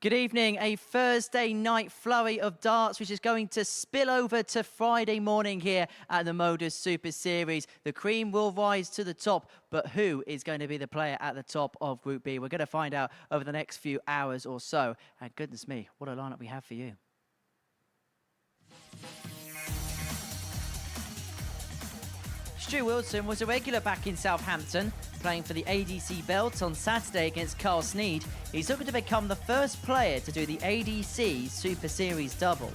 Good evening. A Thursday night flurry of darts, which is going to spill over to Friday morning here at the MODUS Super Series. The cream will rise to the top, but who is going to be the player at the top of Group B? We're going to find out over the next few hours or so. And goodness me, what a lineup we have for you. Stu Wilson was a regular back in Southampton, playing for the ADC belt on Saturday against Carl Snead. He's looking to become the first player to do the ADC Super Series double.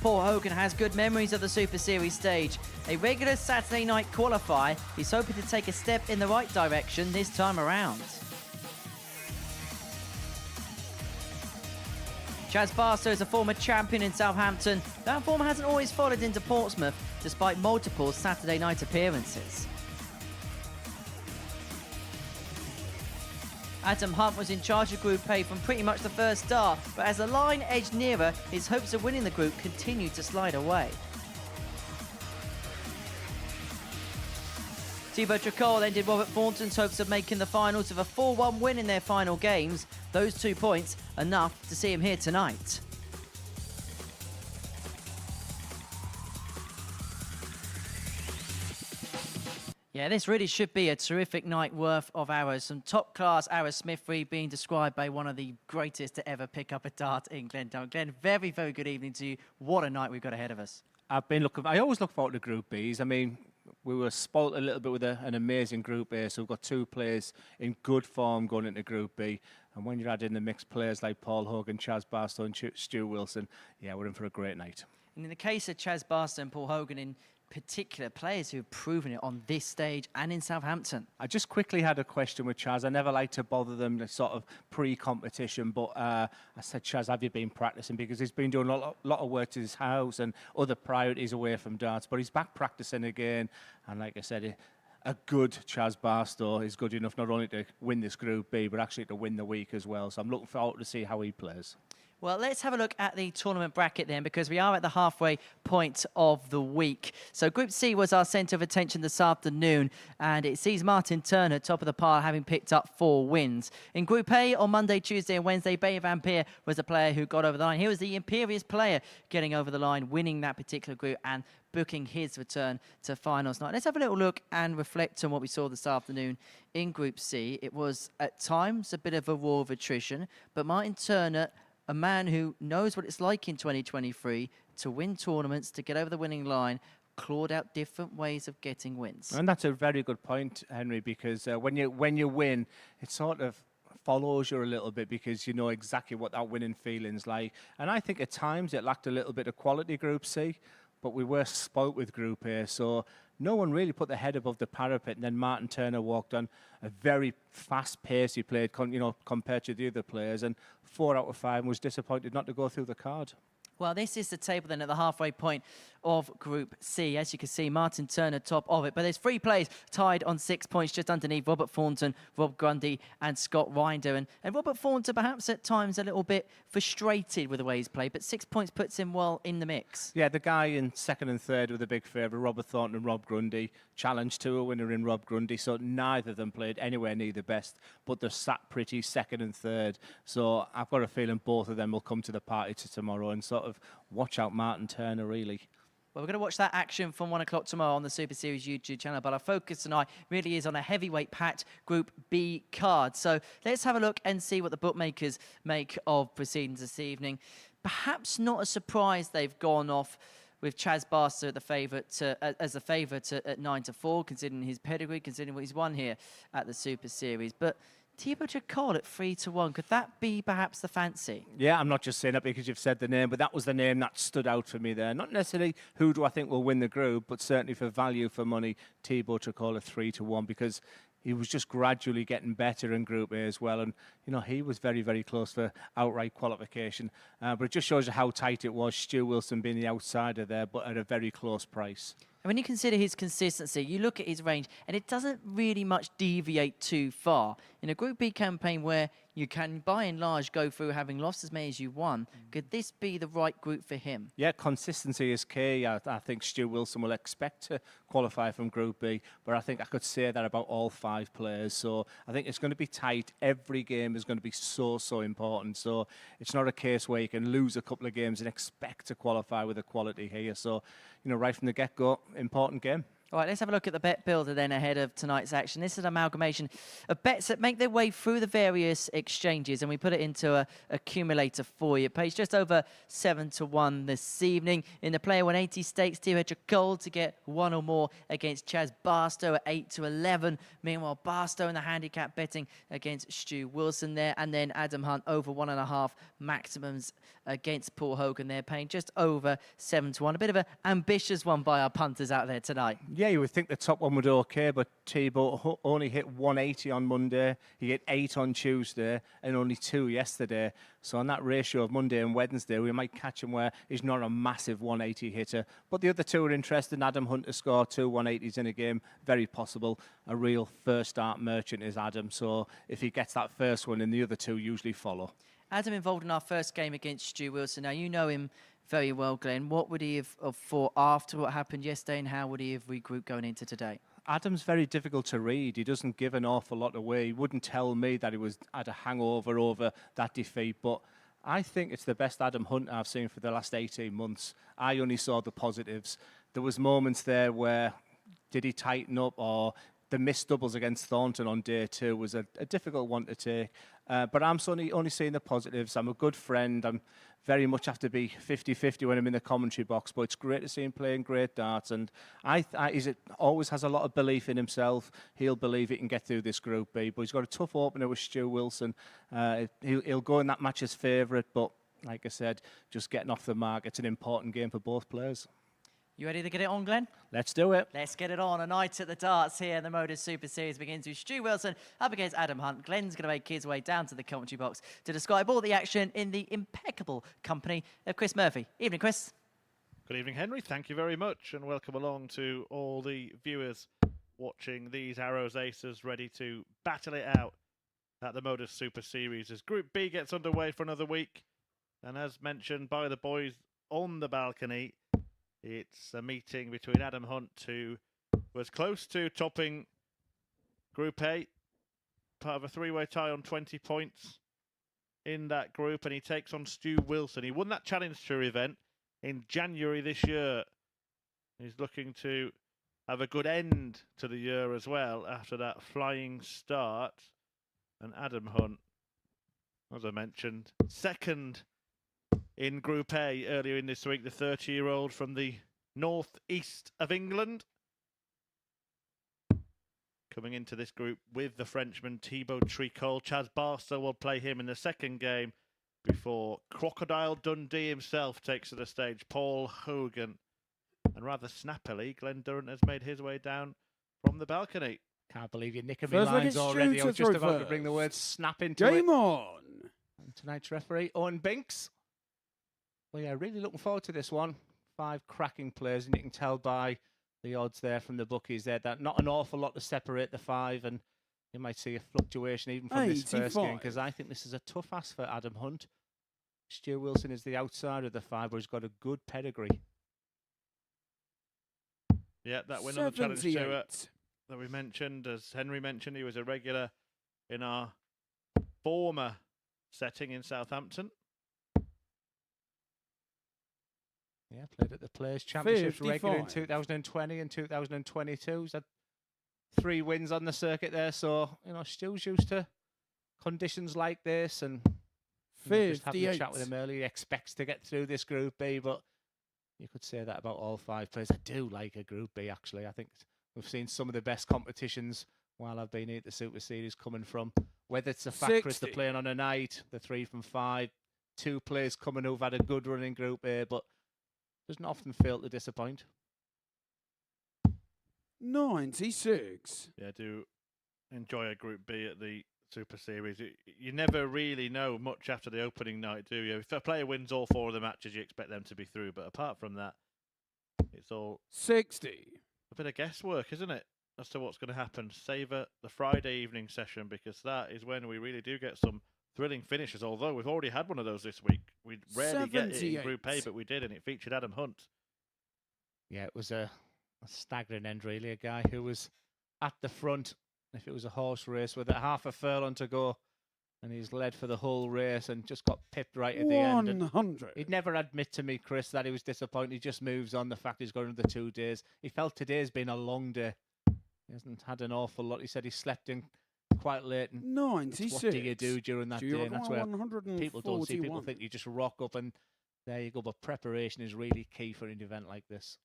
Paul Hogan has good memories of the Super Series stage. A regular Saturday night qualifier, he's hoping to take a step in the right direction this time around. Chaz Barstow is a former champion in Southampton. That form hasn't always followed into Portsmouth, despite multiple Saturday night appearances. Adam Hunt was in charge of Group A from pretty much the first start, but as the line edged nearer, his hopes of winning the group continued to slide away. Thibaut Tricol ended Robert Thornton's hopes of making the finals with a 4-1 win in their final games. Those 2 points, enough to see him here tonight. Yeah, this really should be a terrific night worth of arrows. Some top-class arrowsmithry being described by one of the greatest to ever pick up a dart in Glenn Dunn. Glenn, very, very good evening to you. What a night we've got ahead of us. I always look forward to Group Bs. I mean, we were spoilt a little bit with an amazing Group A, so we've got 2 players in good form going into Group B. And when you're adding the mixed players like Paul Hogan, Chaz Barstow and Stu Wilson, yeah, we're in for a great night. And in the case of Chaz Barstow and Paul Hogan in particular, players who have proven it on this stage and in Southampton. I just quickly had a question with Chaz. I never like to bother them sort of pre-competition, but I said, Chaz, have you been practicing? Because he's been doing a lot of work to his house and other priorities away from darts, but he's back practicing again. And like I said, a good Chaz Barstow is good enough not only to win this Group B, but actually to win the week as well. So I'm looking forward to see how he plays. Well, let's have a look at the tournament bracket then, because we are at the halfway point of the week. So Group C was our centre of attention this afternoon, and it sees Martin Turner top of the pile, having picked up 4 wins. In Group A, on Monday, Tuesday and Wednesday, Bay Van Peer was the player who got over the line. He was the imperious player getting over the line, winning that particular group and booking his return to finals night. Let's have a little look and reflect on what we saw this afternoon in Group C. It was, at times, a bit of a war of attrition, but Martin Turner, a man who knows what it's like in 2023 to win tournaments, to get over the winning line, clawed out different ways of getting wins. And that's a very good point, Henry, because when you win, it sort of follows you a little bit because you know exactly what that winning feeling's like. And I think at times it lacked a little bit of quality, Group C, but we were spoilt with Group A, so no one really put their head above the parapet. And then Martin Turner walked on a very fast pace he played, compared to the other players, and 4 out of 5 was disappointed not to go through the card. Well, this is the table then at the halfway point of Group C. As you can see, Martin Turner top of it. But there's 3 players tied on 6 points just underneath Robert Thornton, Rob Grundy and Scott Rinder. And Robert Thornton perhaps at times a little bit frustrated with the way he's played, but 6 points puts him well in the mix. Yeah, the guy in 2nd and 3rd were the big favourite, Robert Thornton and Rob Grundy. Challenge Tour winner in Rob Grundy, so neither of them played anywhere near the best, but they're sat pretty 2nd and 3rd. So I've got a feeling both of them will come to the party tomorrow and sort of watch out Martin Turner, really. Well, we're going to watch that action from 1 o'clock tomorrow on the Super Series YouTube channel, but our focus tonight really is on a heavyweight packed Group B card. So let's have a look and see what the bookmakers make of proceedings this evening. Perhaps not a surprise they've gone off with Chaz Barstow as the favourite at 9-4, considering his pedigree, considering what he's won here at the Super Series. But Thibaut Tricol at 3-1, could that be perhaps the fancy? Yeah, I'm not just saying that because you've said the name, but that was the name that stood out for me there. Not necessarily who do I think will win the group, but certainly for value for money, Thibaut Tricol at 3-1, because he was just gradually getting better in Group A as well. And, you know, he was very, very close for outright qualification. But it just shows you how tight it was, Stu Wilson being the outsider there, but at a very close price. And when you consider his consistency, you look at his range, and it doesn't really much deviate too far. In a Group B campaign where you can, by and large, go through having lost as many as you won. Could this be the right group for him? Yeah, consistency is key. I think Stu Wilson will expect to qualify from Group B, but I think I could say that about all 5 players. So I think it's going to be tight. Every game is going to be so important. So it's not a case where you can lose a couple of games and expect to qualify with a quality here. So, right from the get-go, important game. All right, let's have a look at the bet builder then ahead of tonight's action. This is an amalgamation of bets that make their way through the various exchanges, and we put it into a accumulator for you. It pays just over 7 to 1 this evening. In the Player 180 stakes, 200 gold to get 1 or more against Chaz Barstow at 8 to 11. Meanwhile, Barstow in the handicap betting against Stu Wilson there, and then Adam Hunt over 1.5 maximums against Paul Hogan there, paying just over 7 to 1. A bit of an ambitious one by our punters out there tonight. Yeah, you would think the top one would be okay, but T-Boat only hit 180 on Monday. He hit 8 on Tuesday and only 2 yesterday. So on that ratio of Monday and Wednesday, we might catch him where he's not a massive 180 hitter. But the other 2 are interested. Adam Hunt to score 2 180s in a game, very possible. A real first start merchant is Adam. So if he gets that first one, then the other 2 usually follow. Adam involved in our first game against Stu Wilson. Now, you know him very well, Glenn. What would he have thought after what happened yesterday, and how would he have regrouped going into today? Adam's very difficult to read. He doesn't give an awful lot away. He wouldn't tell me that he had a hangover over that defeat, but I think it's the best Adam Hunt I've seen for the last 18 months. I only saw the positives. There was moments there where, did he tighten up, or the missed doubles against Thornton on day 2 was a difficult one to take. But I'm only seeing the positives. I'm a good friend. I'm very much have to be 50-50 when I'm in the commentary box, but it's great to see him playing great darts. And he always has a lot of belief in himself. He'll believe he can get through this Group B, but he's got a tough opener with Stu Wilson. He'll go in that match as favourite, but like I said, just getting off the mark, it's an important game for both players. You ready to get it on, Glenn? Let's do it. Let's get it on. A night at the darts here. The MODUS Super Series begins with Stu Wilson up against Adam Hunt. Glenn's going to make his way down to the commentary box to describe all the action in the impeccable company of Chris Murphy. Evening, Chris. Good evening, Henry. Thank you very much, and welcome along to all the viewers watching these Arrows Aces ready to battle it out at the MODUS Super Series as Group B gets underway for another week. And as mentioned by the boys on the balcony, it's a meeting between Adam Hunt, who was close to topping Group A, part of a 3-way tie on 20 points in that group, and he takes on Stu Wilson. He won that Challenge Tour event in January this year. He's looking to have a good end to the year as well after that flying start. And Adam Hunt, as I mentioned, second in Group A earlier in this week, the 30-year-old from the northeast of England. Coming into this group with the Frenchman Thibaut Tricol. Chaz Barstow will play him in the second game before Crocodile Dundee himself takes to the stage, Paul Hogan. And rather snappily, Glenn Durrant has made his way down from the balcony. Can't believe you're nicking me lines already. I was just about to bring the word snap into it. Game on! And tonight's referee, Owen Binks. Well, yeah, really looking forward to this one. 5 cracking players, and you can tell by the odds there from the bookies there that not an awful lot to separate the 5, and you might see a fluctuation even from this first game, because I think this is a tough ask for Adam Hunt. Stu Wilson is the outsider of the 5, but he's got a good pedigree. Yeah, that win on the Challenge Tour that we mentioned, as Henry mentioned, he was a regular in our former setting in Southampton. Yeah, played at the Players' Championships regular in 2020 and 2022. He's had 3 wins on the circuit there, so Stu's used to conditions like this, and just having a chat with him earlier, he expects to get through this Group B, but you could say that about all 5 players. I do like a Group B, actually. I think we've seen some of the best competitions while I've been here at the Super Series coming from, whether it's the fact Chris, they're playing on a night, the 3 from 5, 2 players coming who've had a good run in Group A, but doesn't often fail to disappoint. 96. Yeah, I do enjoy a Group B at the Super Series. You never really know much after the opening night, do you? If a player wins all 4 of the matches, you expect them to be through. But apart from that, it's all 60. A bit of guesswork, isn't it, as to what's going to happen. Savour the Friday evening session, because that is when we really do get some thrilling finishes, although we've already had one of those this week. We rarely get it in Group A, 78. but we did, and it featured Adam Hunt. Yeah, it was a staggering end, really. A guy who was at the front, if it was a horse race, with a half a furlong to go, and he's led for the whole race and just got pipped right at the end. And 100. he'd never admit to me, Chris, that he was disappointed. He just moves on. The fact he's got another 2 days. He felt today's been a long day. He hasn't had an awful lot. He said he slept in quite late. And 96. what do you do during that day? And that's where 141. people don't see. People think you just rock up and there you go. But preparation is really key for an event like this.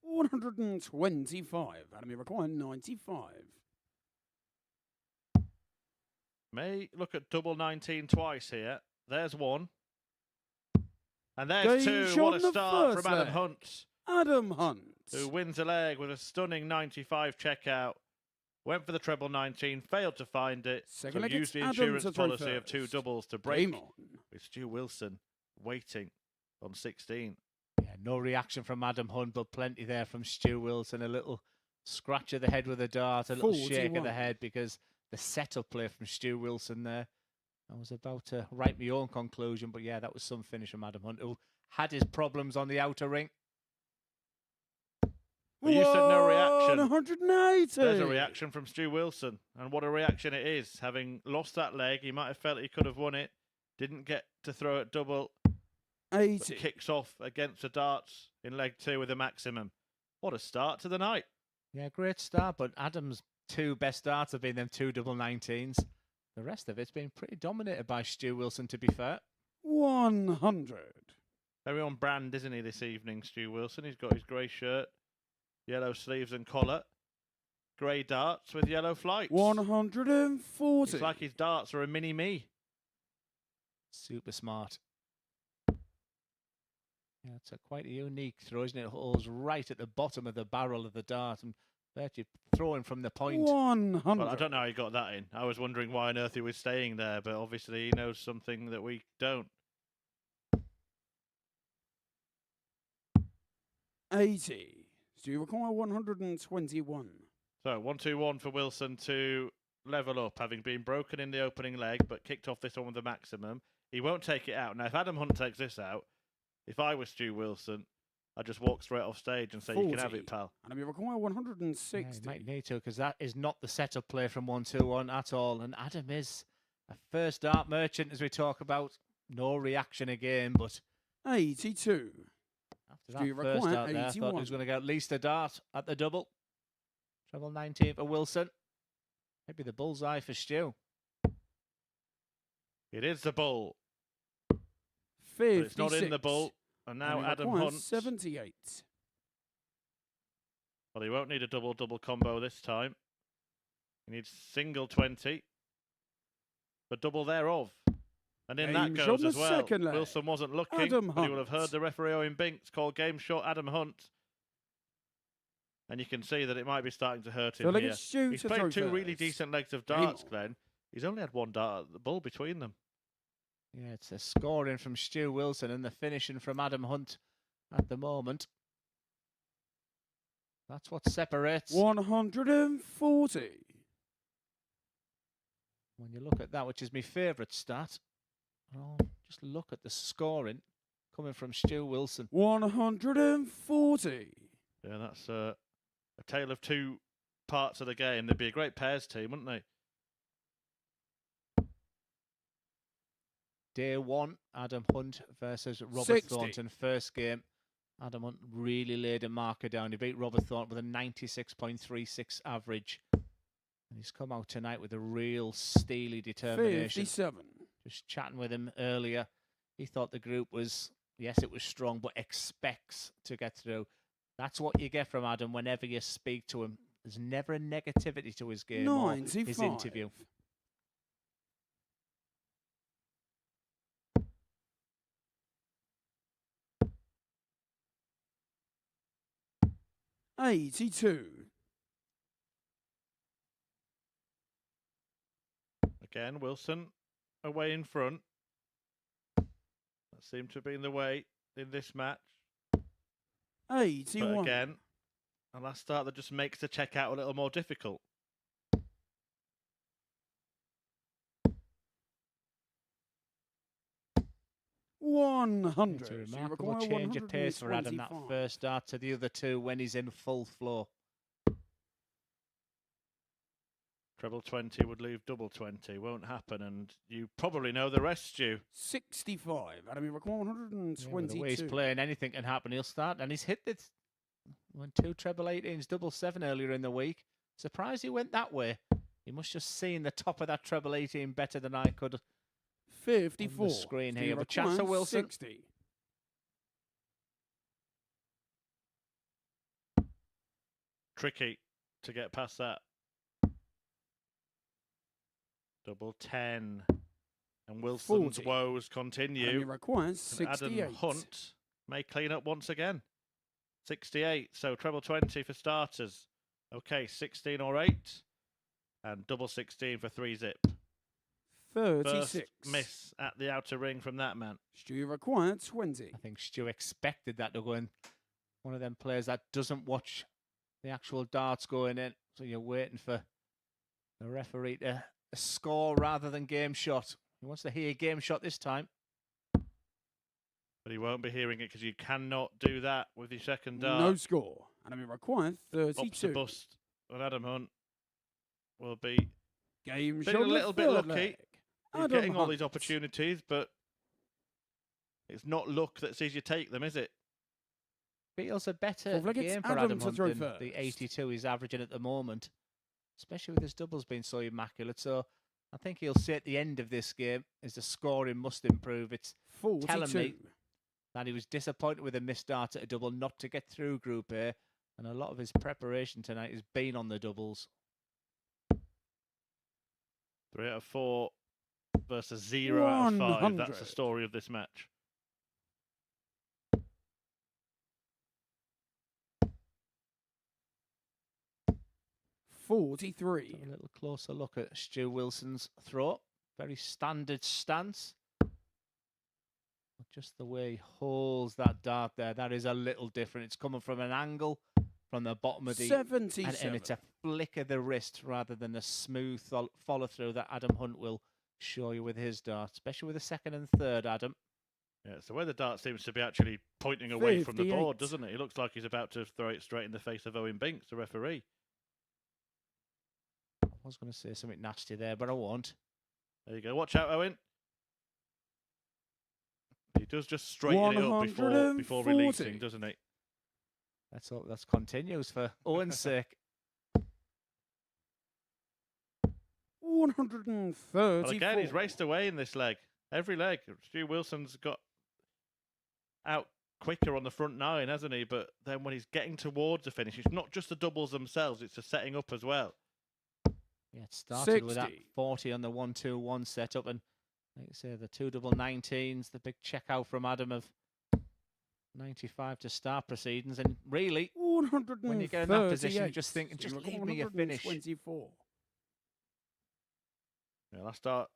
$125. Adam, you require 95. May look at double 19 twice here. There's one. And there's Game two. shot What in a the start first from Adam leg. Hunt, Adam Hunt. who wins a leg with a stunning 95 checkout. Went for the treble 19, failed to find it. Second So leg, used it's the Adam insurance to throw policy of 2 first. doubles to break, Game on. with Stu Wilson waiting on 16. Yeah, no reaction from Adam Hunt, but plenty there from Stu Wilson. A little scratch of the head with a dart, a little shake of 41. the head because the setup play from Stu Wilson there. I was about to write my own conclusion, but yeah, that was some finish from Adam Hunt, who had his problems on the outer ring. Well, you said no reaction. 180. There's a reaction from Stu Wilson, and what a reaction it is. Having lost that leg, he might have felt he could have won it. Didn't get to throw it double. 80. But kicks off against the darts in leg 2 with a maximum. What a start to the night. Yeah, great start, but Adam's 2 best starts have been them 2 double 19s. The rest of it's been pretty dominated by Stu Wilson, to be fair. 100. Very on brand, isn't he, this evening, Stu Wilson? He's got his grey shirt, yellow sleeves and collar, grey darts with yellow flights. 140. It's like his darts are a mini-me. Super smart. Yeah, it's quite a unique throw, isn't it? It holds right at the bottom of the barrel of the dart and virtually throwing from the point. 100. Well, I don't know how he got that in. I was wondering why on earth he was staying there, but obviously he knows something that we don't. 80. So you require 121. So 1-2-1 for Wilson to level up, having been broken in the opening leg, but kicked off this one with the maximum. He won't take it out. Now, if Adam Hunt takes this out, if I was Stu Wilson, I'd just walk straight off stage and say, 40. you can have it, pal. And you require 160. Yeah, he might need to, because that is not the setup play from 1-2-1 at all. And Adam is a first dart merchant, as we talk about. No reaction again, but 82. after Do you that first require dart there, I thought he 81? was going to get at least a dart at the double. Treble 19 for Wilson. Maybe the bullseye for Stu. It is the bull, 56. but it's not in the bull. And now you Adam require Hunt. 78. Well, he won't need a double-double combo this time. He needs single 20, but double thereof. And in that Game shot goes in as the well. second leg. Wilson wasn't looking, Adam but he will have Hunt. heard the referee Owen Binks call game shot Adam Hunt. And you can see that it might be starting to hurt him So like here. it's Stu He's to played throw 2 really first. decent legs of Game darts, on. Glenn. He's only had 1 dart at the bull between them. Yeah, it's a scoring from Stu Wilson and the finishing from Adam Hunt at the moment. That's what separates. 140. When you look at that, which is my favourite stat, oh, just look at the scoring coming from Stu Wilson. 140. Yeah, that's a tale of 2 parts of the game. They'd be a great pairs team, wouldn't they? Day 1, Adam Hunt versus Robert 60. Thornton. First game, Adam Hunt really laid a marker down. He beat Robert Thornton with a 96.36 average. And he's come out tonight with a real steely determination. 57. Just chatting with him earlier, he thought the group was, yes, it was strong, but expects to get through. That's what you get from Adam whenever you speak to him. There's never a negativity to his game or 95. his interview. $82. Again, Wilson away in front. That seemed to have been the way in this match. 81. But again, a last start that just makes the checkout a little more difficult. One It's a hundred. So you remarkable require change of pace for Adam, that 125. first start to the other two when he's in full flow. Treble 20 would leave double 20. Won't happen, and you probably know the rest, Stu. 65. And you require Yeah, with the way he's 122. playing, anything can happen. He'll start, and he's hit this. Won 2 treble 18s, double 7 earlier in the week. Surprised he went that way. He must just seen the top of that treble 18 better than I could. 54. On the screen So here, you but chance for require Wilson. 60. Tricky to get past that. Double 10. And Wilson's 40. woes And continue. you require And 68. Adam Hunt may clean up once again. 68, so treble 20 for starters. Okay, 16 or 8. And double 16 for 3-zip. 36. First miss at the outer ring from that man. Stu, you require 20. I think Stu expected that to go in. One of them players that doesn't watch the actual darts going in. So you're waiting for the referee to score rather than game shot. He wants to hear game shot this time. But he won't be hearing it because you cannot do that with your second dart. No score. And you require Ops 32. the bust. And Adam Hunt will be Game being shot a little bit third lucky. leg. He's Adam getting all Hunt. these opportunities, but it's not luck that sees you take them, is it? Feels a better Fourth leg, it's game for Adam Adam to Hunt throw than first. the 82 he's averaging at the moment, especially with his doubles being so immaculate. So I think he'll say at the end of this game is the scoring must improve. It's 42. telling me that he was disappointed with a missed dart at a double not to get through Group A, and a lot of his preparation tonight has been on the doubles. 3 out of 4 versus 0 out of 5. That's 100. the story of this match. Have 43. a little closer look at Stu Wilson's throw. Very standard stance. But just the way he holds that dart there, that is a little different. It's coming from an angle from the bottom of the... 77. And it's a flick of the wrist rather than a smooth follow-through that Adam Hunt will show you with his dart, especially with the second and third, Adam. Yeah, it's the way the dart seems to be actually pointing away from the 58. board, doesn't it? He looks like he's about to throw it straight in the face of Owen Binks, the referee. I was going to say something nasty there, but I won't. There you go. Watch out, Owen. He does just straighten it up before 140. releasing, doesn't he? Let's hope that continues for Owen's sake. 134. Well, again, he's raced away in this leg. Every leg. Stu Wilson's got out quicker on the front 9, hasn't he? But then when he's getting towards the finish, it's not just the doubles themselves, it's the setting up as well. Yeah, it started with that 60. 40 on the 1-2-1 setup, and like I say, the 2 double 19s, the big check out from Adam of 95 to start proceedings, and really, 138. when you get in that position, you're just thinking, So you just require leave me a finish. 124. Yeah, last start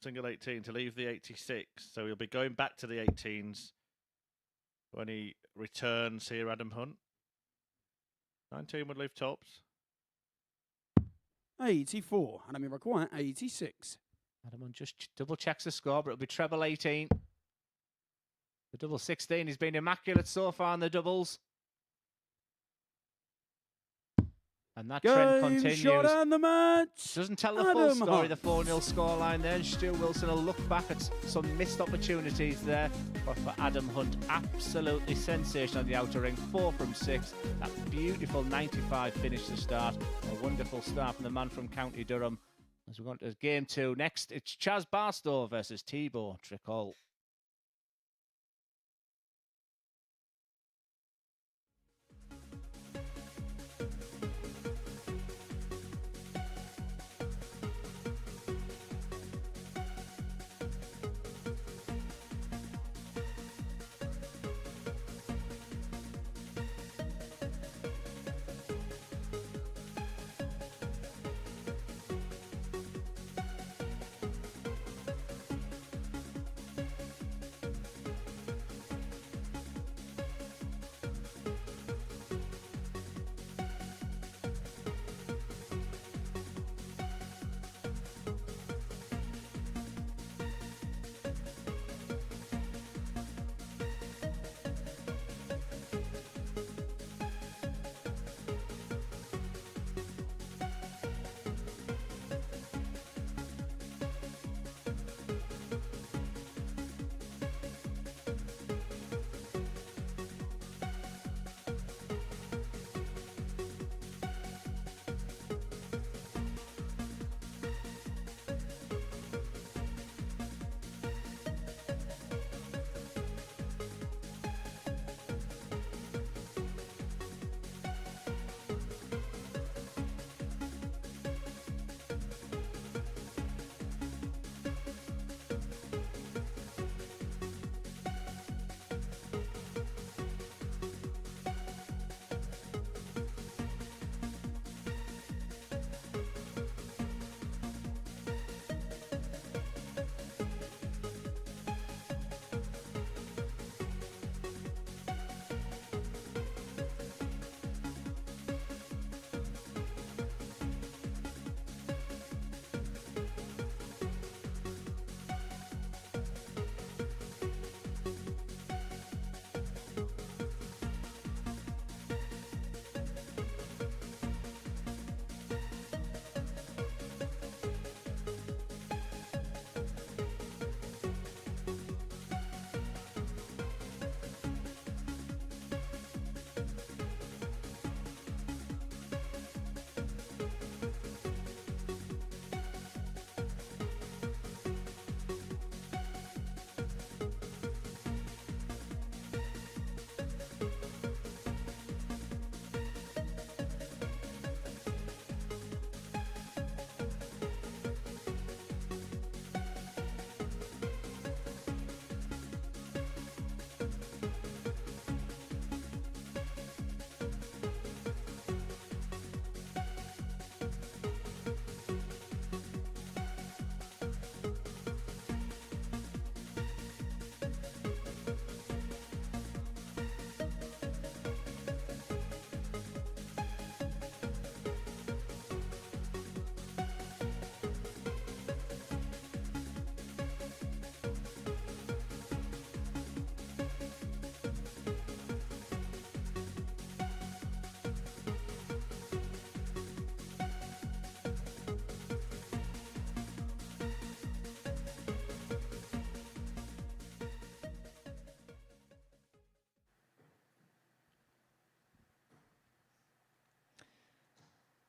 single 18 to leave the 86, so he'll be going back to the 18s when he returns here, Adam Hunt. 19 would leave tops. 84. And you require 86. Adam Hunt just double checks the score, but it'll be treble 18. The double 16 has been immaculate so far in the doubles. And that trend Game continues. shot and the match. Doesn't tell the full Adam story, Hunt. the 4-0 scoreline there. Stu Wilson will look back at some missed opportunities there. But for Adam Hunt, absolutely sensational on the outer ring. 4 from 6. That beautiful 95 finish to start. A wonderful start from the man from County Durham. As we go on to game 2. Next, it's Chaz Barstow versus Thibaut Tricol.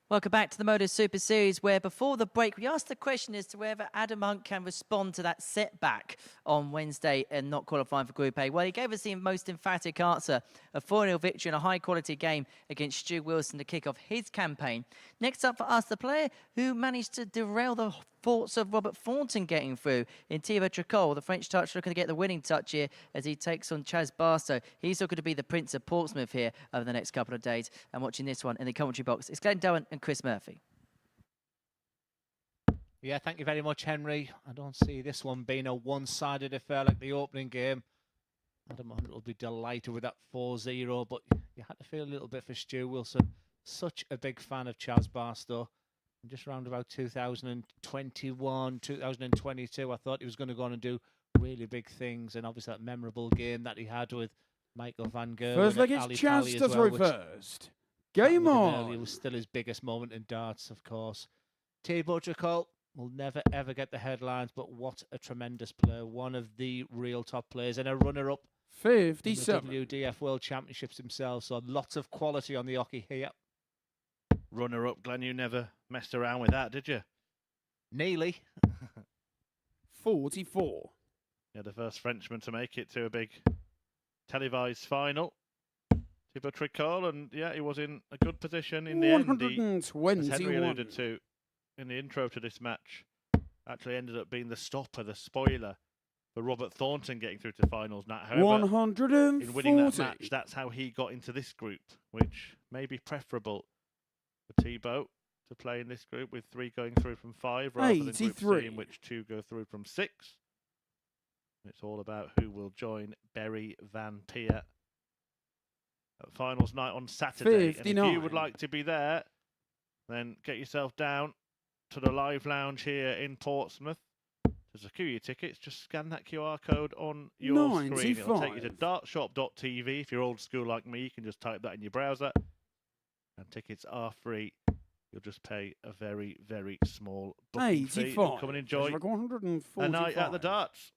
Welcome back to the MODUS Super Series, where before the break, we asked the question as to whether Adam Hunt can respond to that setback on Wednesday and not qualifying for Group A. Well, he gave us the most emphatic answer, a 4-0 victory in a high-quality game against Stu Wilson to kick off his campaign. Next up for us, the player who managed to derail the thoughts of Robert Thornton getting through in Thibaut Tricol. The French touch looking to get the winning touch here as he takes on Chaz Barstow. He's looking to be the Prince of Portsmouth here over the next couple of days. And watching this one in the commentary box, it's Glenn Dowen and Chris Murphy. Yeah, thank you very much, Henry. I don't see this one being a one-sided affair like the opening game. Adam Hunt will be delighted with that 4-0, but you had to feel a little bit for Stu Wilson. Such a big fan of Chaz Barstow. And just around about 2021, 2022, I thought he was going to go on and do really big things. And obviously that memorable game that he had with Michael Van Gerwen. First leg, it's Ali Chaz Pally to as throw well, first. Game It on. was still his biggest moment in darts, of course. Thibaut Tricol will never ever get the headlines, but what a tremendous player. One of the real top players and a runner-up in the 57. WDF World Championships himself. So lots of quality on the hockey here. Runner-up, Glenn, you never messed around with that, did you? Nearly. 44. Yeah, the first Frenchman to make it to a big televised final. Thibaut Tricol, and yeah, he was in a good position in the end. He, as Henry 121. alluded to in the intro to this match, actually ended up being the stopper, the spoiler for Robert Thornton getting through to finals. Now, however, 140. in winning that match, that's how he got into this group, which may be preferable for Thibaut to play in this group with 3 going through from 5 rather than Group C 83. in which 2 go through from 6. It's all about who will join Berry Van Peer at finals night on Saturday. And if 59. you would like to be there, then get yourself down to the live lounge here in Portsmouth. To secure your tickets, just scan that QR code on your screen. It'll take you to 95. dartshop.tv. If you're old school like me, you can just type that in your browser. And tickets are free. You'll just pay a very, very small booking fee. 85. And come and enjoy Like 145. a night at the darts.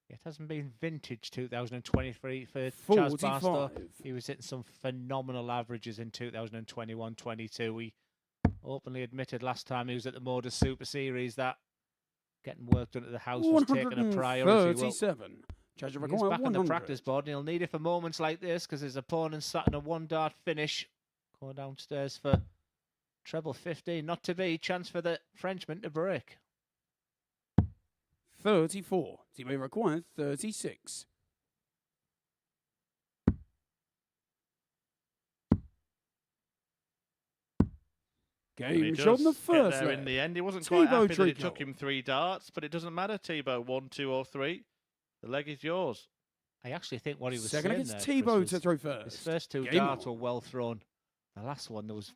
It hasn't been vintage 2023 for Chaz Barstow. 45. He was hitting some phenomenal averages in 2021-22. He openly admitted last time he was at the MODUS Super Series that getting work done at the house was taking a priority. Well, 137. he's back on the practice board and he'll need it for moments like this because his opponent's sat in a 1-dart finish. Going downstairs for treble 15. Not to be. Chance for the Frenchman to break. 34. He may require 36. And he Game does shot in the get first there leg. in the end. He wasn't quite Thibaut happy that it Tricol. took him 3 darts, but it doesn't matter, Thibaut. 1, 2 or 3. The leg is yours. I actually think what he was Second leg, saying it's there, Thibaut Chris, to was throw his first. first 2 Game darts on. were well thrown. The last one, there was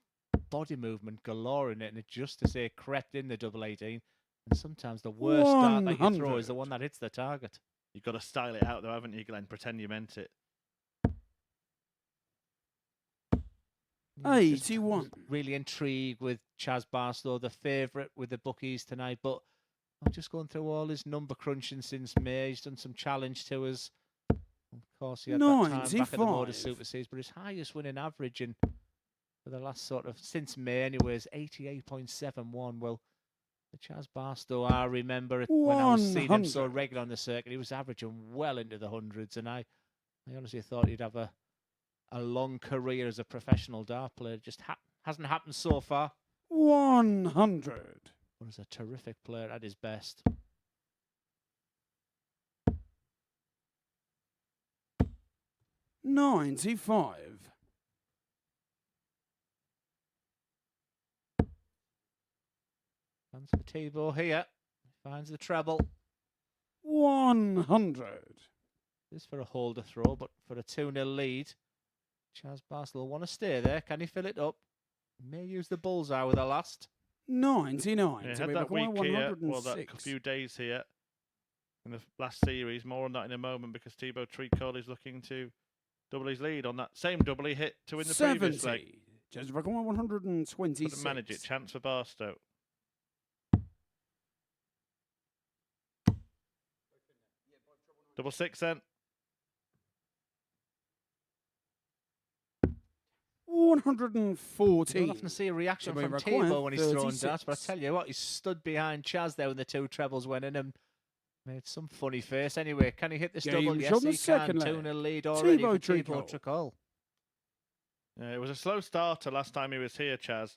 body movement galore in it, and it just to say crept in the double 18. And sometimes the worst dart that you throw is the 100. one that hits the target. You've got to style it out, though, haven't you, Glenn? Pretend you meant it. Yeah, just 81. really intrigued with Chaz Barstow, the favourite with the bookies tonight. But I'm just going through all his number crunching since May. He's done some challenge tours. Of course, he had that time back at the 95. MODUS Super Series, but his highest winning average in for the last sort of since May anyway is 88.71. Well, the Chaz Barstow, I remember it when I was seeing him so 100. regular on the circuit. He was averaging well into the hundreds, and I honestly thought he'd have a long career as a professional dart player. It just hasn't happened so far. 100. But he's a terrific player at his best. $95. Chance for Thibaut here. Finds the treble. 100. This for a holder throw, but for a 2-0 lead. Chaz Barstow will want to stay there. Can he fill it up? May use the bullseye with the last. 99. Yeah, So had we that require week here, 106. well, that few days here in the last series. More on that in a moment because Thibaut Tricol is looking to double his lead on that same double he hit to win the previous leg. 70. Just require 126. Couldn't manage it. Chance for Barstow. Double 6 then. 114. You don't often see a reaction So we from require Tebow when he's throwing 36. darts, but I tell you what, he stood behind Chaz there when the two trebles went in and made some funny face. Anyway, can he hit this double? Game Yes, shot in the he can. second 2-0 leg. lead already Tebow for Tebow Tricol. Tricol. It was a slow starter last time he was here, Chaz.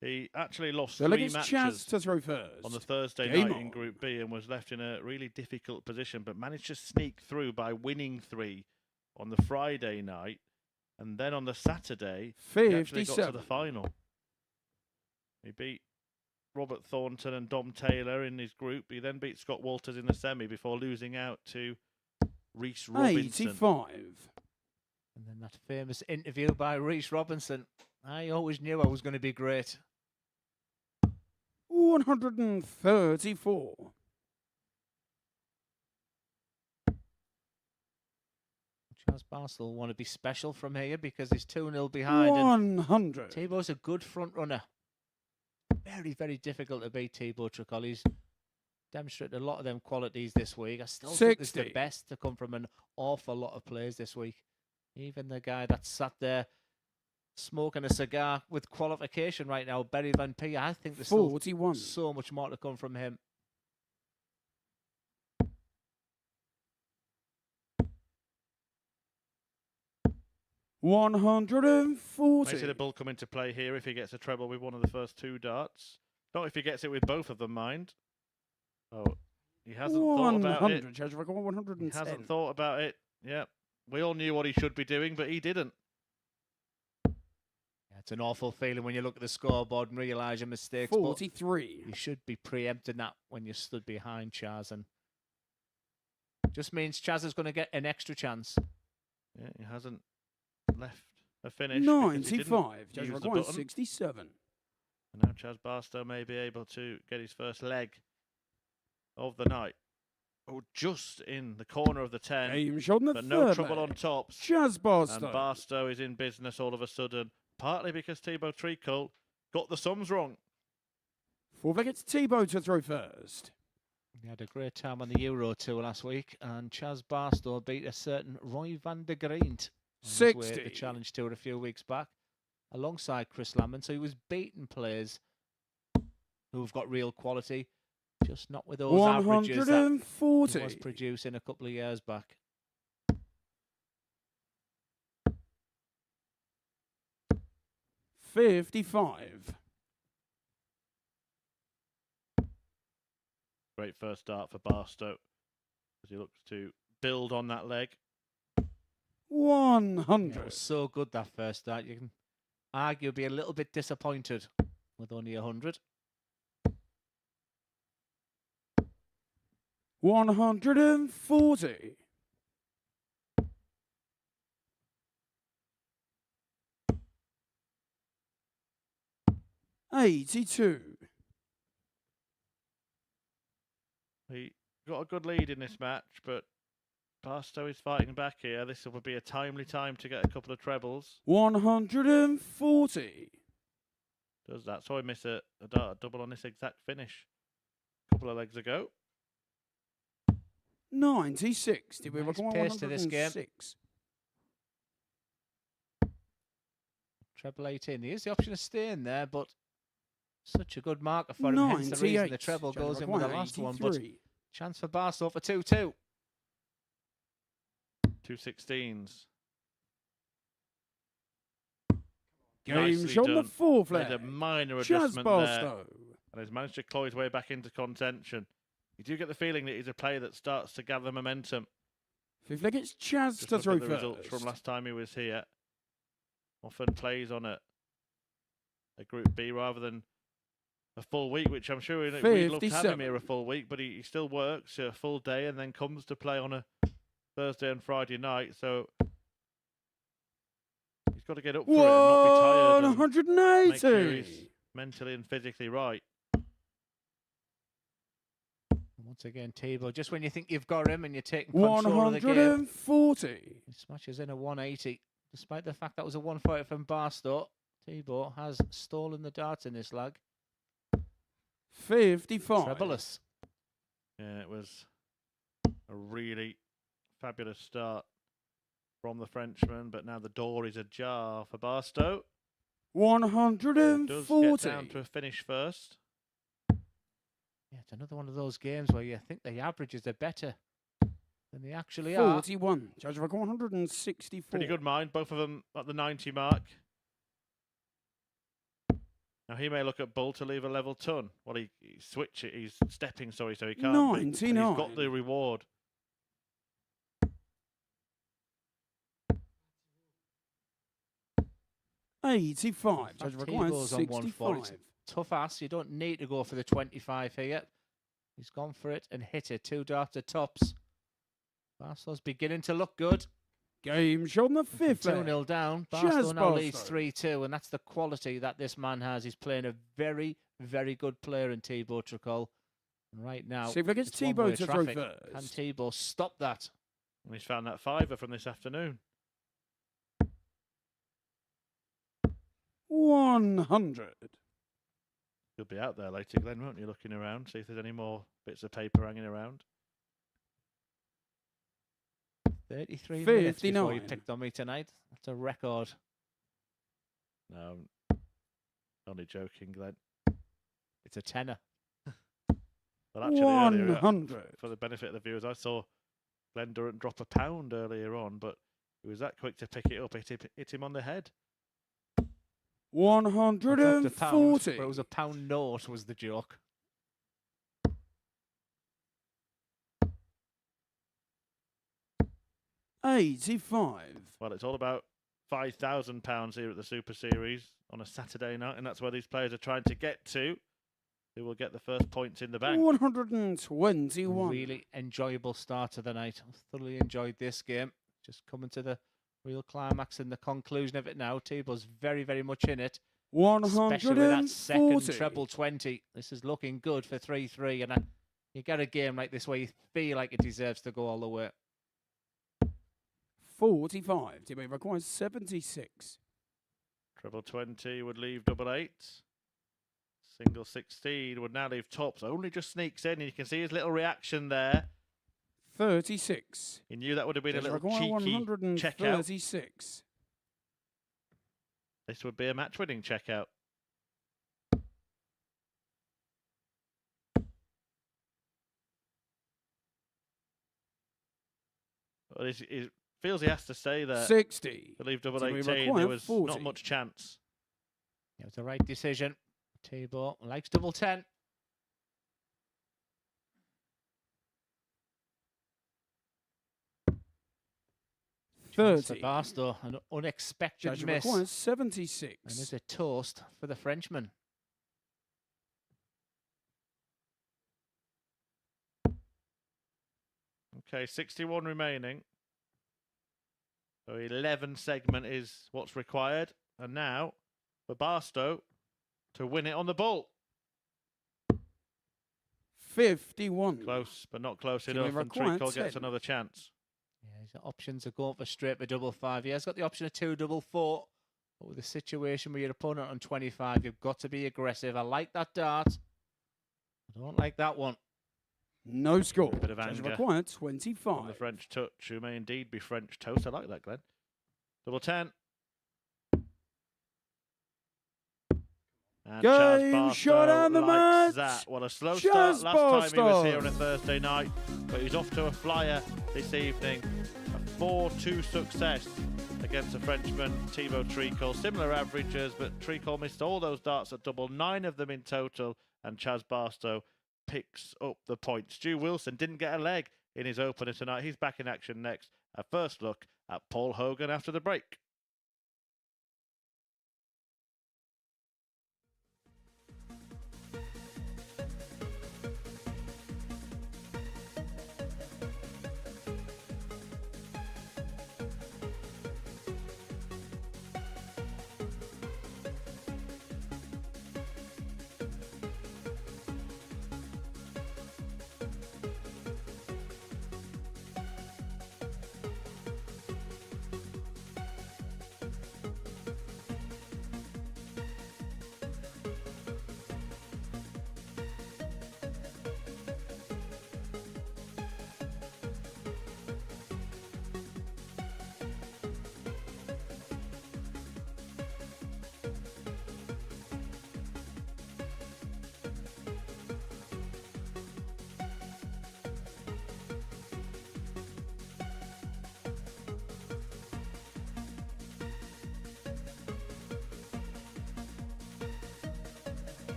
He actually lost So look, 3 it's matches Chaz to throw first. on the Thursday Game night in on. Group B and was left in a really difficult position, but managed to sneak through by winning 3 on the Friday night. And then on the Saturday, he actually got to 57. the final. He beat Robert Thornton and Dom Taylor in his group. He then beat Scott Walters in the semi before losing out to Rhys Robinson. 85. And then that famous interview by Rhys Robinson. I always knew I was going to be great. 134. Chaz Barstow will want to be special from here because he's 2-0 behind. 100. Tebow's a good front runner. Very, very difficult to beat Tebow Tricol. He's demonstrated a lot of them qualities this week. I still think it's the 60. best to come from an awful lot of players this week. Even the guy that sat there smoking a cigar with qualification right now, Barry Van Pia, I think there's still 41. so much more to come from him. May 140. see the bull come into play here if he gets a treble with one of the first 2 darts. Not if he gets it with both of them, mind. Oh, he hasn't thought about it. 100. Chaz record He 110. hasn't thought about it. Yeah, we all knew what he should be doing, but he didn't. Yeah, it's an awful feeling when you look at the scoreboard and realise your mistakes. but 43. you should be preempting that when you stood behind Chaz, and just means Chaz is going to get an extra chance. Yeah, he hasn't left a finish. because he didn't 95. Chaz use the record button. 67. And now Chaz Barstow may be able to get his first leg of the night. Oh, just in the corner of the 10, Game shot in the but no third trouble leg. on tops. Chaz And Barstow. Barstow is in business all of a sudden, partly because Tebow Tricol got the sums wrong. Fourth leg, it's Tebow to throw first. He had a great time on the Euro Tour last week, and Chaz Barstow beat a certain Roy van der Grient on his way at the 60. Challenge Tour a few weeks back, alongside Chris Lamont. So he was beating players who've got real quality, just not with those averages that he 140. was producing a couple of years back. $55. Great first start for Barstow as he looks to build on that leg. It 100. was so good that first start. You can argue be a little bit disappointed with only 100. 140. $82. He got a good lead in this match, but Barstow is fighting back here. This will be a timely time to get a couple of trebles. 140. Does that. So I miss a double on this exact finish a couple of legs ago. 96. Did we Nice record pace to this game. 106? Treble 18. Here's the option of staying there, but such a good marker for him. Hence the reason the 98. treble Chaz goes in with the last one. But 83. chance for Barstow for 2-2. 2 16s. Game Nicely shot in the done. fourth Made a leg. minor Chaz adjustment there Barstow. and has managed to claw his way back into contention. You do get the feeling that he's a player that starts to gather momentum. Fifth leg, it's Chaz Just to look throw at the results from first. last time he was here. Often plays on a Group B rather than a full week, which I'm sure we'd love to have him 57. here a full week, but he still works a full day and then comes to play on a Thursday and Friday night. So he's got to get up for it and not be tired and make sure 180. he's mentally and physically right. Once again, Tebow, just when you think you've got him and you're taking control of the game, 140. he smashes in a 180. Despite the fact that was a 140 from Barstow, Tebow has stolen the darts in this leg. 55. Trebleless. Yeah, it was a really fabulous start from the Frenchman, but now the door is ajar for Barstow. Does get down to 140. a finish first. Yeah, it's another one of those games where you think the averages are better than they actually are. 41. Judge record 164. Pretty good mind, both of them at the 90 mark. Now he may look at Bull to leave a level ton. Well, he switch it. He's stepping, sorry, so he can't. But he's 99. got the reward. $85. Judge That requires T-ball's on 140. 65. Tough ass. You don't need to go for the 25 here. He's gone for it and hit it. 2 darts at tops. Barstow's beginning to look good. Game shot on the fifth. 2-0 down. Chaz Barstow now leads Barstow. 3-2, and that's the quality that this man has. He's playing a very, very good player in Thibaut Tricol. And right now, See if it gets it's one-way Thibaut to throw traffic. Can first. Thibaut stop that? And he's found that fiver from this afternoon. 100. You'll be out there later, Glenn, won't you? Looking around, see if there's any more bits of paper hanging around. 33 minutes before you 59. picked on me tonight. That's a record. No, only joking, Glenn. It's a tenner. Well, actually, earlier, 100. for the benefit of the viewers, I saw Glenn Durrant drop a pound earlier on, but he was that quick to pick it up. Hit him on the head. I dropped a pound, 140. but it was a pound note was the joke. $85. Well, it's all about £5,000 here at the Super Series on a Saturday night, and that's where these players are trying to get to. Who will get the first points in the bank? 121. Really enjoyable start to the night. I've thoroughly enjoyed this game. Just coming to the real climax and the conclusion of it now. Thibaut's very, very much in it. Especially with that second 140. treble 20. This is looking good for 3-3. And you get a game like this where you feel like it deserves to go all the way. 45. Teammate requires 76. Treble 20 would leave double 8. Single 16 would now leave tops. Only just sneaks in, and you can see his little reaction there. 36. He knew that would have been a Judge little require cheeky check out. 136. This would be a match-winning checkout. But he feels he has to stay there. 60. To leave double So we 18, require there was 40. not much chance. It was the right decision. Thibaut likes double 10. Chance for 30. Barstow, an unexpected Judge miss. requires And 76. is a toast for the Frenchman. Okay, 61 remaining. So 11 segment is what's required. And now for Barstow to win it on the bull. 51. Close, but not close So we enough. And require Tricol gets 10. another chance. Yeah, his options are going for straight for double 5. He has got the option of 2 double 4. But with a situation where your opponent on 25, you've got to be aggressive. I like that dart. I don't like that one. No score. Bit of Judge anger required on 25. the French touch, who may indeed be French toast. I like that, Glenn. Double 10. And Chaz Game shot Barstow and the likes match. that. Well, a slow Chaz start last time he was here on Barstow. a Thursday night, but he's off to a flyer this evening. A 4-2 success against the Frenchman, Thibaut Tricol. Similar averages, but Tricol missed all those darts at double, 9 of them in total, and Chaz Barstow picks up the points. Stu Wilson didn't get a leg in his opener tonight. He's back in action next. A first look at Paul Hogan after the break.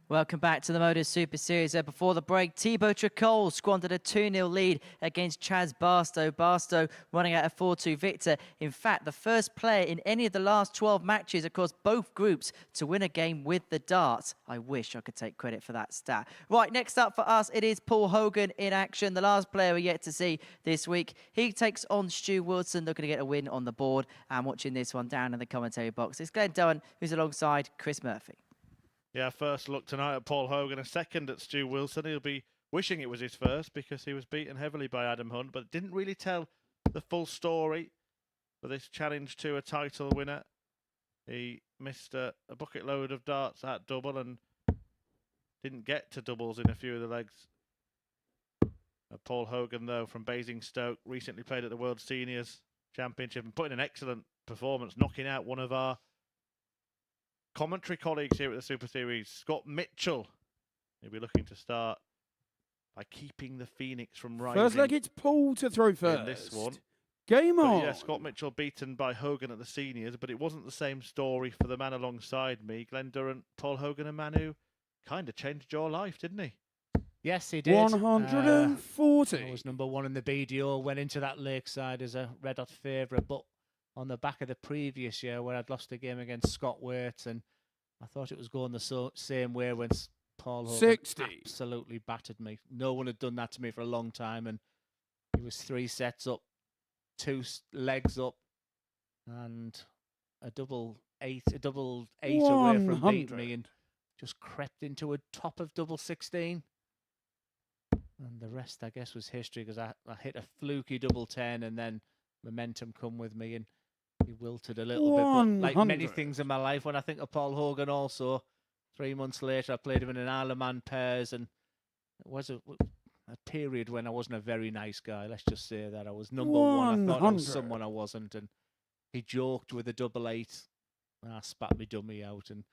Welcome back to the MODUS Super Series. Before the break, Thibaut Tricol squandered a 2-0 lead against Chaz Barstow. Barstow running out a 4-2 victor. In fact, the first player in any of the last 12 matches across both groups to win a game with the darts. I wish I could take credit for that stat. Right, next up for us, it is Paul Hogan in action. The last player we're yet to see this week. He takes on Stu Wilson, looking to get a win on the board. And watching this one down in the commentary box, it's Glenn Dowen, who's alongside Chris Murphy. Yeah, first look tonight at Paul Hogan, a second at Stu Wilson. He'll be wishing it was his first because he was beaten heavily by Adam Hunt, but didn't really tell the full story for this challenge to a title winner. He missed a bucket load of darts at double and didn't get to doubles in a few of the legs. Paul Hogan, though, from Basingstoke, recently played at the World Seniors Championship and put in an excellent performance, knocking out one of our commentary colleagues here at the Super Series, Scott Mitchell. He'll be looking to start by keeping the Phoenix from rising. First leg, it's Paul to throw first. In this one. Game on. Yeah, Scott Mitchell beaten by Hogan at the seniors, but it wasn't the same story for the man alongside me. Glenn Durrant, Paul Hogan, a man who kind of changed your life, didn't he? Yes, he did. 140. I was number one in the BDO, went into that Lakeside as a red hot favourite, but on the back of the previous year where I'd lost a game against Scott Waits, and I thought it was going the same way when Paul Hogan 60. absolutely battered me. No one had done that to me for a long time, and he was 3 sets up, 2 legs up, and a double eight away from beating me, and just crept into a top of double 16. And the rest, I guess, was history because I hit a fluky double 10 and then momentum come with me and he wilted a little bit. But like many things in my life, when I think of Paul Hogan also, 3 months later, I played him in an Isle of Man pairs and it was a period when I wasn't a very nice guy. Let's just say that. I was number one. I thought I was someone I wasn't. And he joked with a double 8. And I spat my dummy out. And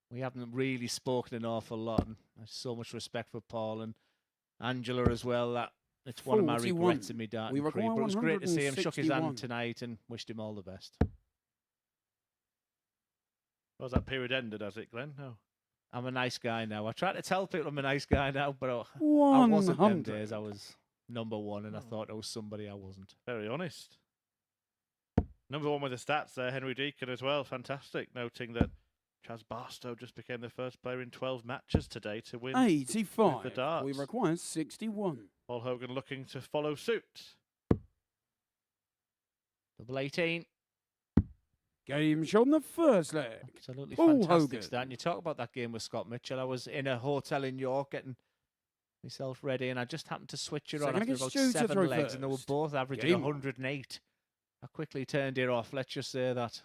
we haven't really spoken an awful lot. And I have so much respect for Paul and Angela as well. That it's one of my regrets in my darting career. But it was great to see him. Shook his hand tonight and wished him all the best. Was that period ended, has it, Glenn? No. I'm a nice guy now. I try to tell people I'm a nice guy now, but I wasn't them days. I was number one and I thought I was somebody I wasn't. Very honest. Number one with the stats there, Henry Deacon as well. Fantastic. Noting that Chaz Barstow just became the first player in 12 matches today to win 85. the darts. We require 61. Paul Hogan looking to follow suit. Double 18. Game shot in the first leg. Absolutely Paul fantastic Hogan. start. And you talk about that game with Scott Mitchell. I was in a hotel in York getting myself ready and I just happened to switch it on after about 7 legs and they were both averaging 108. I quickly turned it off. Let's just say that.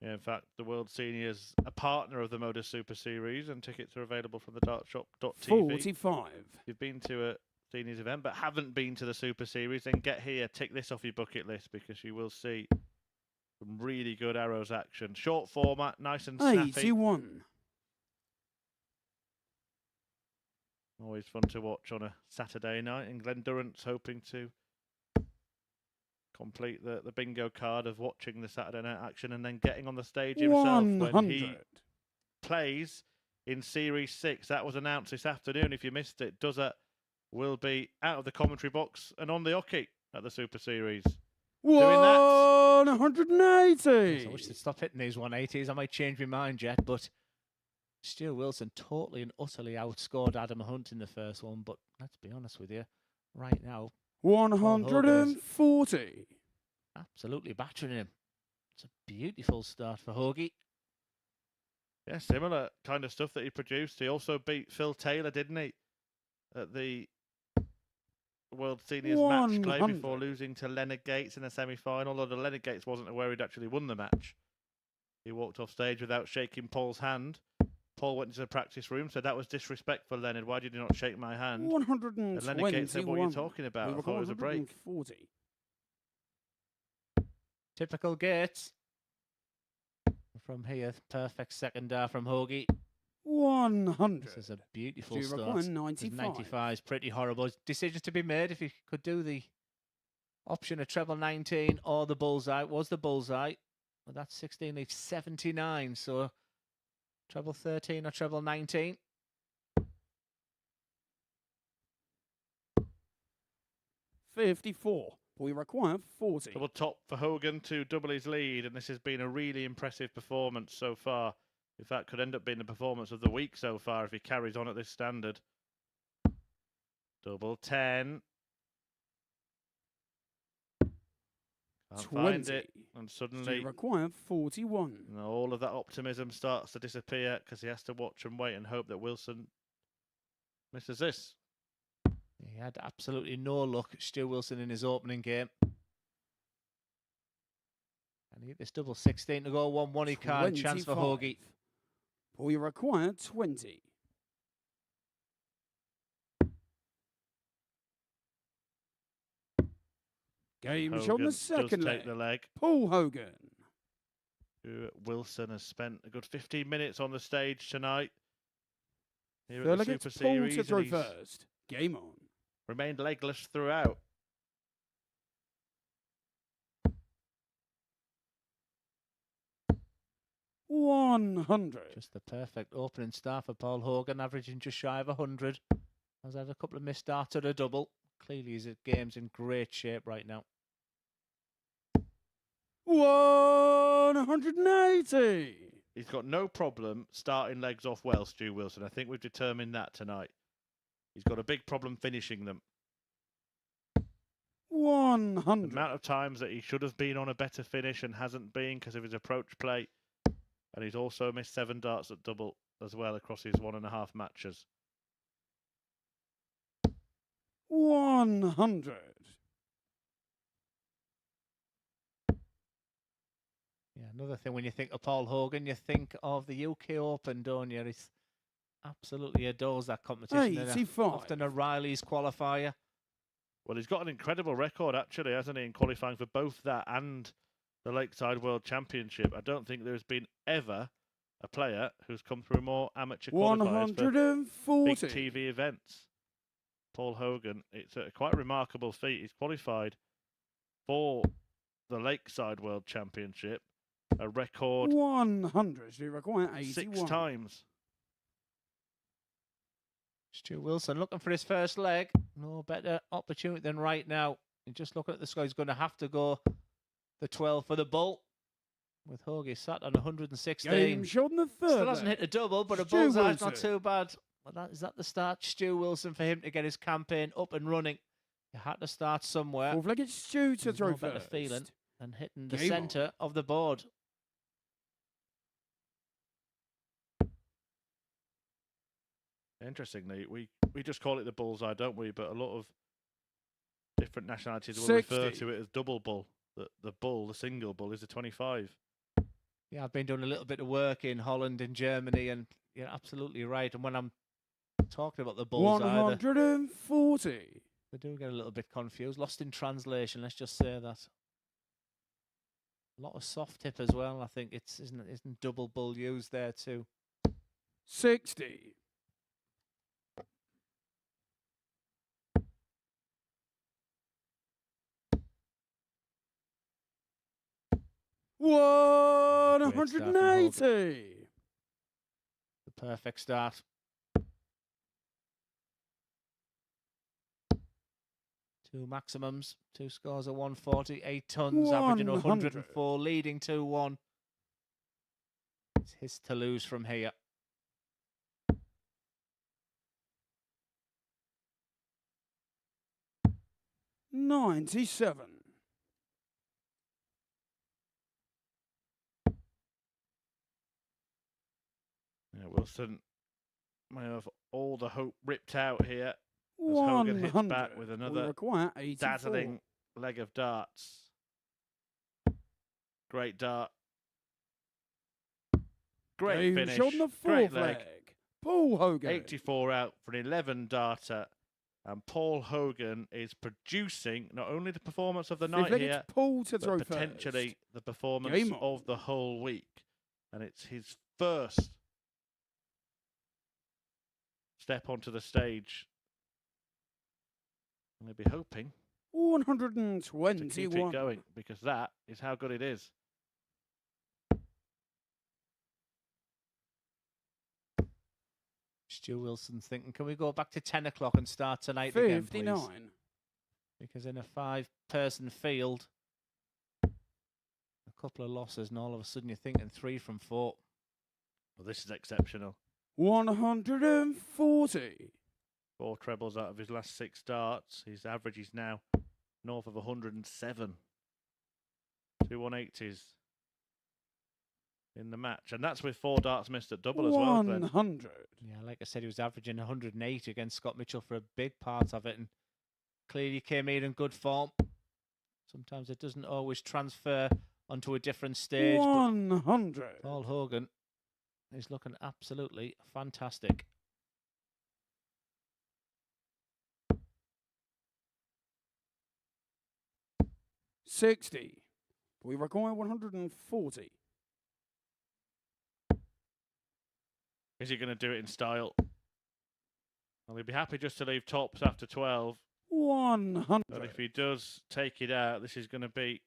Yeah, in fact, the World Seniors, a partner of the MODUS Super Series, and tickets are available from the dartshop.tv. 45. If you've been to a Seniors event but haven't been to the Super Series, then get here, tick this off your bucket list because you will see some really good arrows action. Short format, nice and snappy. 81. Always fun to watch on a Saturday night, and Glenn Durrant's hoping to complete the bingo card of watching the Saturday night action and then getting on the stage himself 100. when he plays in Series 6. That was announced this afternoon. If you missed it, Dozer will be out of the commentary box and on the hockey at the Super Series. 180. I wish they'd stop hitting these 180s. I might change my mind yet, but Stu Wilson totally and utterly outscored Adam Hunt in the first one. But let's be honest with you, right now, 140. Absolutely battering him. It's a beautiful start for Hoagie. Yeah, similar kind of stuff that he produced. He also beat Phil Taylor, didn't he, at the World Seniors match play before losing to Leonard Gates in the semi-final, although Leonard Gates wasn't aware he'd actually won the match. He walked off stage without shaking Paul's hand. Paul went into the practice room, said that was disrespectful, Leonard. Why did you not shake my hand? 121. And Leonard Gates said, what are you talking about? I thought it was a break. 140. Typical Gates. From here, perfect second half from Hoagie. 100. This is a beautiful Do you start. reckon 95? 95 is pretty horrible. Decisions to be made if you could do the option of treble 19 or the bullseye. Was the bullseye. Well, that's 16 leaves 79. So Treble 13 or treble 19? $54. We require 40. Double top for Hogan to double his lead, and this has been a really impressive performance so far. If that could end up being the performance of the week so far, if he carries on at this standard. Double 10. Can't 20. find it, and suddenly We require 41. all of that optimism starts to disappear because he has to watch and wait and hope that Wilson misses this. He had absolutely no luck, Stu Wilson, in his opening game. And he hit this double 16 to go 1-1. He can't. Chance for 25. Hoagie. We require 20. Game shot on Hogan the second does leg. take the leg. Paul Hogan. Wilson has spent a good 15 minutes on the stage tonight. Here Third at the leg, Super it's Paul Series, to throw and he's first. Game on. remained legless throughout. $100. Just the perfect opening start for Paul Hogan, averaging just shy of 100. Has had a couple of missed starts at a double. Clearly his game's in great shape right now. 180. He's got no problem starting legs off well, Stu Wilson. I think we've determined that tonight. He's got a big problem finishing them. The 100. amount of times that he should have been on a better finish and hasn't been because of his approach play. And he's also missed 7 darts at double as well across his 1.5 matches. 100. Yeah, another thing, when you think of Paul Hogan, you think of the UK Open, don't you? He absolutely adores that competition. And 85. often a Riley's qualifier. Well, he's got an incredible record, actually, hasn't he, in qualifying for both that and the Lakeside World Championship. I don't think there's been ever a player who's come through more amateur qualifiers for 140. big TV events. Paul Hogan, it's a quite remarkable feat. He's qualified for the Lakeside World Championship, a record 100. We require 81. 6 times. Stu Wilson looking for his first leg. No better opportunity than right now. And just looking at the score, he's going to have to go the 12 for the bull. With Hoagie sat on 116. Game shot on the third. Still hasn't leg. hit a double, but a Stu bullseye's not Wilson. too bad. Well, is that the start, Stu Wilson, for him to get his campaign up and running? You had to start somewhere. Fourth leg, it's Stu to There's throw no better first. feeling than hitting the Game on. centre of the board. Interestingly, we just call it the bullseye, don't we? But a lot of different nationalities will refer 60. to it as double bull. The bull, the single bull, is a 25. Yeah, I've been doing a little bit of work in Holland and Germany, and you're absolutely right. And when I'm talking about the bullseye, 140. they do get a little bit confused. Lost in translation, let's just say that. A lot of soft tip as well. I think isn't double bull used there too. 60. Hogan. 180. The perfect start. Two maximums, 2 scores of 140, 8 tons, averaging 104, leading 2-1. It's his to lose from here. $97. Yeah, Wilson may have all the hope ripped out here. As Hogan hits 100. back with We another require 84. dazzling leg of darts. Great dart. Great Game finish. shot on the Great fourth leg. leg. Paul Hogan. 84 out for an 11 darter. And Paul Hogan is producing not only the performance of the Fifth night leg, here, it's Paul to throw but potentially first. the performance Game on. of the whole week. And it's his first step onto the stage. I'm going to be hoping to keep it 121. going, because that is how good it is. Stu Wilson thinking, can we go back to 10 o'clock and start tonight again, please? 59. Because in a 5-person field, a couple of losses, and all of a sudden you're thinking 3 from 4. Well, this is exceptional. 140. 4 trebles out of his last 6 starts. His average is now north of 107. 2 180s in the match. And that's with 4 darts missed at double as well, Glenn. 100. Yeah, like I said, he was averaging 108 against Scott Mitchell for a big part of it, and clearly came here in good form. Sometimes it doesn't always transfer onto a different stage. 100. Paul Hogan is looking absolutely fantastic. 60. We require 140. Is he going to do it in style? Well, he'd be happy just to leave tops after 12. 100. But if he does take it out, this is going to be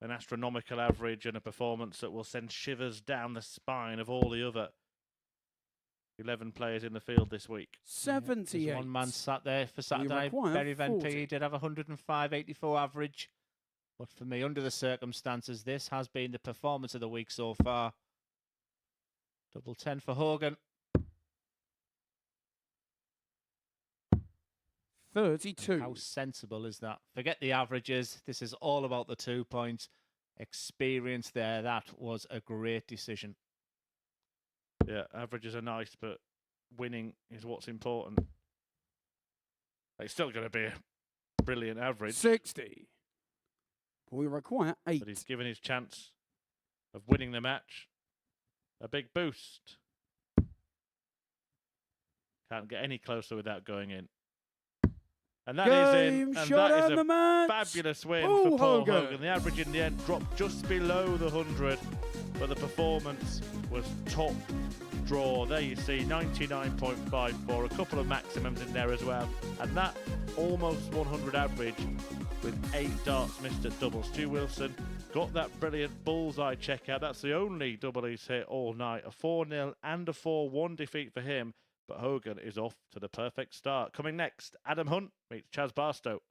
an astronomical average and a performance that will send shivers down the spine of all the other 11 players in the field this week. 78. There's one man sat there for Saturday. require Barry Van 40. P did have 105.84 average. But for me, under the circumstances, this has been the performance of the week so far. Double 10 for Hogan. 32. How sensible is that? Forget the averages. This is all about the 2 points. Experience there. That was a great decision. Yeah, averages are nice, but winning is what's important. It's still going to be a brilliant average. 60. We require 8. But he's given his chance of winning the match a big boost. Can't get any closer without going in. And that is in. And shot that is and the a match. fabulous win Oh, for Paul Hogan. Hogan. The average in the end dropped just below the 100, but the performance was top draw. There you see, 99.54, a couple of maximums in there as well. And that almost 100 average with 8 darts missed at double. Stu Wilson got that brilliant bullseye checkout. That's the only double he's hit all night. A 4-0 and a 4-1 defeat for him. But Hogan is off to the perfect start. Coming next, Adam Hunt meets Chaz Barstow.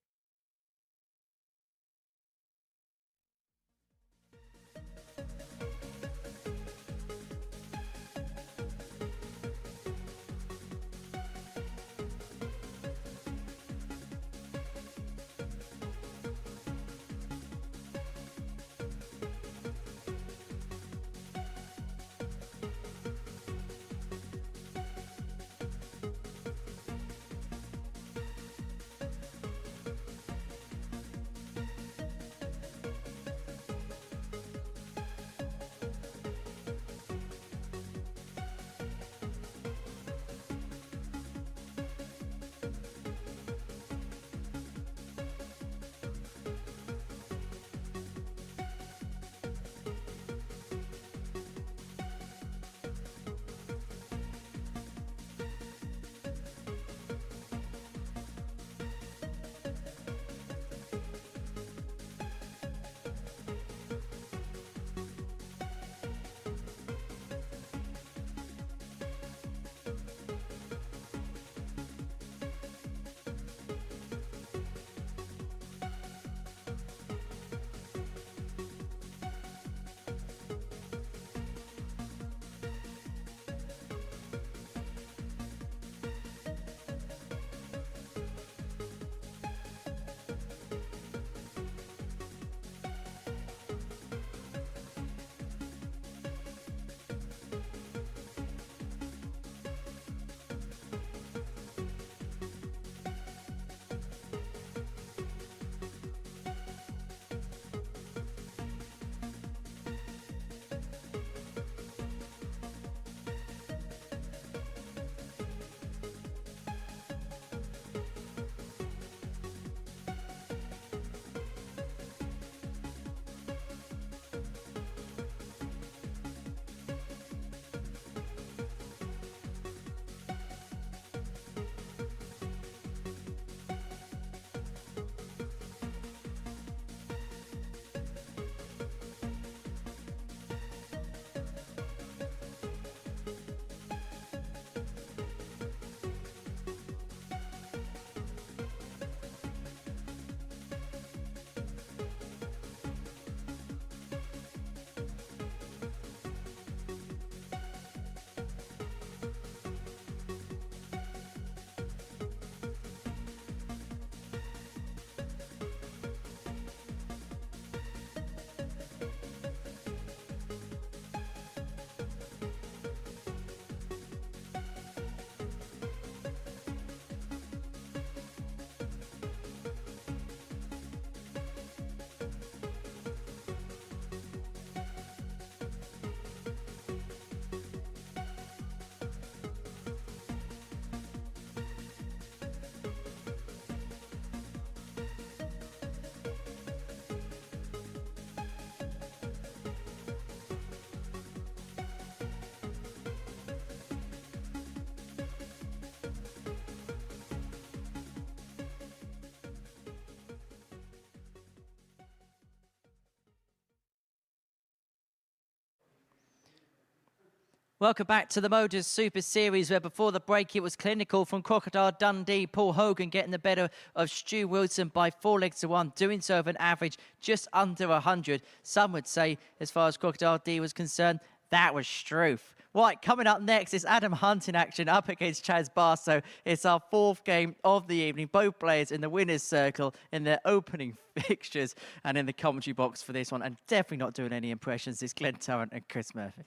Welcome back to the MODUS Super Series, where before the break it was clinical from Crocodile Dundee. Paul Hogan getting the better of Stu Wilson by 4 legs to 1, doing so with an average just under 100. Some would say, as far as Crocodile D was concerned, that was Struth. Right, coming up next is Adam Hunt in action up against Chaz Barstow. It's our 4th game of the evening. Both players in the winner's circle in their opening fixtures and in the commentary box for this one. And definitely not doing any impressions is Glenn Tarrant and Chris Murphy.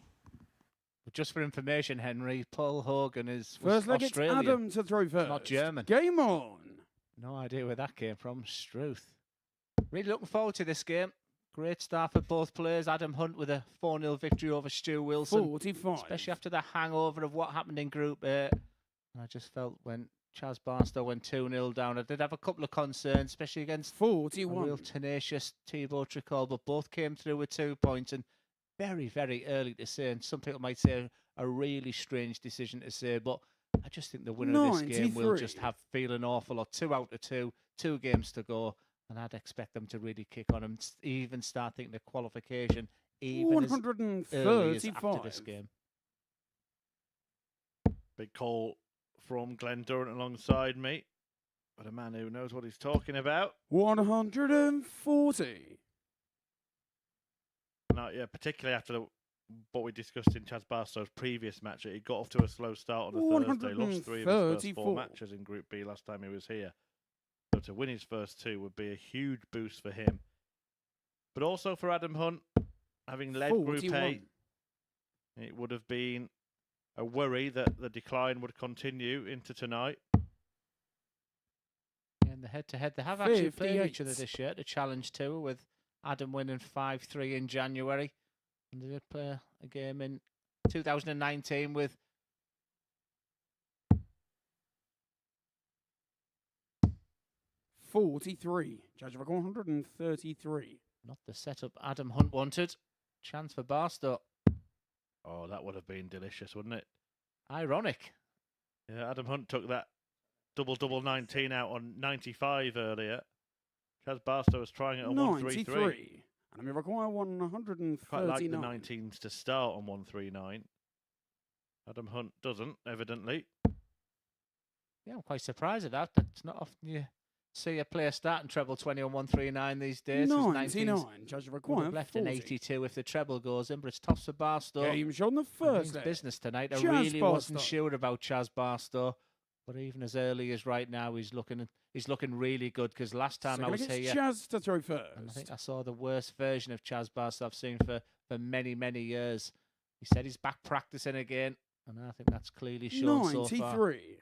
Just for information, Henry, Paul Hogan is First leg, it's Australian, Adam to throw first. not German. Game on. No idea where that came from. Struth. Really looking forward to this game. Great start for both players. Adam Hunt with a 4-0 victory over Stu Wilson. 45. Especially after the hangover of what happened in Group A. And I just felt when Chaz Barstow went 2-0 down, I did have a couple of concerns, especially against 41. a real tenacious Thibaut Tricol, but both came through with 2 points. And very, very early to say, and some people might say a really strange decision to say, but I just think the winner of this game will just have feel an awful lot. 2 out of 2, 2 games to go, and I'd expect them to really kick on and even start thinking of qualification even as early as after this game. Big call from Glenn Durrant alongside me, but a man who knows what he's talking about. 140. Now, yeah, particularly after what we discussed in Chaz Barstow's previous match, he got off to a slow start on a Thursday, lost 3 of his first 4 matches in Group B last time he was here. So to win his first 2 would be a huge boost for him. But also for Adam Hunt, having led 41. Group A, it would have been a worry that the decline would continue into tonight. And the head-to-head, they have actually played 58. each other this year, the Challenge Tour, with Adam winning 5-3 in January. And they did play a game in 2019 with 43. Judge of 133. not the setup Adam Hunt wanted. Chance for Barstow. Oh, that would have been delicious, wouldn't it? Ironic. Yeah, Adam Hunt took that double 19 out on 95 earlier. Chaz Barstow was trying it on 133. 93. And I require 139. Quite like the 19s to start on 139. Adam Hunt doesn't, evidently. Yeah, I'm quite surprised at that. It's not often you see a player starting treble 20 on 139 these days. 99. Judge of Would require have left 40. an 82 if the treble goes in, but it's tough for Barstow. Game shot on the And first his leg. business tonight. I Chaz really wasn't Barstow. sure about Chaz Barstow, but even as early as right now, he's looking really good. Because last time I was Second here, against Chaz to throw first. and I think I saw the worst version of Chaz Barstow I've seen for many years. He said he's back practicing again, and I think that's clearly shown so far. 93.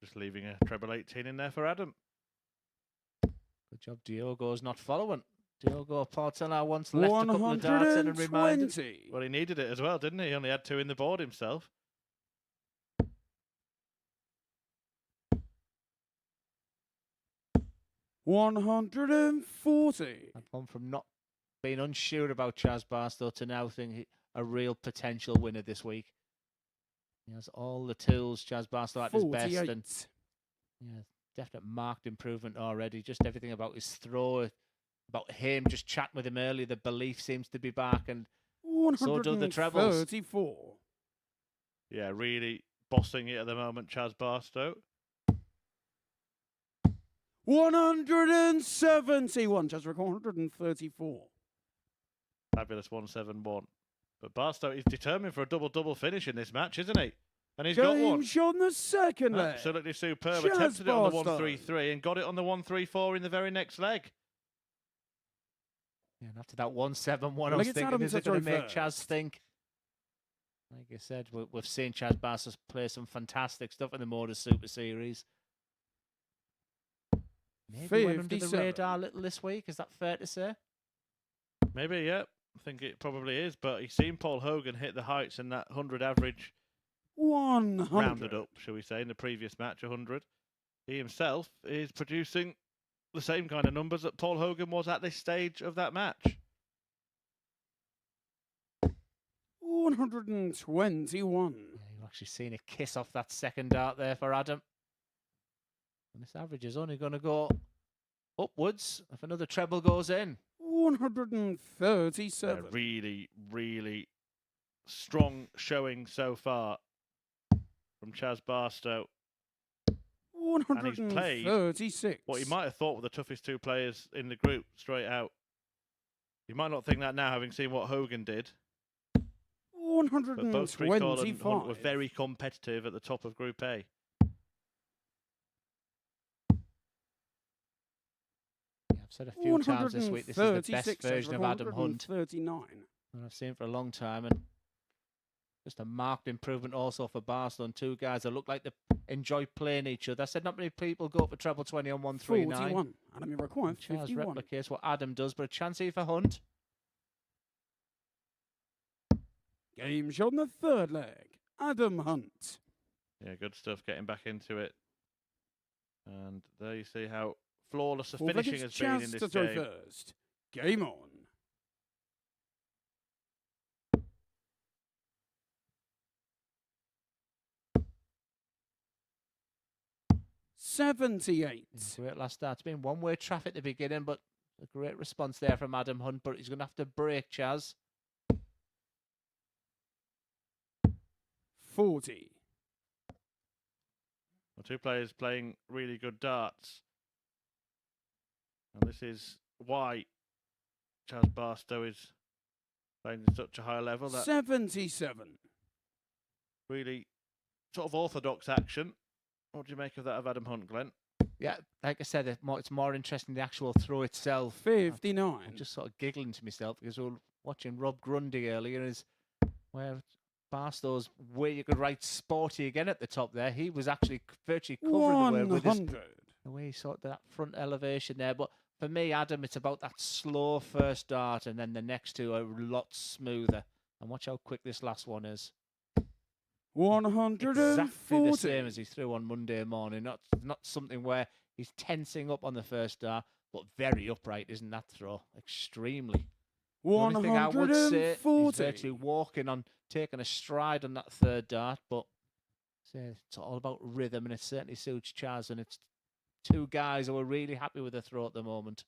Just leaving a treble 18 in there for Adam. Good job, Diogo's not following. Diogo Portela once left a couple of darts in and reminded. 120. Well, he needed it as well, didn't he? He only had 2 in the board himself. $140. I've gone from not being unsure about Chaz Barstow to now thinking a real potential winner this week. He has all the tools, Chaz Barstow, at his best. 48. And yeah, definite marked improvement already. Just everything about his throw, about him, just chatting with him earlier, the belief seems to be back. And so do the trebles. 134. Yeah, really bossing it at the moment, Chaz Barstow. 171. Just record 134. Fabulous 171. But Barstow is determined for a double finish in this match, isn't he? And he's got one. Game shot on the second leg. Absolutely superb. Chaz Attempted it on the Barstow. 133 and got it on the 134 in the very next leg. Yeah, and after that 171, I Well, was it's thinking, Adam is to it going to throw make Chaz first. think? Like I said, we've seen Chaz Barstow play some fantastic stuff in the MODUS Super Series. Maybe went under the 57. radar a little this week. Is that fair to say? Maybe, yeah. I think it probably is. But he's seen Paul Hogan hit the heights in that 100 average 100. rounded up, shall we say, in the previous match, 100. He himself is producing the same kind of numbers that Paul Hogan was at this stage of that match. 121. Yeah, you've actually seen a kiss off that second dart there for Adam. And this average is only going to go upwards if another treble goes in. 137. Really, really strong showing so far from Chaz Barstow. And he's played 136. what he might have thought were the toughest two players in the group straight out. You might not think that now, having seen what Hogan did. But both Creekall and Hunt were 125. very competitive at the top of Group A. Yeah, I've said a few times this week, this is the best 136 version of Adam Hunt 139. that I've seen for a long time. And just a marked improvement also for Barcelona. Two guys that look like they enjoy playing each other. I said not many people go for treble 20 on 139. 41. Adam requires Charles 51. replicates what Adam does, but a chance here for Hunt. Game shot in the third leg. Adam Hunt. Yeah, good stuff getting back into it. And there you see how flawless the Full finishing vigorous has been in chance this to throw game. first. Game on. $78. Great last start. It's been one-way traffic at the beginning, but a great response there from Adam Hunt. But he's going to have to break, Chaz. 40. Well, two players playing really good darts. And this is why Chaz Barstow is playing at such a high level. That 77. really sort of orthodox action. What do you make of that of Adam Hunt, Glenn? Yeah, like I said, it's more interesting the actual throw itself. 59. I'm just sort of giggling to myself because we were watching Rob Grundy earlier, where Barstow's way you could write sporty again at the top there. He was actually virtually covering the word with 100. the way he sorted that front elevation there. But for me, Adam, it's about that slow first dart, and then the next two are a lot smoother. And watch how quick this last one is. 140. Exactly the same as he threw on Monday morning. Not something where he's tensing up on the first dart, but very upright, isn't that throw? Extremely. The only thing I would say is virtually walking on, taking a stride on that third dart, but it's all about rhythm, and it certainly suits Chaz, and it's two guys who are really happy with the throw at the moment.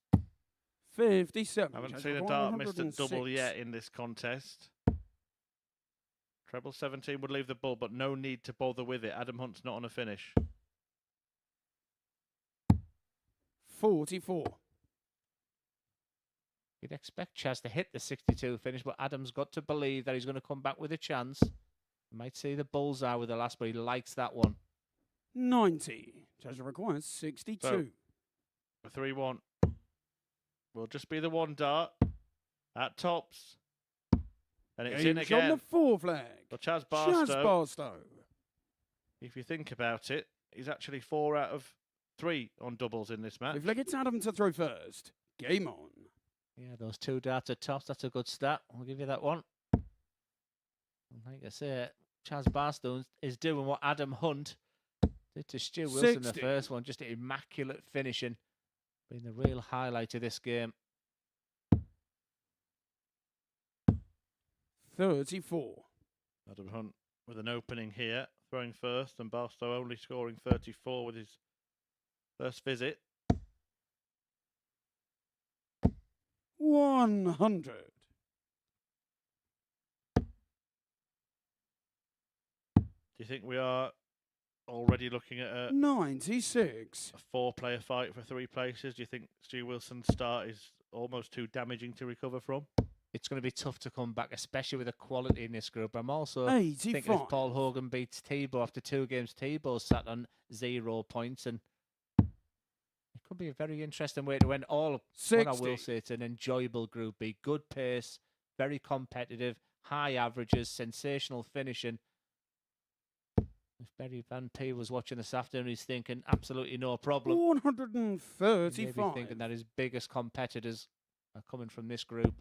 57. I haven't Chaz seen a requires dart missed at 106. double yet in this contest. Treble 17 would leave the ball, but no need to bother with it. Adam Hunt's not on a finish. 44. You'd expect Chaz to hit the 62 finish, but Adam's got to believe that he's going to come back with a chance. You might see the bullseye with the last, but he likes that one. 90. Chaz requires 62. So, a 3-1 will just be the one dart at tops. And it's in Game shot on again. the fourth leg. Well, Chaz Chaz Barstow, Barstow. if you think about it, he's actually 4 out of 3 on doubles in this match. We've let it's Adam to throw first. Game on. Yeah, those two darts at tops, that's a good stat. I'll give you that one. And like I say, Chaz Barstow is doing what Adam Hunt did to Stu Wilson the 60. first one, just immaculate finishing, being the real highlight of this game. 34. Adam Hunt with an opening here, throwing first, and Barstow only scoring 34 with his first visit. 100. Do you think we are already looking at a 96. 4-player fight for 3 places? Do you think Stu Wilson's start is almost too damaging to recover from? It's going to be tough to come back, especially with the quality in this group. I'm also 85. thinking if Paul Hogan beats Tebow after 2 games, Tebow sat on 0 points, and it could be a very interesting way to win. What I will 60. say, it's an enjoyable Group B. Good pace, very competitive, high averages, sensational finishing. If Barry Van P was watching this afternoon, he's thinking absolutely no problem. 135. Maybe thinking that his biggest competitors are coming from this group.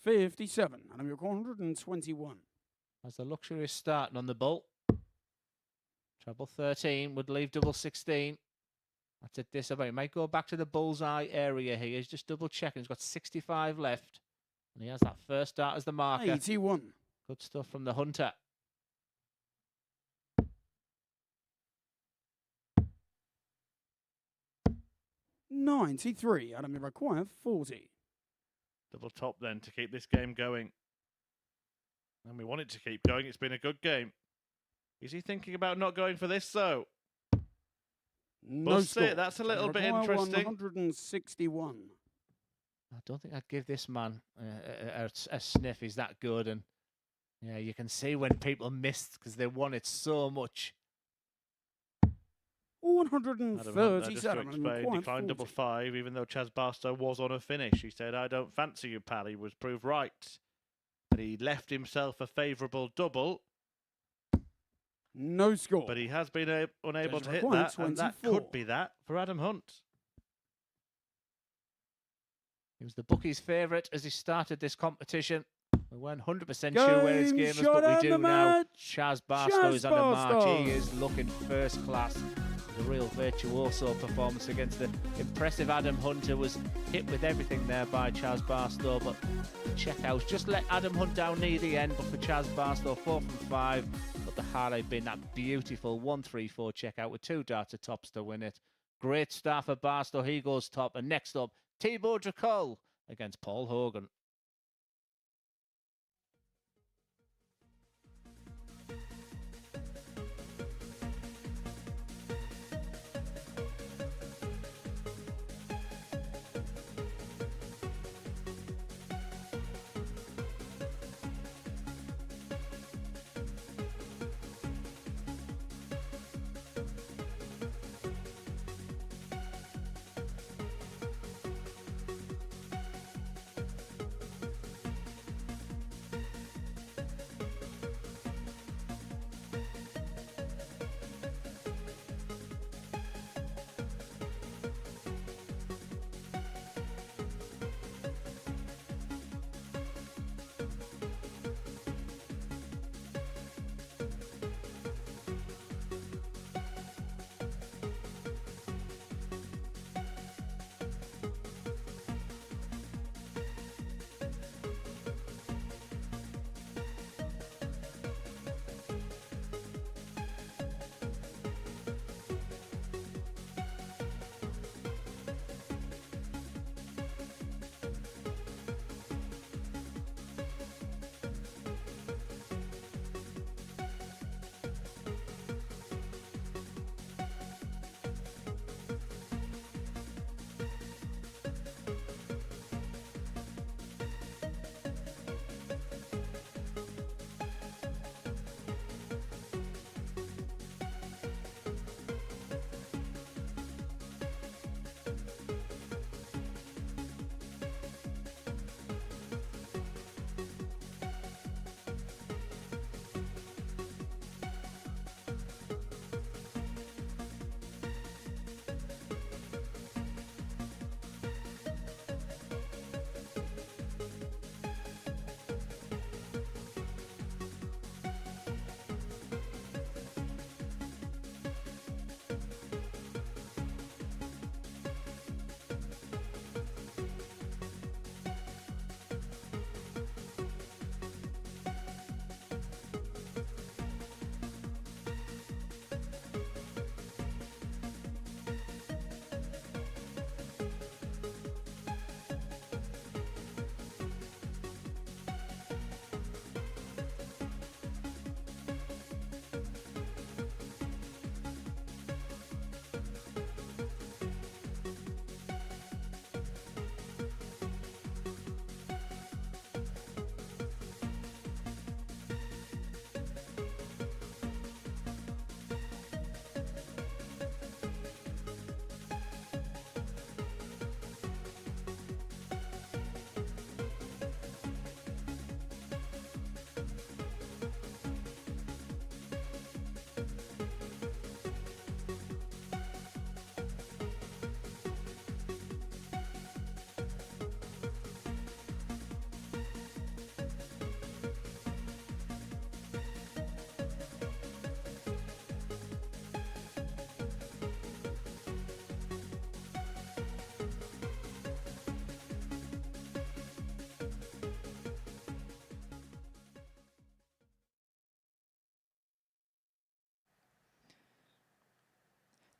57. And I'm your 121. As the luxury is starting on the ball. Treble 13 would leave double 16. That's a disobey. He might go back to the bullseye area here. He's just double checking. He's got 65 left. And he has that first dart as the marker. 81. Good stuff from the Hunter. 93. Adam, you require 40. Double top then to keep this game going. And we want it to keep going. It's been a good game. Is he thinking about not going for this, though? No We'll score. see. That's a Adam, little bit require interesting. 161. I don't think I'd give this man a sniff. He's that good, and yeah, you can see when people missed because they want it so much. 137. Just to Adam, explain, require declined 40. double five, even though Chaz Barstow was on a finish. He said, I don't fancy you, pal. He was proved right. But he left himself a favourable double. No score. But he has been unable Judges to hit require that, and that 24. could be that for Adam Hunt. He was the bookies' favourite as he started this competition. We weren't 100% sure where his game is, shot but we and do the now. match. Chaz Barstow is on a march. Barstow. He is looking first class. A real virtuoso performance against the impressive Adam Hunt, who was hit with everything there by Chaz Barstow. But the checkouts just let Adam Hunt down near the end. But for Chaz Barstow, 4 from 5. But the highlight being that beautiful 1-3-4 checkout with 2 darts at tops to win it. Great start for Barstow. He goes top. And next up, Thibaut Dracol against Paul Hogan.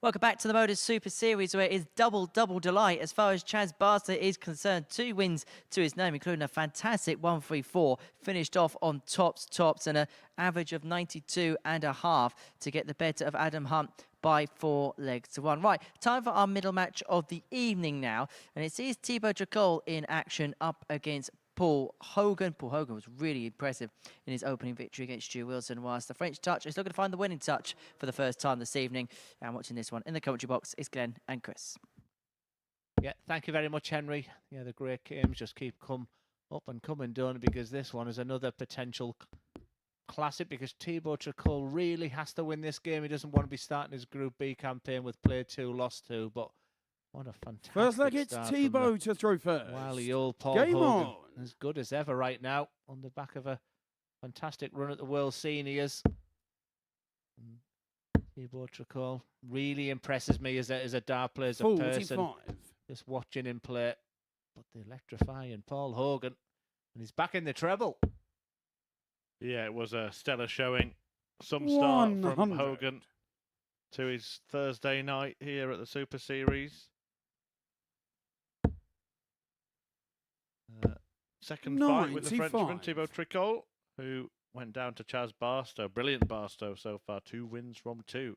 Welcome back to the MODUS Super Series, where it is double delight as far as Chaz Barster is concerned. 2 wins to his name, including a fantastic 1-3-4. Finished off on tops, and an average of 92.5 to get the better of Adam Hunt by 4 legs to 1. Right, time for our middle match of the evening now. And it sees Thibaut Tricol in action up against Paul Hogan. Paul Hogan was really impressive in his opening victory against Stu Wilson, whilst the French touch is looking to find the winning touch for the first time this evening. And watching this one in the commentary box is Glenn and Chris. Yeah, thank you very much, Henry. Yeah, the great games just keep come up and coming done, because this one is another potential classic, because Thibaut Tricol really has to win this game. He doesn't want to be starting his Group B campaign with play 2, lost 2, but what a fantastic First leg, it's start Thibaut to throw first. wily old Paul Game Hogan, on. as good as ever right now, on the back of a fantastic run at the World Seniors. Thibaut Tricol really impresses me as a dart player, as a 45. person, just watching him play. But the electrifying Paul Hogan, and he's back in the treble. Yeah, it was a stellar showing. Some start from 100. Hogan to his Thursday night here at the Super Series. Second fight with the 95. Frenchman, Thibaut Tricol, who went down to Chaz Barstow. Brilliant Barstow so far. 2 wins from 2.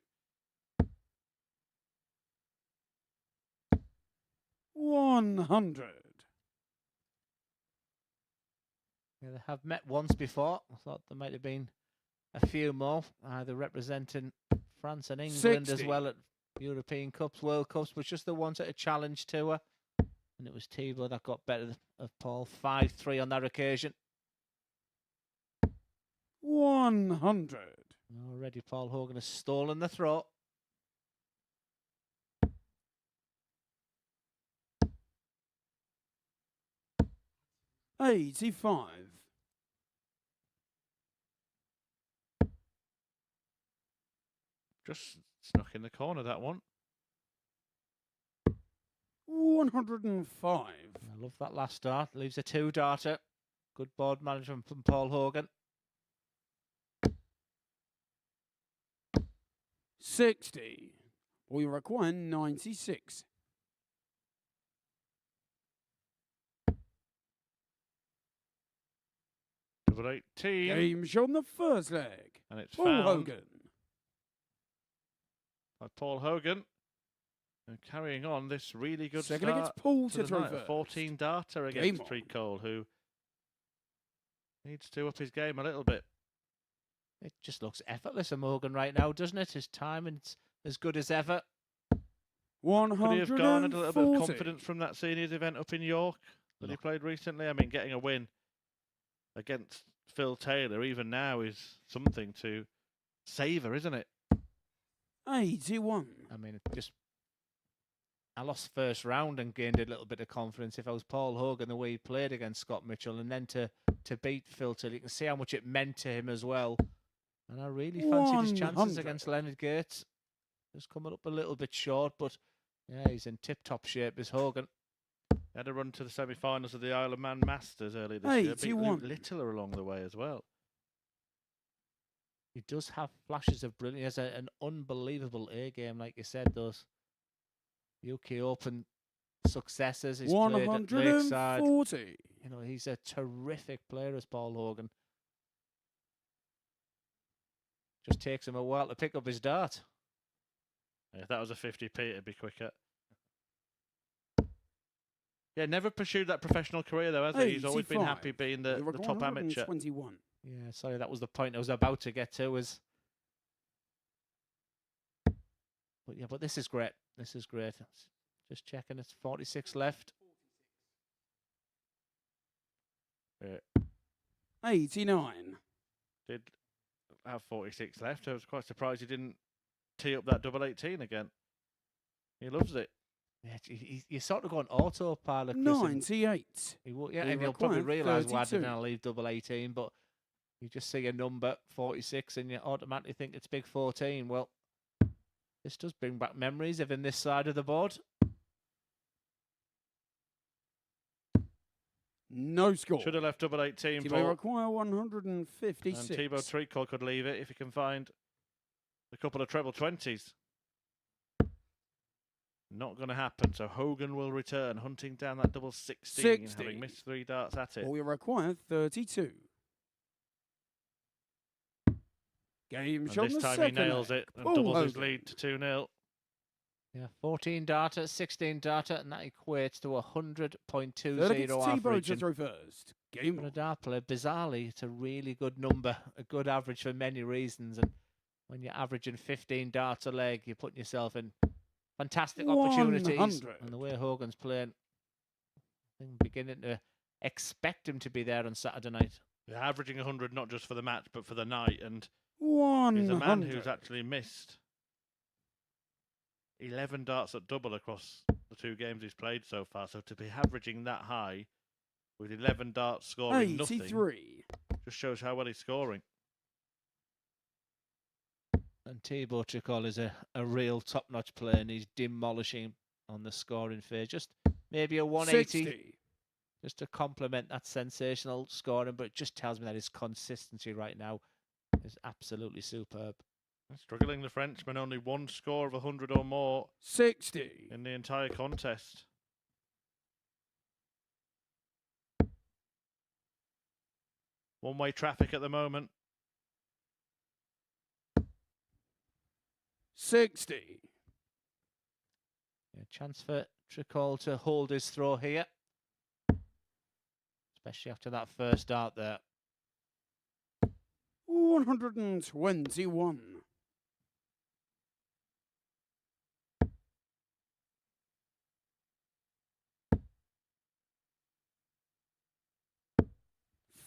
100. Yeah, they have met once before. I thought there might have been a few more, either representing France and England 60. as well at European Cups, World Cups, but just the ones at a challenge tour. And it was Thibaut that got better of Paul. 5-3 on that occasion. 100. Already Paul Hogan has stolen the throw. $85. Just snuck in the corner, that one. 105. I love that last dart. Leaves a 2-darter. Good board management from Paul Hogan. 60. We require 96. Double 18. Game shot on the first leg. And it's Paul found Hogan. by Paul Hogan. And carrying on this really good Second start. against Paul to to the throw night. A first. 14 darter Game against on. Tricol, who needs to up his game a little bit. It just looks effortless for Hogan right now, doesn't it? His timing's as good as ever. 140. Could he have garnered a little bit of confidence from that seniors event up in York that he played recently? I mean, getting a win against Phil Taylor, even now, is something to savour, isn't it? 81. I mean, I lost first round and gained a little bit of confidence. If I was Paul Hogan, the way he played against Scott Mitchell, and then to beat Phil Taylor, you can see how much it meant to him as well. And I really fancied his chances 100. against Leonard Gates. Just coming up a little bit short, but yeah, he's in tip-top shape as Hogan. He had a run to the semi-finals of the Isle of Man Masters earlier this year. Beat 81. Luke Littler along the way as well. He does have flashes of brilliance. He has an unbelievable A game, like you said, those UK Open successes. He's played at Lakeside. 140. You know, he's a terrific player as Paul Hogan. Just takes him a while to pick up his dart. If that was a 50p, it'd be quicker. Yeah, never pursued that professional career, though, has he? He's always been 85. happy being the We require top amateur. 121. Yeah, sorry, that was the point I was about to get to. But this is great. This is great. Just checking, it's 46 left. 89. Did have 46 left. I was quite surprised he didn't tee up that double 18 again. He loves it. Yeah, you're sort of going autopilot, Chris. 98. Yeah, We and you'll probably require realise why 32. didn't I leave double 18, but you just see a number 46 and you automatically think it's big 14. Well, this does bring back memories of in this side of the board. No score. Should have left double 18 We for. require And 156. Thibaut Tricol could leave it if he can find a couple of treble 20s. Not going to happen. So Hogan will return, hunting down that double 16, 60. having missed 3 darts at it. All you require 32. Game And shot this on the time he second nails leg. it and Paul doubles his Hogan. lead to 2-0. Yeah, 14 data, 16 data, and that equates to 100.20 T-Bow average. to throw first. Game For a on. dart player, bizarrely, it's a really good number, a good average for many reasons. And when you're averaging 15 darts a leg, you're putting yourself in fantastic opportunities. 100. And the way Hogan's playing, I'm beginning to expect him to be there on Saturday night. They're averaging 100 not just for the match, but for the night. And 100. he's a man who's actually missed 11 darts at double across the 2 games he's played so far. So to be averaging that high with 11 darts scoring 83. nothing just shows how well he's scoring. And Thibaut Tricol is a real top-notch player, and he's demolishing on the scoring phase. Just maybe a 180, 60. just to complement that sensational scoring, but it just tells me that his consistency right now is absolutely superb. Struggling the Frenchman, only 1 score of 100 or more 60. in the entire contest. One-way traffic at the moment. 60. Yeah, chance for Tricol to hold his throw here, especially after that first dart there. 121.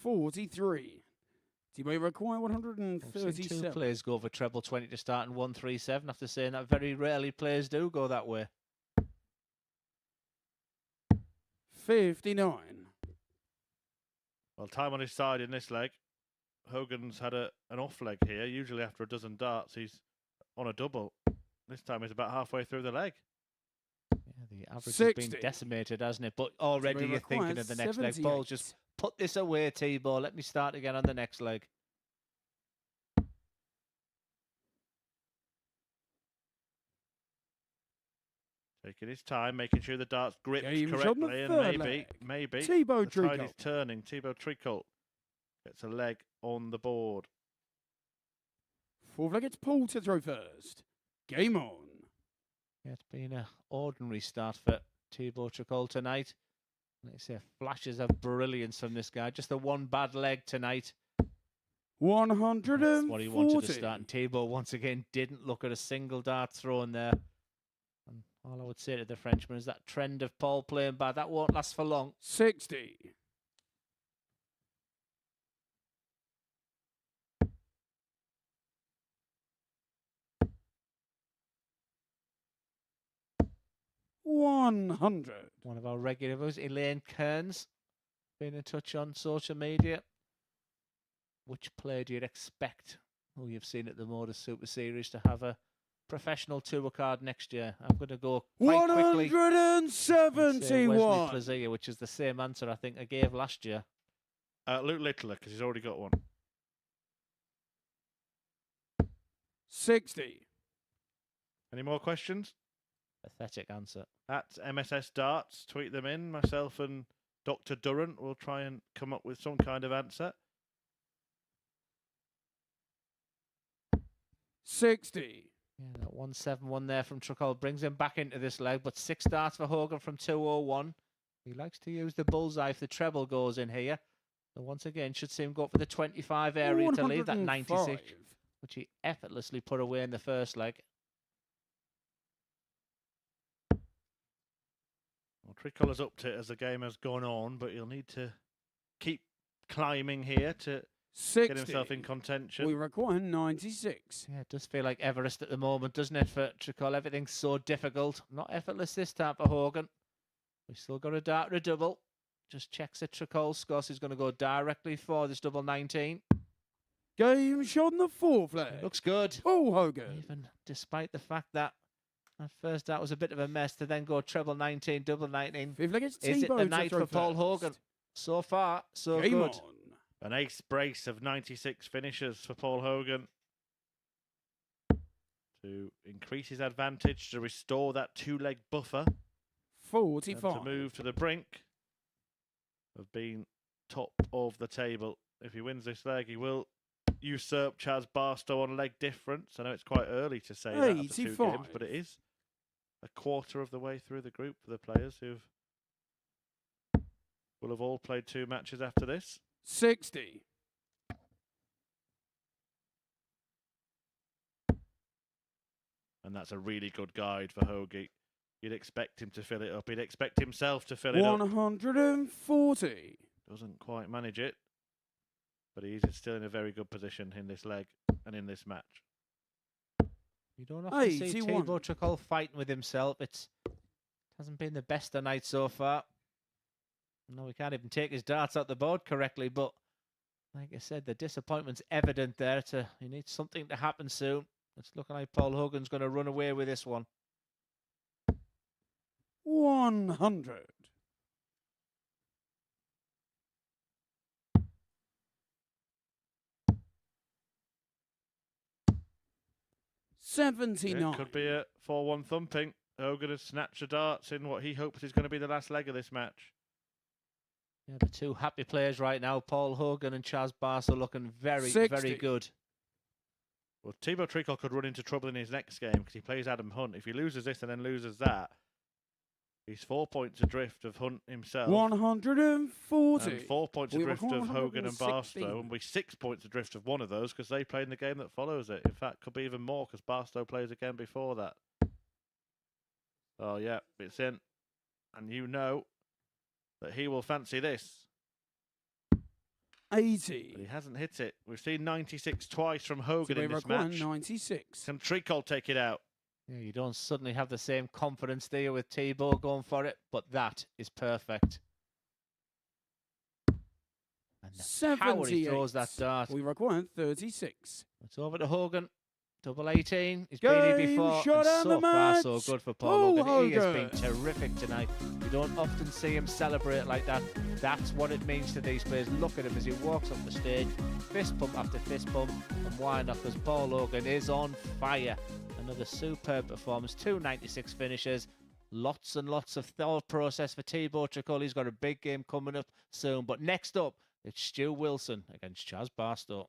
43. T-Bow require I've seen 2 137. players go for treble 20 to start and 137 after saying that very rarely players do go that way. 59. Well, time on his side in this leg. Hogan's had an off leg here. Usually after a dozen darts, he's on a double. This time he's about halfway through the leg. Yeah, the average has 60. been decimated, hasn't it? But already T-Bow you're thinking requires of the next leg. 78. Paul, just put this away, T-Bow. Let me start again on the next leg. Taking his time, making sure the dart's gripped Game shot on the correctly, and third maybe T-Bow the tide Tricol. is turning. Thibaut Tricol gets a leg on the board. Fourth leg, it's Paul to throw first. Game on. Yeah, it's been an ordinary start for Thibaut Tricol tonight. Let's say flashes of brilliance from this guy. Just the one bad leg tonight. 140. That's what he wanted to start. And Thibaut once again didn't look at a single dart thrown there. And all I would say to the Frenchman is that trend of Paul playing bad, that won't last for long. 60. 100. One of our regulars, Elaine Kearns, been in touch on social media. Which player do you expect, who you've seen at the MODUS Super Series, to have a professional tour card next year? I'm going to go quite quickly. 171. Wesley Plazia, which is the same answer I think I gave last year. Luke Littler, because he's already got one. 60. Any more questions? Pathetic answer. At MSS Darts, tweet them in. Myself and Dr. Durrant will try and come up with some kind of answer. 60. Yeah, that 171 there from Tricol brings him back into this leg, but 6 darts for Hogan from 201. He likes to use the bullseye if the treble goes in here. So once again, should see him go for the 25 area to leave that 96, which he effortlessly put away in the first leg. Well, Tricolour's upped it as the game has gone on, but he'll need to keep climbing here to 60. get himself in contention. We require 96. Yeah, it does feel like Everest at the moment, doesn't it, for Tricol? Everything's so difficult. Not effortless this time for Hogan. We've still got a dart or a double. Just checks that Tricol scores. He's going to go directly for this double 19. Game shot on the fourth leg. Looks good. Paul Hogan. Even despite the fact that at first that was a bit of a mess, to then go treble 19, double 19. Fifth leg, it's Is it T-Bow the to night throw for Paul first. Hogan? So far, so Game good. on. An ace brace of 96 finishes for Paul Hogan. to increase his advantage, to restore that two-leg buffer, and 45. to move to the brink of being top of the table. If he wins this leg, he will usurp Chaz Barstow on leg difference. I know it's quite early to say that after 2 games, 85. but it is a quarter of the way through the group for the players who will have all played 2 matches after this. 60. And that's a really good guide for Hoagie. You'd expect him to fill it up. He'd expect himself to fill it up. 140. Doesn't quite manage it, but he's still in a very good position in this leg and in this match. You don't often see 81. Thibaut Tricol fighting with himself. It hasn't been the best of night so far. No, he can't even take his darts out the board correctly, but like I said, the disappointment's evident there. He needs something to happen soon. It's looking like Paul Hogan's going to run away with this one. 100. 79. It could be a 4-1 thumping. Hogan has snatched the darts in what he hopes is going to be the last leg of this match. Yeah, the 2 happy players right now, Paul Hogan and Chaz Barstow, looking very, 60. very good. Well, Thibaut Tricol could run into trouble in his next game because he plays Adam Hunt. If he loses this and then loses that, he's 4 points adrift of Hunt himself. 140. And 4 points We were adrift of Hogan and 116. Barstow, and we're 6 points adrift of one of those because they played in the game that follows it. In fact, could be even more because Barstow plays again before that. Oh yeah, it's in, and you know that he will fancy this. 80. But he hasn't hit it. We've seen 96 twice from Hogan So in we this require match. 96. Can Tricol take it out? Yeah, you don't suddenly have the same confidence there with Thibaut going for it, but that is perfect. And the power he 78. throws that dart. We require 36. It's over to Hogan. Double 18. He's Game been here before. shot And and so the far, so match. good for Paul Hogan. He has Hogan. been terrific tonight. You don't often see him celebrate like that. That's what it means to these players. Look at him as he walks up the stage. Fist pump after fist pump. And why not? Because Paul Hogan is on fire. Another superb performance. 2 96 finishes. Lots and lots of thought process for Thibaut Tricol. He's got a big game coming up soon. But next up, it's Stu Wilson against Chaz Barstow.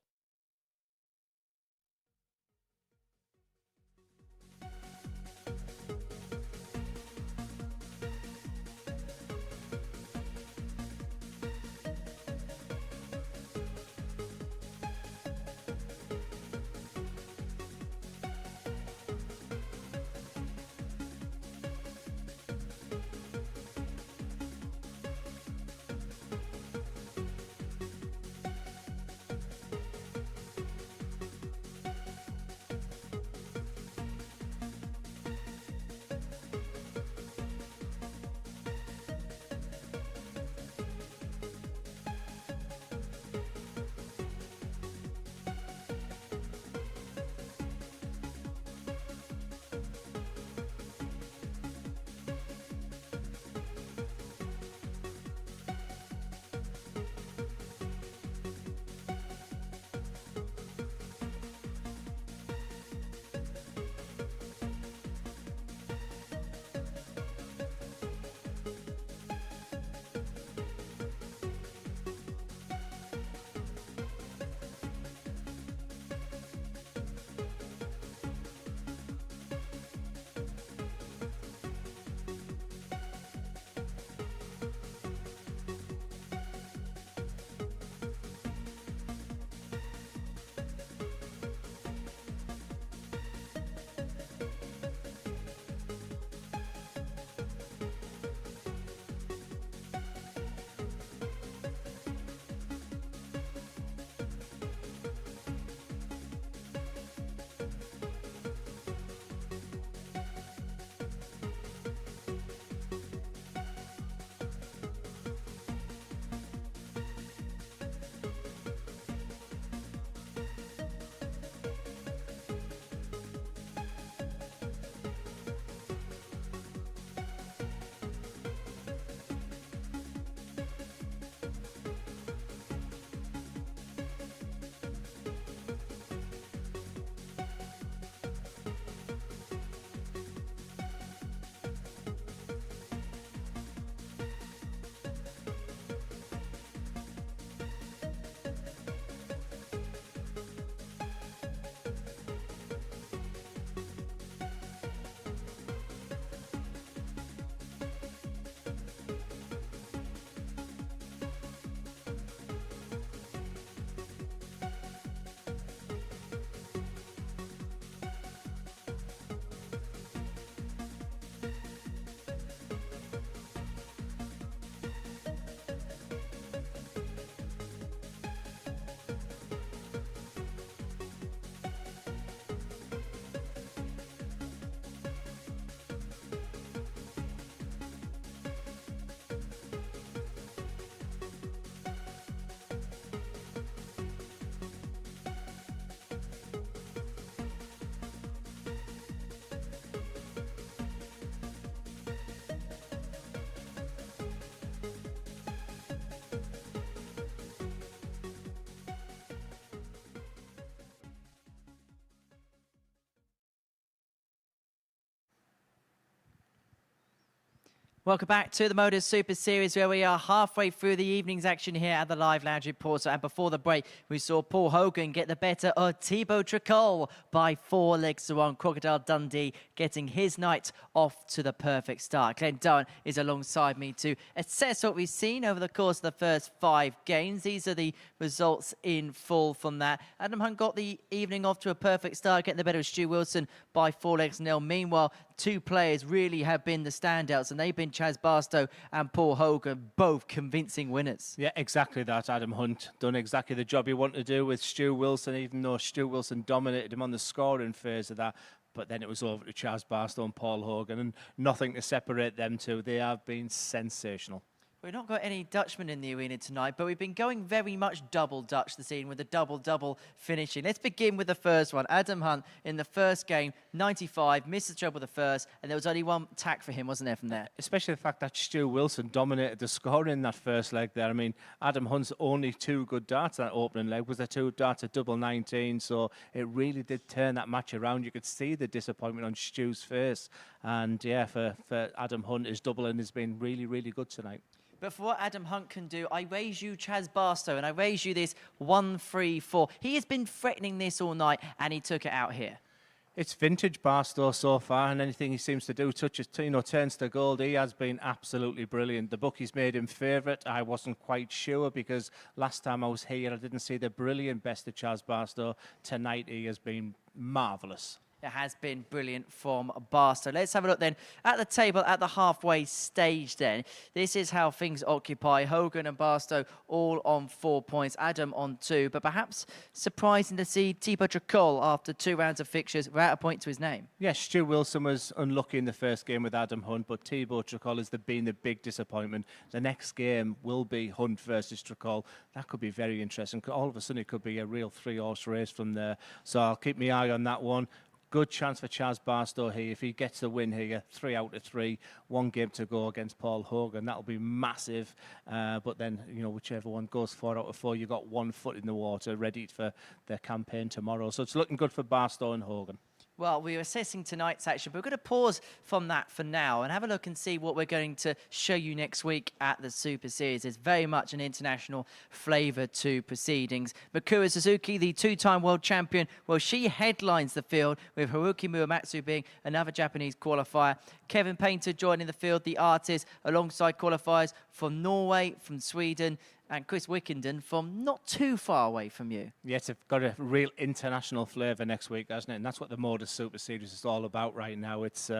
Welcome back to the MODUS Super Series, where we are halfway through the evening's action here at the Live Lounge in Porto. And before the break, we saw Paul Hogan get the better of Thibaut Tricol by 4 legs to 1. Crocodile Dundee getting his night off to the perfect start. Glenn Dowen is alongside me to assess what we've seen over the course of the first 5 games. These are the results in full from that. Adam Hunt got the evening off to a perfect start, getting the better of Stu Wilson by 4 legs 0. Meanwhile, 2 players really have been the standouts, and they've been Chaz Barstow and Paul Hogan, both convincing winners. Yeah, exactly that. Adam Hunt done exactly the job he wanted to do with Stu Wilson, even though Stu Wilson dominated him on the scoring phase of that. But then it was over to Chaz Barstow and Paul Hogan, and nothing to separate them two. They have been sensational. We've not got any Dutchmen in the arena tonight, but we've been going very much double Dutch this evening with a double-double finishing. Let's begin with the first one. Adam Hunt in the first game, 95, missed the treble the first, and there was only 1 tack for him, wasn't there, from there? Especially the fact that Stu Wilson dominated the scoring in that first leg there. I mean, Adam Hunt's only 2 good darts that opening leg was the 2 darts at double 19, so it really did turn that match around. You could see the disappointment on Stu's face. And yeah, for Adam Hunt, his doubling has been really, really good tonight. But for what Adam Hunt can do, I raise you Chaz Barstow, and I raise you this 1-3-4. He has been threatening this all night, and he took it out here. It's vintage Barstow so far, and anything he seems to do touches, turns to gold. He has been absolutely brilliant. The bookies made him favourite. I wasn't quite sure because last time I was here, I didn't see the brilliant best of Chaz Barstow. Tonight, he has been marvellous. It has been brilliant from Barstow. Let's have a look then at the table at the halfway stage then. This is how things occupy. Hogan and Barstow all on 4 points, Adam on 2, but perhaps surprising to see Thibaut Tricol after 2 rounds of fixtures without a point to his name. Yes, Stu Wilson was unlucky in the first game with Adam Hunt, but Thibaut Tricol has been the big disappointment. The next game will be Hunt versus Tricol. That could be very interesting. All of a sudden, it could be a real 3-horse race from there. So I'll keep my eye on that one. Good chance for Chaz Barstow here. If he gets the win here, 3 out of 3, 1 game to go against Paul Hogan. That'll be massive. But then, you know, whichever one goes 4 out of 4, you've got 1 foot in the water ready for their campaign tomorrow. So it's looking good for Barstow and Hogan. Well, we're assessing tonight's action, but we're going to pause from that for now and have a look and see what we're going to show you next week at the Super Series. There's very much an international flavour to proceedings. Mikuru Suzuki, the 2-time world champion, well, she headlines the field with Haruki Murematsu being another Japanese qualifier. Kevin Painter joining the field, the artist, alongside qualifiers from Norway, from Sweden, and Chris Wickenden from not too far away from you. Yes, it's got a real international flavour next week, hasn't it? And that's what the MODUS Super Series is all about right now. It's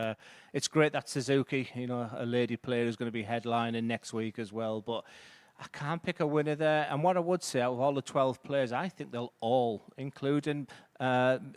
great that Suzuki, you know, a lady player, is going to be headlining next week as well. But I can't pick a winner there. And what I would say, out of all the 12 players, I think they'll all, including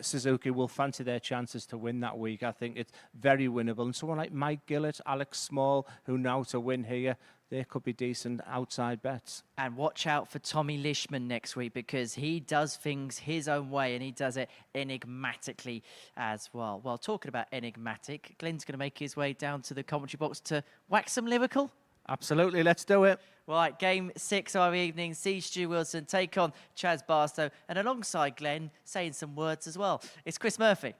Suzuki, will fancy their chances to win that week. I think it's very winnable. And someone like Mike Gillett, Alex Small, who now to win here, they could be decent outside bets. And watch out for Tommy Lishman next week, because he does things his own way, and he does it enigmatically as well. Well, talking about enigmatic, Glenn's going to make his way down to the commentary box to wax some lyrical. Absolutely, let's do it. Right, game 6 of our evening. See Stu Wilson take on Chaz Barstow, and alongside Glenn, saying some words as well. It's Chris Murphy.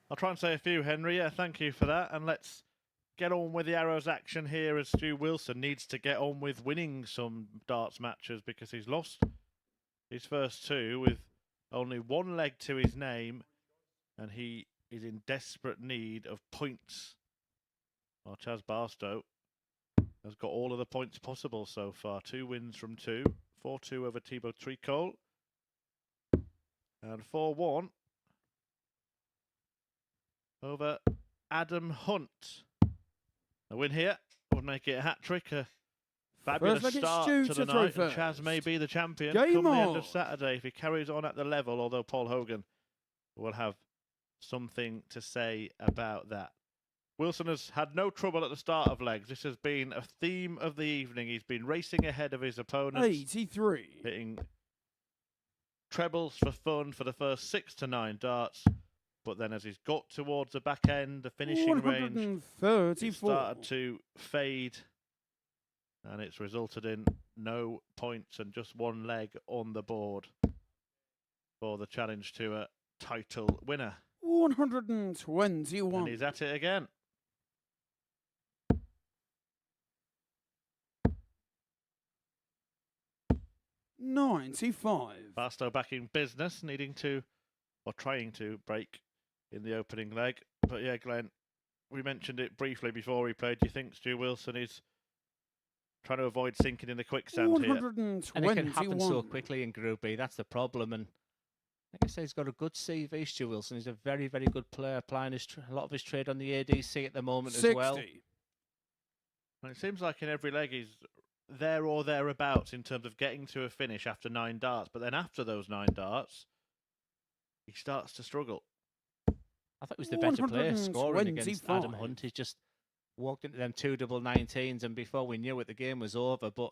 I'll try and say a few, Henry. Yeah, thank you for that. And let's get on with the arrows action here, as Stu Wilson needs to get on with winning some darts matches, because he's lost his first 2 with only 1 leg to his name, and he is in desperate need of points. While Chaz Barstow has got all of the points possible so far. 2 wins from 2, 4-2 over Thibaut Tricol, and 4-1 over Adam Hunt. A win here would make it a hat-trick. A fabulous start to the night. And Chaz may be the champion come the end of Saturday if he carries on at the level, although Paul Hogan will have something to say about that. Wilson has had no trouble at the start of legs. This has been a theme of the evening. He's been racing ahead of his opponents. 83. Hitting trebles for fun for the first 6 to 9 darts. But then as he's got towards the back end, the finishing range, it started to fade. And it's resulted in no points and just 1 leg on the board for the challenge to a title winner. 121. And he's at it again. 95. Barstow back in business, needing to, or trying to break in the opening leg. But yeah, Glenn, we mentioned it briefly before we played. Do you think Stu Wilson is trying to avoid sinking in the quicksand here? 121. And it can happen so quickly in Group B. That's the problem. And like I say, he's got a good CV, Stu Wilson. He's a very, very good player, applying a lot of his trade on the ADC at the moment 60. as well. And it seems like in every leg he's there or thereabouts in terms of getting to a finish after 9 darts. But then after those 9 darts, he starts to struggle. I thought he was the better player scoring against Adam Hunt. He's just walked into them 2 double 19s, and before we knew it, the game was over. But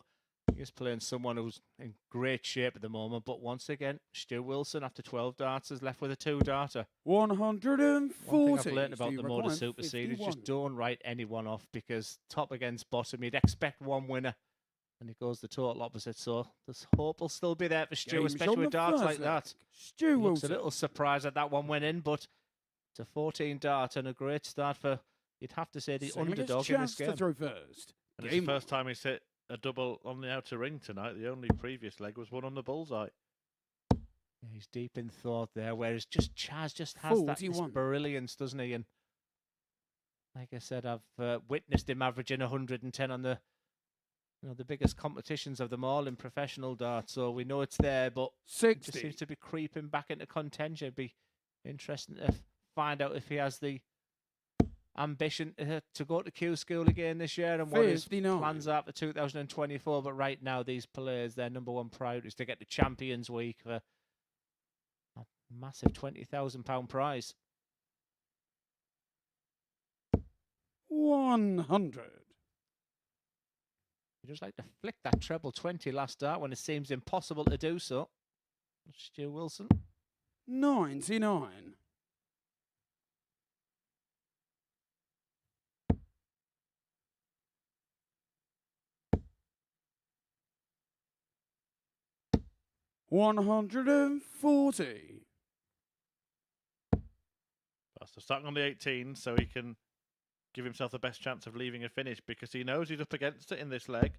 he was playing someone who's in great shape at the moment. But once again, Stu Wilson, after 12 darts, is left with a 2-darter. 140. One thing I've learned about the MODUS Super Series, just don't write anyone off, because top against bottom, you'd expect one winner, and it goes the total opposite. So there's hope will still be there for Stu, especially with darts like that. Stu Looks Wilson. a little surprised that one went in, but it's a 14 dart and a great start for, you'd have to say, the underdog in this game. To throw first. And it's the first time he's hit a double on the outer ring tonight. The only previous leg was one on the bullseye. Yeah, he's deep in thought there, whereas just Chaz just has this brilliance, doesn't he? And like I said, I've witnessed him averaging 110 on the the biggest competitions of them all in professional darts. So we know it's there, but 60. It just seems to be creeping back into contention. It'd be interesting to find out if he has the ambition to go to Q School again this year and what his plans are for 2024. But right now, these players, their number one priority is to get to Champions Week for a massive £20,000 prize. 100. You just like to flick that treble 20 last dart when it seems impossible to do so. Stu Wilson. 99. $140. So starting on the 18, so he can give himself the best chance of leaving a finish, because he knows he's up against it in this leg.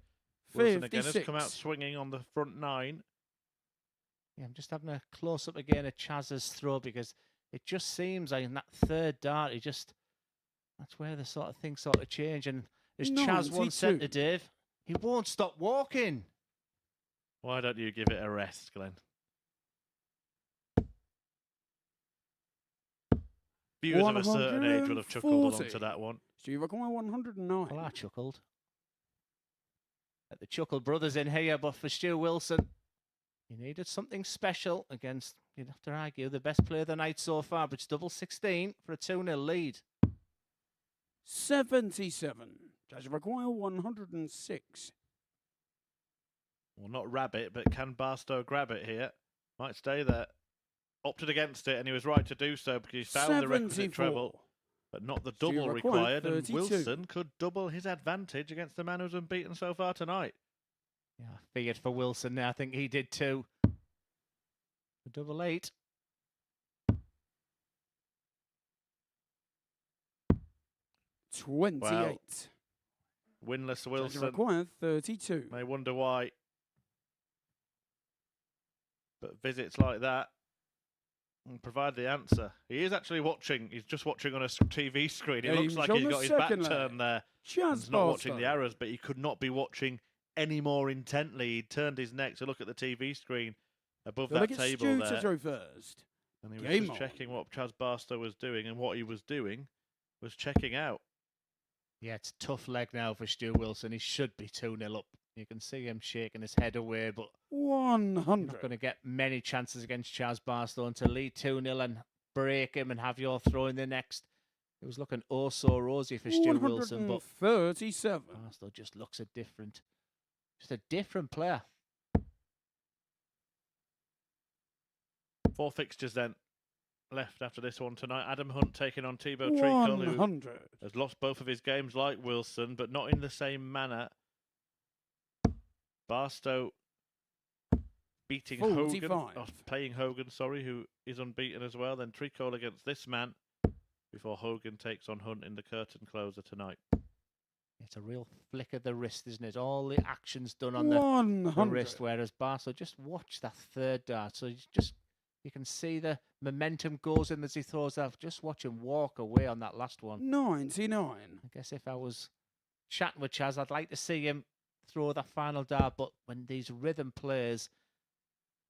Wilson again has come out swinging on the front 9. Yeah, I'm just having a close-up again at Chaz's throw, because it just seems like in that third dart, that's where the sort of things sort of change. And as Chaz once said to Dave, he won't stop walking. Why don't you give it a rest, Glenn? Viewers of a certain age will have chuckled along to that one. Steve, I call 109. Well, I chuckled. At the Chuckle Brothers in here, but for Stu Wilson, he needed something special against, you'd have to argue, the best player of the night so far, but it's double 16 for a 2-0 lead. 77. Does require 106. Well, not rabbit, but can Barstow grab it here? Might stay there. Opted against it, and he was right to do so, because he found the requisite treble, but not the double required. 32. And Wilson could double his advantage against the man who's unbeaten so far tonight. Yeah, I figured for Wilson now. I think he did too. The double 8. 28. Well, winless Wilson. Required 32. May wonder why. But visits like that and provide the answer. He is actually watching. He's just watching on a TV screen. It looks like he's got his back turned there. He's not watching the arrows, but he could not be watching any more intently. He turned his neck to look at the TV screen above that table there. Throw first. And he was just checking what Chaz Barstow was doing, and what he was doing was checking out. Yeah, it's a tough leg now for Stu Wilson. He should be 2-0 up. You can see him shaking his head away, but 100. You're not going to get many chances against Chaz Barstow, and to lead 2-0 and break him and have your throw in the next. It was looking oh so rosy for Stu Wilson, but 37. Barstow just looks just a different player. 4 fixtures then left after this one tonight. Adam Hunt taking on Thibaut Tricol, who has lost both of his games like Wilson, but not in the same manner. Barstow beating 45. Hogan, playing Hogan, sorry, who is unbeaten as well. Then Tricol against this man before Hogan takes on Hunt in the curtain closer tonight. Yeah, It's a real flick of the wrist, isn't it? All the action's done on the 100. wrist, whereas Barstow, just watch that third dart. So you can see the momentum goes in as he throws that. Just watch him walk away on that last one. 99. I guess if I was chatting with Chaz, I'd like to see him throw that final dart, but when these rhythm players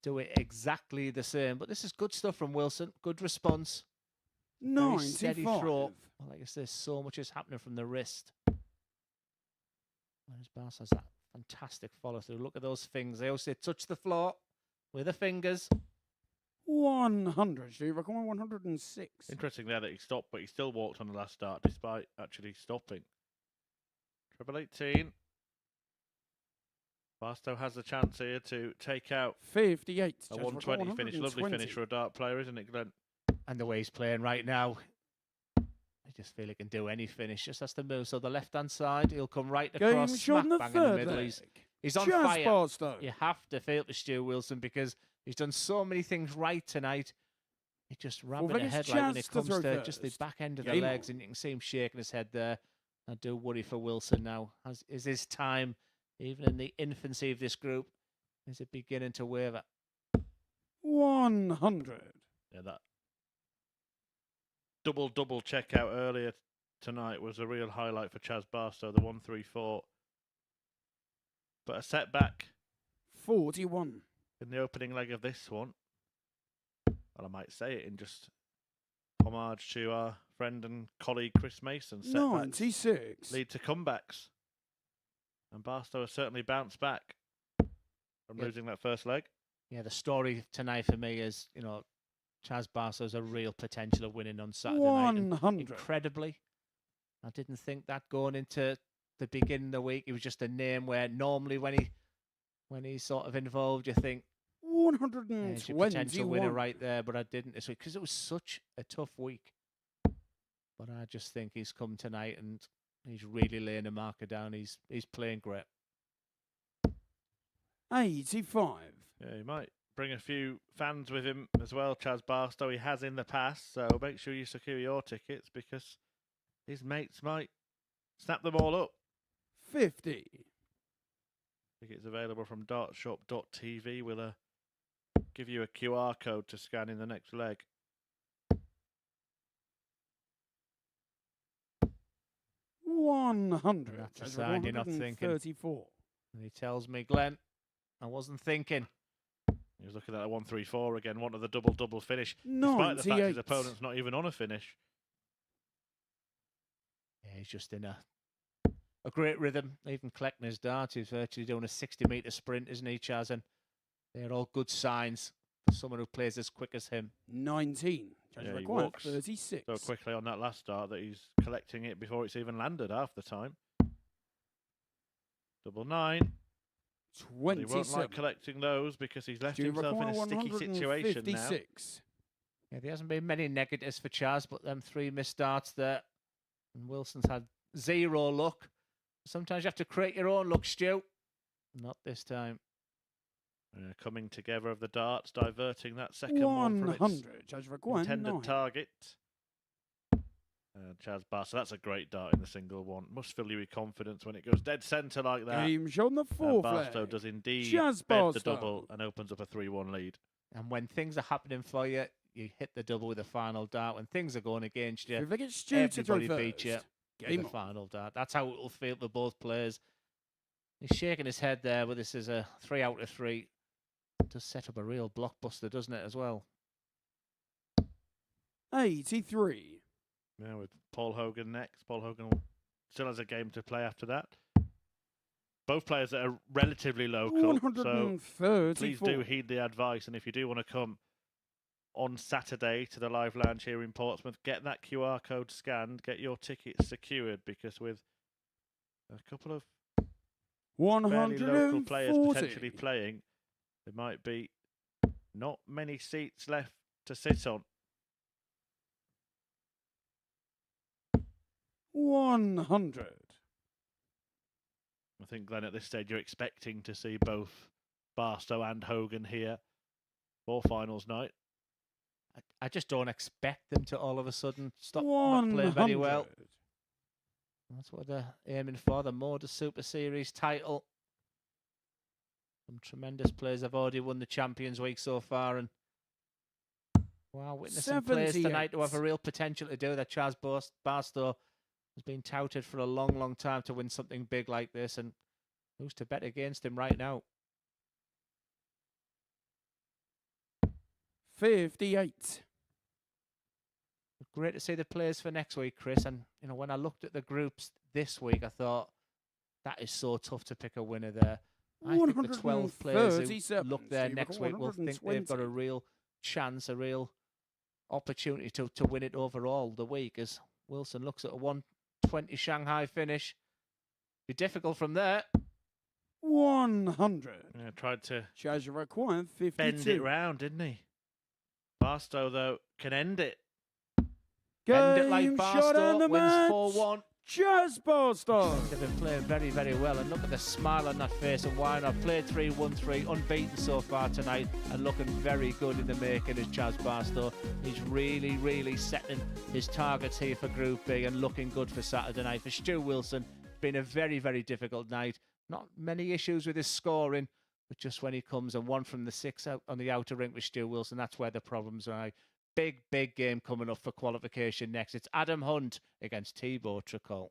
do it exactly the same. But this is good stuff from Wilson. Good response. Very steady 95. throw. Well, like I say, so much is happening from the wrist. Whereas Barca has that fantastic follow through. Look at those fingers. They also touch the floor with the fingers. 100. Do you reckon 106? Interesting there that he stopped, but he still walked on the last start despite actually stopping. Treble 18. Barstow has the chance here to take out 58. a 120 finish. Lovely finish for a dart player, isn't it, Glenn? And the way he's playing right now, I just feel he can do any finish. Just has to move. So the left-hand side, he'll come right across, Game smack shot the bang in the third middle. leg. He's on Chaz fire. Barstow. You have to feel for Stu Wilson because he's done so many things right tonight. He's just ramming Vegas ahead like when Chaz it to comes throw to just the first. back end of the Game legs, on. and you can see him shaking his head there. I do worry for Wilson now. Is his time, even in the infancy of this group, is it beginning to waver? 100. Yeah, that double checkout earlier tonight was a real highlight for Chaz Barstow, the 134. But a setback 41. in the opening leg of this one. Well, I might say it in just homage to our friend and colleague Chris Mason. Setbacks 96. lead to comebacks. And Barstow has certainly bounced back from losing that first leg. Yeah, the story tonight for me is, Chaz Barstow's a real potential of winning on Saturday night. And 100. incredibly, I didn't think that going into the beginning of the week. He was just a name where normally when he's sort of involved, you think there's your potential winner 121. right there, but I didn't this week because it was such a tough week. But I just think he's come tonight and he's really laying a marker down. He's playing great. 85. Yeah, he might bring a few fans with him as well, Chaz Barstow. He has in the past, so make sure you secure your tickets because his mates might snap them all up. 50. Tickets available from dartshop.tv. We'll give you a QR code to scan in the next leg. 100. That's a sign you're not thinking. 34. And he tells me, Glenn, I wasn't thinking. He was looking at a 134 again, wanted the double finish, despite the fact 98. his opponent's not even on a finish. Yeah, he's just in a great rhythm. Even collecting his dart, he's virtually doing a 60-metre sprint, isn't he, Chaz? And they're all good signs for someone who plays as quick as him. 19. Yeah, he required walks 36. so quickly on that last start that he's collecting it before it's even landed half the time. 99. But he won't 27. like collecting those because he's left Do you himself in a require sticky situation now. 156. Yeah, there hasn't been many negatives for Chaz, but them 3 missed starts there. And Wilson's had 0 luck. Sometimes you have to create your own luck, Stu. Not this time. Coming together of the darts, diverting that second one from its 100. Judge required intended 9. target. Chaz Barstow, that's a great dart in the single one. Must fill you with confidence when it goes dead centre like that. Game shot on the And fourth Barstow leg. does indeed Chaz bed the Barstow. double and opens up a 3-1 lead. And when things are happening for you, you hit the double with a final dart. When things are going against you, If they get Stu to throw everybody beat first. you Game with a on. final dart. That's how it will feel for both players. He's shaking his head there, but this is a 3 out of 3. It does set up a real blockbuster, doesn't it, as well? 83. Yeah, with Paul Hogan next. Paul Hogan still has a game to play after that. Both players that are relatively local, so 134. please do heed the advice. And if you do want to come on Saturday to the live lounge here in Portsmouth, get that QR code scanned, get your tickets secured, because with a couple of fairly local players 140. potentially playing, there might be not many seats left to sit on. 100. I think, Glenn, at this stage you're expecting to see both Barstow and Hogan here for finals night. I just don't expect them to all of a sudden stop not playing very well. 100. That's what they're aiming for, the MODUS Super Series title. Some tremendous players have already won the Champions Week so far, and wow, witnessing players tonight who have a real potential to do that. Chaz Barstow has been touted for a long, long time to win something big like this, and who's to bet against him right now? 58. Great to see the players for next week, Chris. And you know, when I looked at the groups this week, I thought that is so tough to pick a winner there. I think the 12 players who look there next week will think they've got a real chance, a real opportunity to win it overall the week, as Wilson looks at a 120 Shanghai finish. Be difficult from there. 100. Yeah, tried to Chaz required 52. bend it round, didn't he? Barstow, though, can end it. End it like Barstow, wins 4-1. Chaz Barstow. They've been playing very, very well, and look at the smile on that face, and why not? Played 3-1-3, unbeaten so far tonight, and looking very good in the making is Chaz Barstow. He's really, really setting his targets here for Group B and looking good for Saturday night. For Stu Wilson, it's been a very, very difficult night. Not many issues with his scoring, but just when he comes and one from the 6 out on the outer ring with Stu Wilson, that's where the problems are. Big, big game coming up for qualification next. It's Adam Hunt against Thibaut Tricot.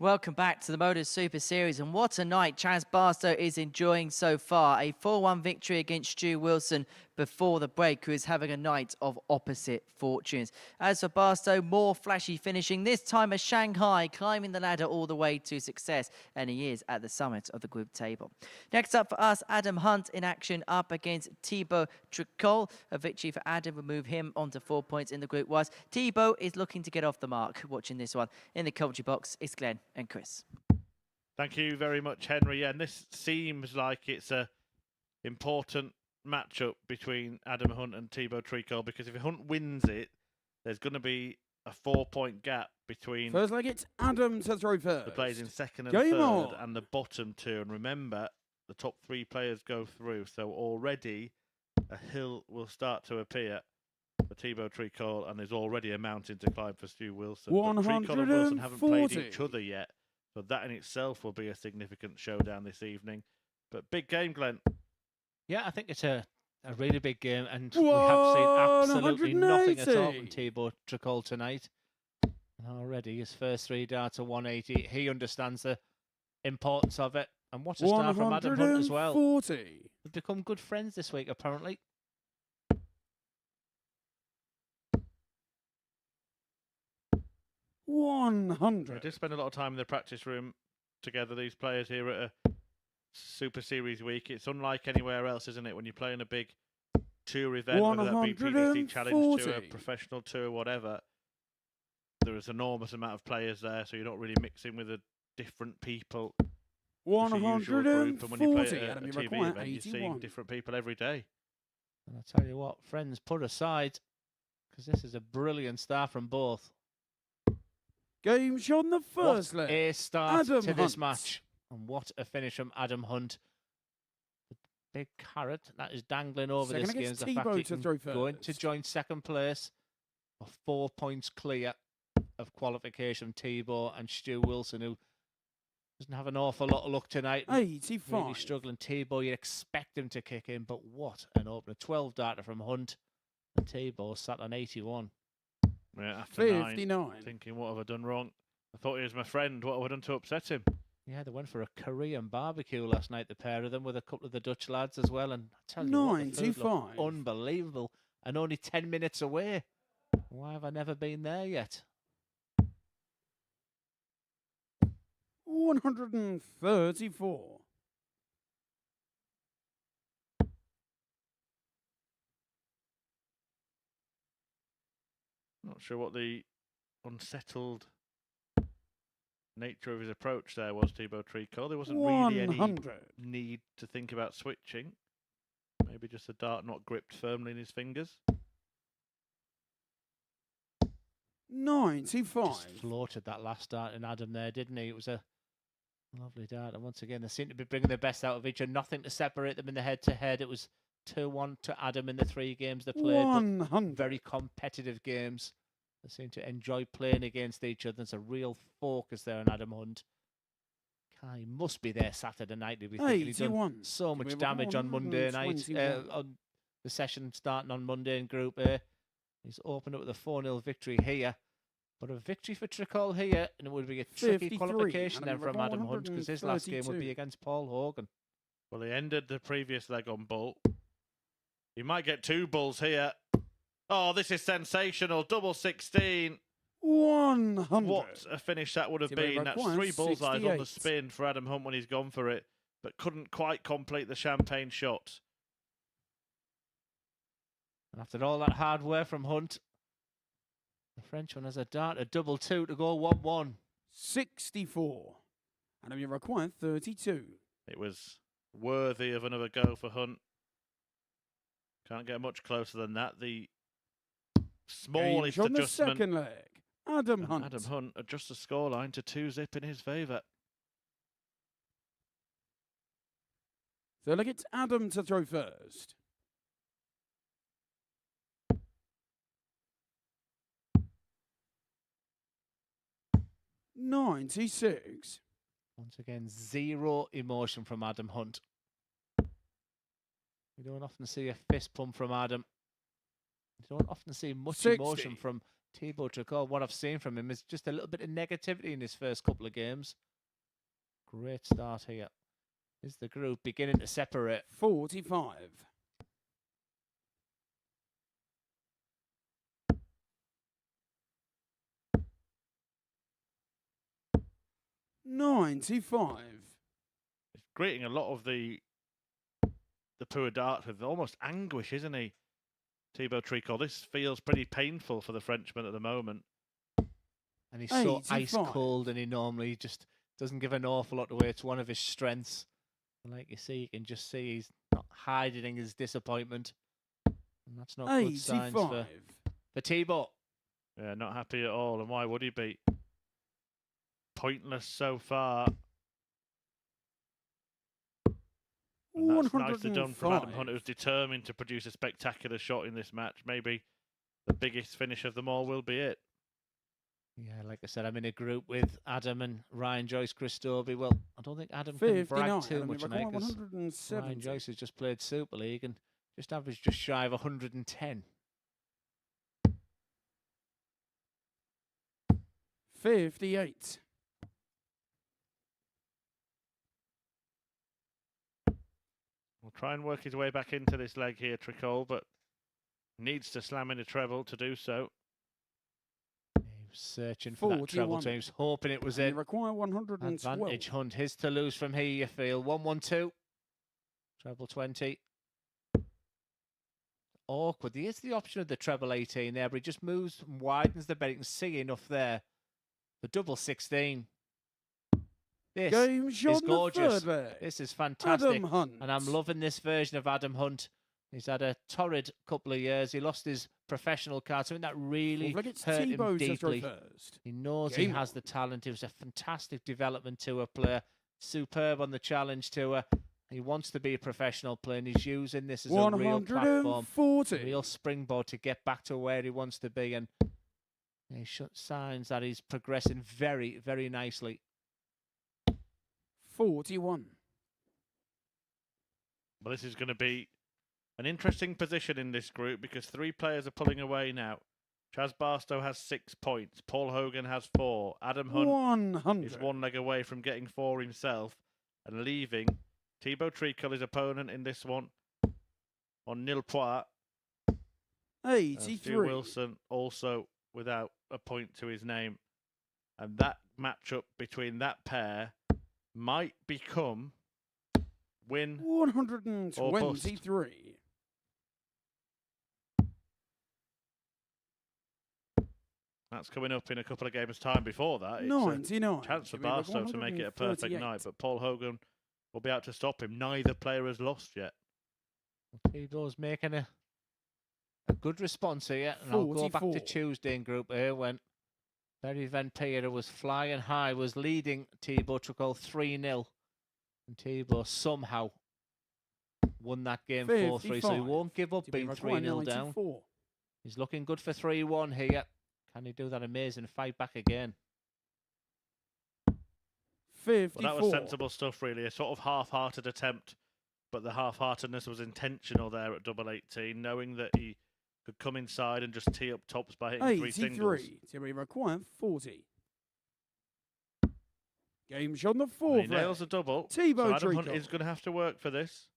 Welcome back to the MODUS Super Series, and what a night Chaz Barstow is enjoying so far. A 4-1 victory against Stu Wilson before the break, who is having a night of opposite fortunes. As for Barstow, more flashy finishing, this time as Shanghai, climbing the ladder all the way to success, and he is at the summit of the group table. Next up for us, Adam Hunt in action up against Thibaut Tricol. A victory for Adam will move him on to 4 points in the group wise. Thibaut is looking to get off the mark. Watching this one in the commentary box, it's Glenn and Chris. Thank you very much, Henry. Yeah, and this seems like it's a important matchup between Adam Hunt and Thibaut Tricol, because if Hunt wins it, there's going to be a 4-point gap between First leg, it's Adam to throw first. the players in second and Game third on. and the bottom two. And remember, the top 3 players go through, so already a hill will start to appear for Thibaut Tricol, and there's already a mountain to climb for Stu Wilson. But Tricol and Wilson haven't played 140. each other yet, so that in itself will be a significant showdown this evening. But big game, Glenn. Yeah, I think it's a really big game, and we have seen absolutely nothing at all from 180. Thibaut Tricol tonight. And already his first 3 darts are 180. He understands the importance of it. And what a start from Adam Hunt as well. 140. They've become good friends this week, apparently. 100. They did spend a lot of time in the practice room together, these players here at a Super Series week. It's unlike anywhere else, isn't it? When you play in a big tour event, whether that be PDC Challenge Tour, 140. professional tour, whatever, there is an enormous amount of players there, so you're not really mixing with the different people. As your usual group. And when you play 140. at Adam, a you TV require event, you're seeing 81. different people every day. And I'll tell you what, friends, put aside, because this is a brilliant start from both. Game shot in the first What leg. a start Adam to this Hunt. match. And what a finish from Adam Hunt. The big carrot that is dangling over Second this game against is the fact Thibaut he to can throw go in to first. join second place of 4 points clear of qualification. Thibaut and Stu Wilson, who doesn't have an awful lot of luck tonight. Really 85. struggling. Thibaut, you'd expect him to kick in, but what an opener. 12 data from Hunt. And Thibaut sat on 81. Yeah, after 9, 59. thinking, what have I done wrong? I thought he was my friend. What have I done to upset him? Yeah, they went for a Korean barbecue last night, the pair of them, with a couple of the Dutch lads as well. And I tell you what, the food looked 95. unbelievable. And only 10 minutes away. Why have I never been there yet? 134. Not sure what the unsettled nature of his approach there was, Thibaut Tricol. There wasn't really any 100. need to think about switching. Maybe just a dart not gripped firmly in his fingers. 95. Just floated that last dart in Adam there, didn't he? It was a lovely dart. And once again, they seem to be bringing the best out of each other. Nothing to separate them in the head-to-head. It was 2-1 to Adam in the 3 games they played. 100. Very competitive games. They seem to enjoy playing against each other. There's a real focus there on Adam Hunt. He must be there Saturday night. He'll be thinking he's done 81. so We much have damage on Monday night. 121. On the session starting on Monday in Group A. He's opened up with a 4-0 victory here. But a victory for Tricol here, and it would be a tricky 53. qualification And then from Adam Hunt, because his last game would 132. be against Paul Hogan. Well, he ended the previous leg on bull. He might get 2 bulls here. Oh, this is sensational. Double 16. 100. What a finish that would have Thibaut been. That's requires 3 bullseyes on the 68. spin for Adam Hunt when he's gone for it, but couldn't quite complete the champagne shot. And after all that hard work from Hunt, the Frenchman has a dart, a double 2 to go 1-1. 64. And you require 32. It was worthy of another go for Hunt. Can't get much closer than that. The smallest Game on the adjustment. second leg. Adam And Hunt. Adam Hunt adjusts the scoreline to 2-zip in his favour. So look, it's Adam to throw first. $96. Once again, zero emotion from Adam Hunt. We don't often see a fist pump from Adam. We don't often see much 60. emotion from Thibaut Tricot, what I've seen from him is just a little bit of negativity in his first couple of games. Great start here. Is the group beginning to separate? 45. 95. He's greeting a lot of the poor darts with almost anguish, isn't he? Thibaut Tricot. This feels pretty painful for the Frenchman at the moment. And he's so 85. ice cold, and he normally just doesn't give an awful lot away. It's one of his strengths. And like you see, you can just see he's not hiding his disappointment. And that's not good signs 85. for Thibaut. Yeah, not happy at all. And why would he be? Pointless so far. And that's nicely done from Adam Hunt, who's determined to produce a spectacular shot in this match. Maybe the biggest finish of them all will be it. Yeah, like I said, I'm in a group with Adam and Ryan Joyce Christobi. Well, I don't think Adam can brag too much tonight because Ryan Joyce has just played Super League and just averaged just shy of 110. 58. Will try and work his way back into this leg here, Tricol, but needs to slam in a treble to do so. He was searching for that treble, so he was hoping it was You in. require 112. Advantage Hunt, his to lose from here, you feel. 1-1-2. Treble 20. Awkward. He is the option of the treble 18 there, but he just moves and widens the bet. You can see enough there. The double 16. This is gorgeous. This is fantastic. And I'm loving this version of Adam Hunt. He's had a torrid couple of years. He lost his professional card, something that really hurt him deeply. He knows he has the talent. He was a fantastic development tour player, superb on the challenge tour. He wants to be a professional player, and he's using this as a real platform, a real springboard to get back to where he wants to be. And he shows signs that he's progressing very, very nicely. 41. Well, this is going to be an interesting position in this group because three players are pulling away now. Chaz Barstow has 6 points. Paul Hogan has 4. Adam Hunt 100. is 1 leg away from getting 4 himself and leaving Thibaut Tricol, his opponent in this one, on nil point. 83. Stu Wilson also without a point to his name. And that matchup between that pair might become win 123. That's coming up in a couple of games' time. Before that, it's 99. a chance for Barstow to make it a perfect night, but Paul Hogan will be able to stop him. Neither player has lost yet. Thibaut's making a good response here, and I'll go back to Tuesday in Group A when Barry Van Peter was flying high, was leading Thibaut Tricol 3-0, and Thibaut somehow won that game 4-3, so he won't give up being 3-0 down. He's looking good for 3-1 here. Can he do that amazing fight back again? 54. Well, that was sensible stuff, really. A sort of half-hearted attempt, but the half-heartedness was intentional there at double 18, knowing that he could come inside and just tee up tops by hitting 3 singles. So we require 40. Game shot on the 4th. He nails a double. Thibaut so Adam Hunt Tricol is going to have to work for this.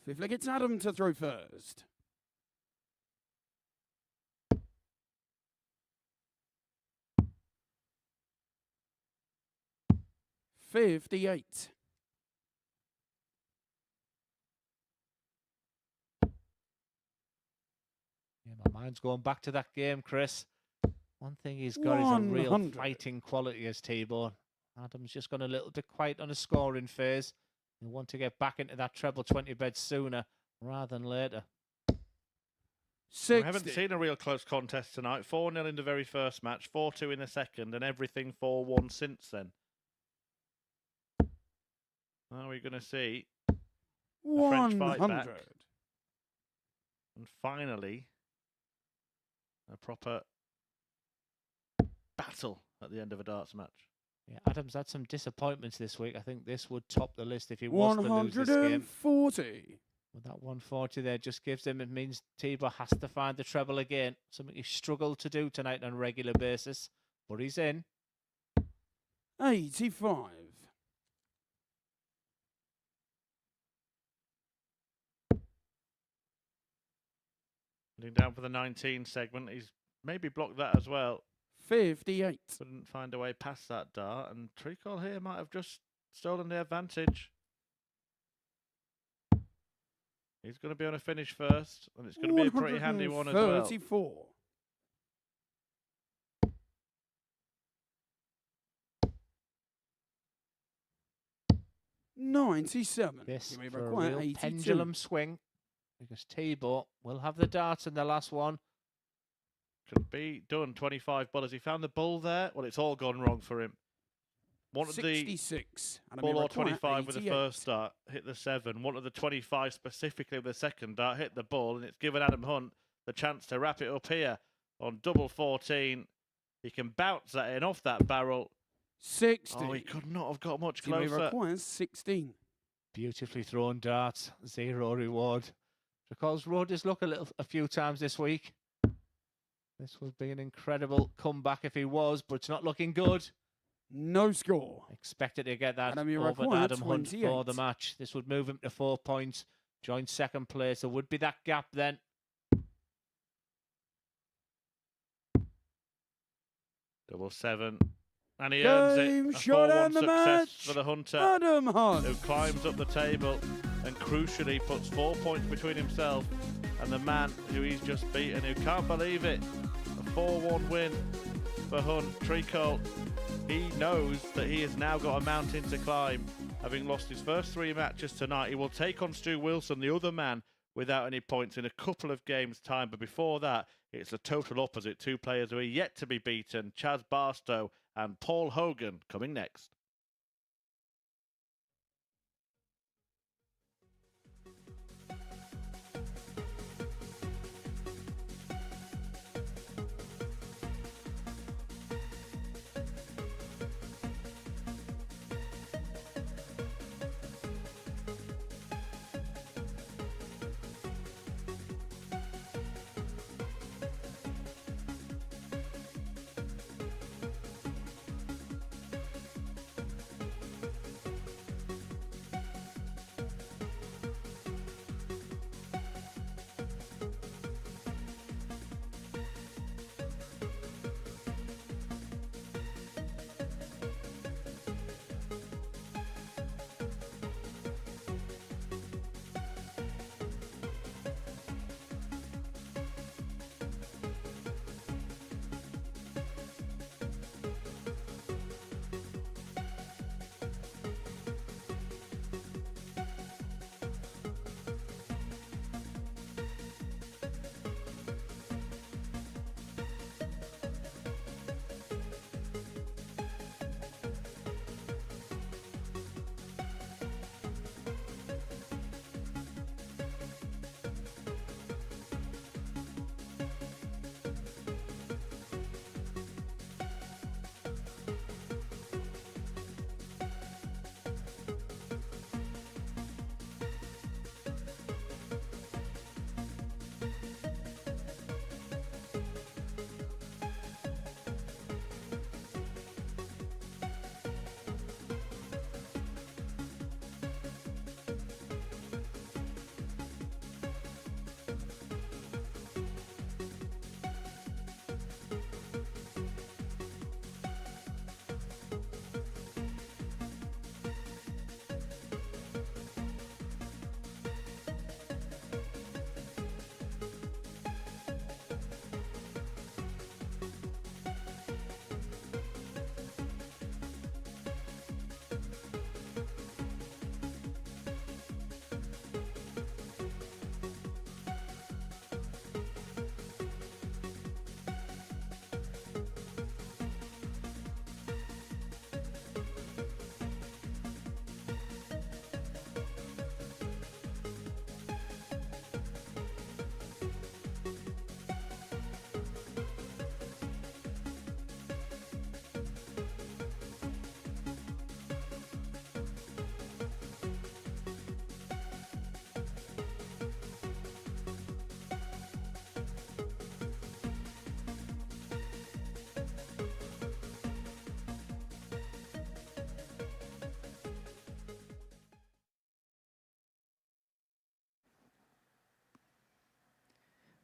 5th leg, it's Adam to throw first. $58. Yeah, my mind's going back to that game, Chris. One thing he's got is a real fighting quality as Thibaut. Adam's just gone a little bit quiet on a scoring phase. They want to get back into that treble 20 bed sooner rather than later. 60. We haven't seen a real close contest tonight. 4-0 in the very first match, 4-2 in the second, and everything 4-1 since then. Are we going to see a French fight back? And finally, a proper battle at the end of a darts match. Yeah, Adam's had some disappointments this week. I think this would top the list if he was to lose this game. 140. But that 140 there just gives him, it means Tebow has to find the treble again. Something he struggled to do tonight on a regular basis. But he's in. 85. Heading down for the 19 segment. He's maybe blocked that as well. 58. Couldn't find a way past that dart, and Treacle here might have just stolen the advantage. He's going to be on a finish first, and it's going to be a pretty handy one as well. 34. $97. This You may for a require real 82. pendulum swing, because Tebow will have the dart in the last one. Could be done. 25 bullets. He found the bull there. Well, it's all gone wrong for him. Wanted 66. the And I may bull or require 25 with the 88. first dart, hit the 7. Wanted the 25 specifically with the second dart, hit the bull, and it's given Adam Hunt the chance to wrap it up here on double 14. He can bounce that in off that barrel. 60. Oh, he could not have got much You may closer. require 16. Beautifully thrown darts, 0 reward. Because rode his luck a few times this week. This would be an incredible comeback if he was, but it's not looking good. No score. Expected to get that Adam, you over require Adam Hunt for 28. the match. This would move him to 4 points. Joint second place. There would be that gap then. Double 7. And he earns Game it. A shot 4-1 and the success match. for the Hunter, Adam Hunt. who climbs up the table and crucially puts 4 points between himself and the man who he's just beaten, who can't believe it. A 4-1 win for Hunt. Treacle, he knows that he has now got a mountain to climb. Having lost his first 3 matches tonight, he will take on Stu Wilson, the other man, without any points in a couple of games' time. But before that, it's a total opposite. 2 players who are yet to be beaten, Chaz Barstow and Paul Hogan, coming next.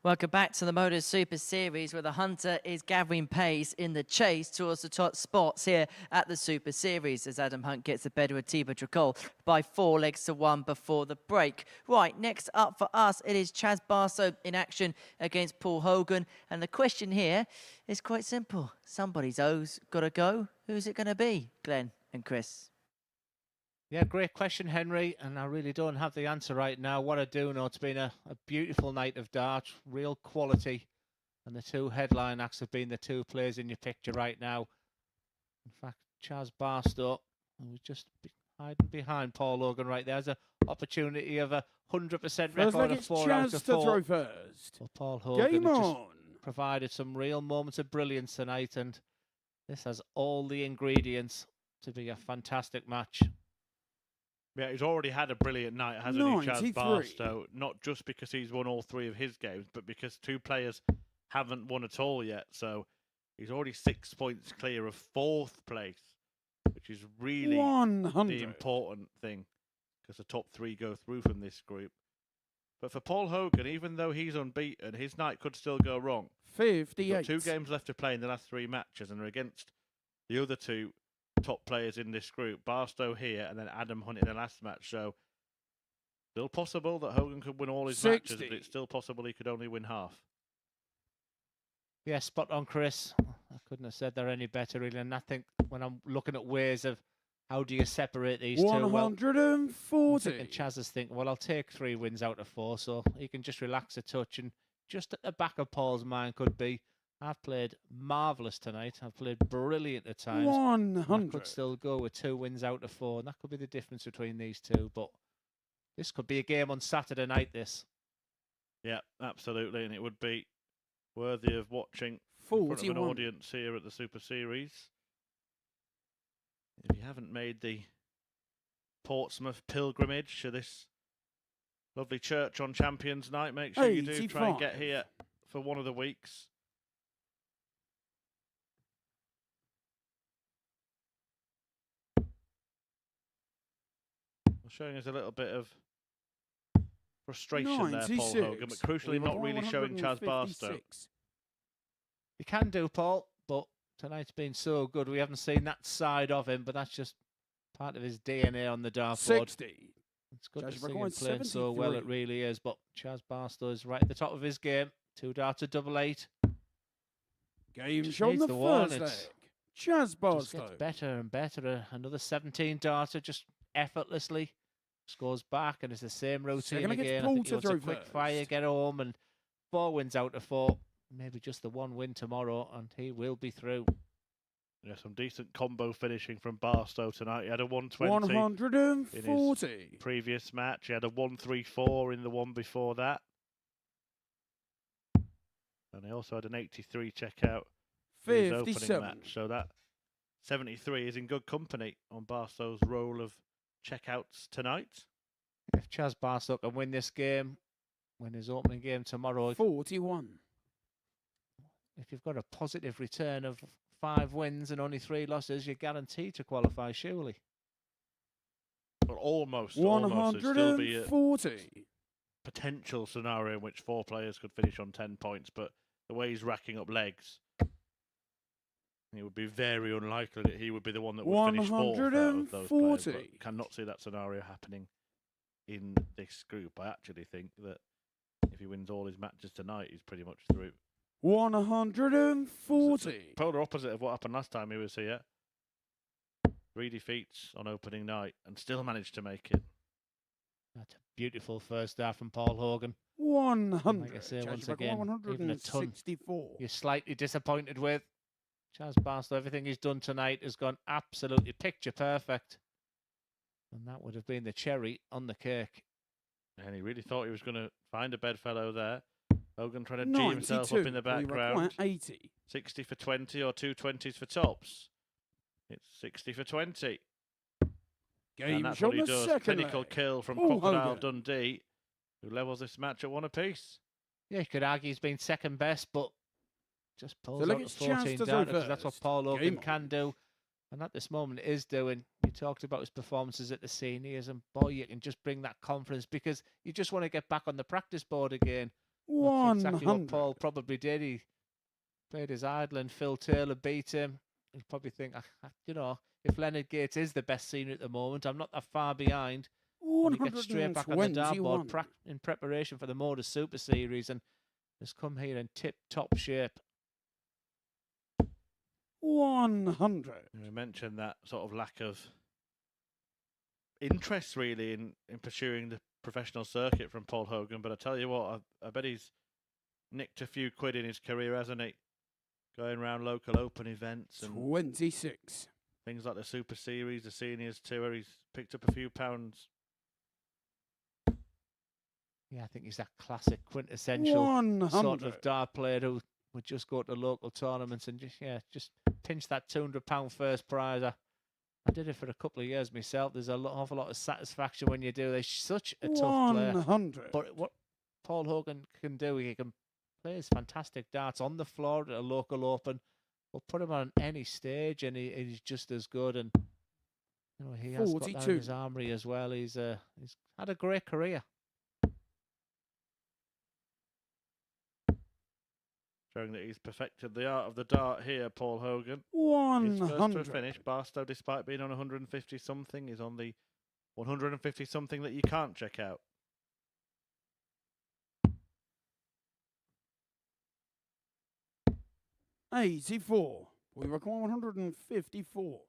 Welcome back to the MODUS Super Series, where the hunter is gathering pace in the chase towards the top spots here at the Super Series, as Adam Hunt gets the better of Thibaut Tricol by 4 legs to 1 before the break. Right, next up for us, it is Chaz Barstow in action against Paul Hogan. And the question here is quite simple. Somebody's O's got to go. Who's it going to be, Glenn and Chris? Yeah, great question, Henry, and I really don't have the answer right now. What I do know, it's been a beautiful night of darts, real quality, and the two headline acts have been the two players in your picture right now. In fact, Chaz Barstow, who was just hiding behind Paul Hogan right there, has an opportunity of a 100% First record leg, of it's 4 out Chaz of to 4. throw first. Well, Paul Hogan Game has just on. provided some real moments of brilliance tonight, and this has all the ingredients to be a fantastic match. Yeah, he's already had a brilliant night, hasn't he, Chaz 93. Barstow? Not just because he's won all 3 of his games, but because 2 players haven't won at all yet. So he's already 6 points clear of 4th place, which is really 100. the important thing, because the top 3 go through from this group. But for Paul Hogan, even though he's unbeaten, his night could still go wrong. He's 58. got 2 games left to play in the last 3 matches, and are against the other 2 top players in this group, Barstow here and then Adam Hunt in the last match. So still possible that Hogan could win all his 60. matches, but it's still possible he could only win half. Yeah, spot on, Chris. I couldn't have said that any better, really. And I think when I'm looking at ways of how do you separate these two, well, I'm 140. thinking Chaz is thinking, well, I'll take 3 wins out of 4, so he can just relax a touch. And just at the back of Paul's mind could be, I've played marvellous tonight. I've played brilliant at times. 100. I could still go with 2 wins out of 4, and that could be the difference between these two. But this could be a game on Saturday night, this. Yeah, absolutely. And it would be worthy of watching in front of an 41. audience here at the Super Series. If you haven't made the Portsmouth pilgrimage to this lovely church on Champions Night, make sure you do try and get 85. here for one of the weeks. Showing us a little bit of frustration there, Paul 96. Hogan, but crucially not really showing Chaz Barstow. 156. You can do, Paul, but tonight's been so good. We haven't seen that side of him, but that's just part of his DNA on the dartboard. 60. It's good Chaz to see him Barstow, playing so well, it 73. really is. But Chaz Barstow is right at the top of his game. 2 darts at double 8. Game Just shot on needs the the one, first leg. it's- Chaz Just Barstow. gets better and better. Another 17 darter, just effortlessly scores back, and it's the same routine Second against again. I Paul think he to wants a throw quick first. fire, get home, and 4 wins out of 4. Maybe just the 1 win tomorrow, and he will be through. Yeah, some decent combo finishing from Barstow tonight. He had a 120 140. previous match. He had a 134 in the one before that. And he also had an 83 checkout in his opening 57. match. So that 73 is in good company on Barstow's roll of checkouts tonight. If Chaz Barstow can win this game, win his opening game tomorrow, 41. if you've got a positive return of 5 wins and only 3 losses, you're guaranteed to qualify, surely. But almost it'd still be a 140. potential scenario in which 4 players could finish on 10 points. But the way he's racking up legs, it would be very unlikely that he would be the one that would finish 4th out of those players. 140. But cannot see that scenario happening in this group. I actually think that if he wins all his matches tonight, he's pretty much through. 140. Polar opposite of what happened last time he was here. 3 defeats on opening night and still managed to make it. That's a beautiful first half from Paul Hogan. 100. Like I say, Chaz once Barstow, again, even a ton 164. you're slightly disappointed with. Chaz Barstow, everything he's done tonight has gone absolutely picture perfect. And that would have been the cherry on the cake. And he really thought he was going to find a bedfellow there. Hogan trying to G himself up in the 92. We background. require 80. 60 for 20 or 2 20s for tops. It's 60 for 20. Game And that's shot what he the does. second Clinical leg. kill from Paul Crocodile Hogan. Dundee, who levels this match at 1 apiece. Yeah, you could argue he's been second best, but just pulls look, out a it's Chaz 14 to down throw because that's what first. Paul Hogan Game can on. do. And at this moment is doing. You talked about his performances at the seniors, and boy, you can just bring that confidence because you just want to get back on the practice board again. That's exactly what 100. Paul probably did. He played his idle and Phil Taylor beat him. He'd probably think, you know, if Leonard Gates is the best senior at the moment, I'm not that far behind. And he gets straight back on the dartboard 121. in preparation for the MODUS Super Series and has come here in tip-top shape. 100. We mentioned that sort of lack of interest, really, in pursuing the professional circuit from Paul Hogan. But I tell you what, I bet he's nicked a few quid in his career, hasn't he? Going around local open events and 26. things like the Super Series, the Seniors Tour. He's picked up a few pounds. Yeah, I think he's that classic quintessential 100. sort of dart player who would just go to local tournaments and just pinch that £200 first prize. I did it for a couple of years myself. There's an awful lot of satisfaction when you do. They're such a tough player. 100. But what Paul Hogan can do, he can play his fantastic darts on the floor at a local open. We'll put him on any stage and he's just as good. And you know, he has got that in 42. his armory as well. He's had a great career. Showing that he's perfected the art of the dart here, Paul Hogan. His first to a 100. finish. Barstow, despite being on 150 something, is on the 150 something that you can't check out. $84. We require 154.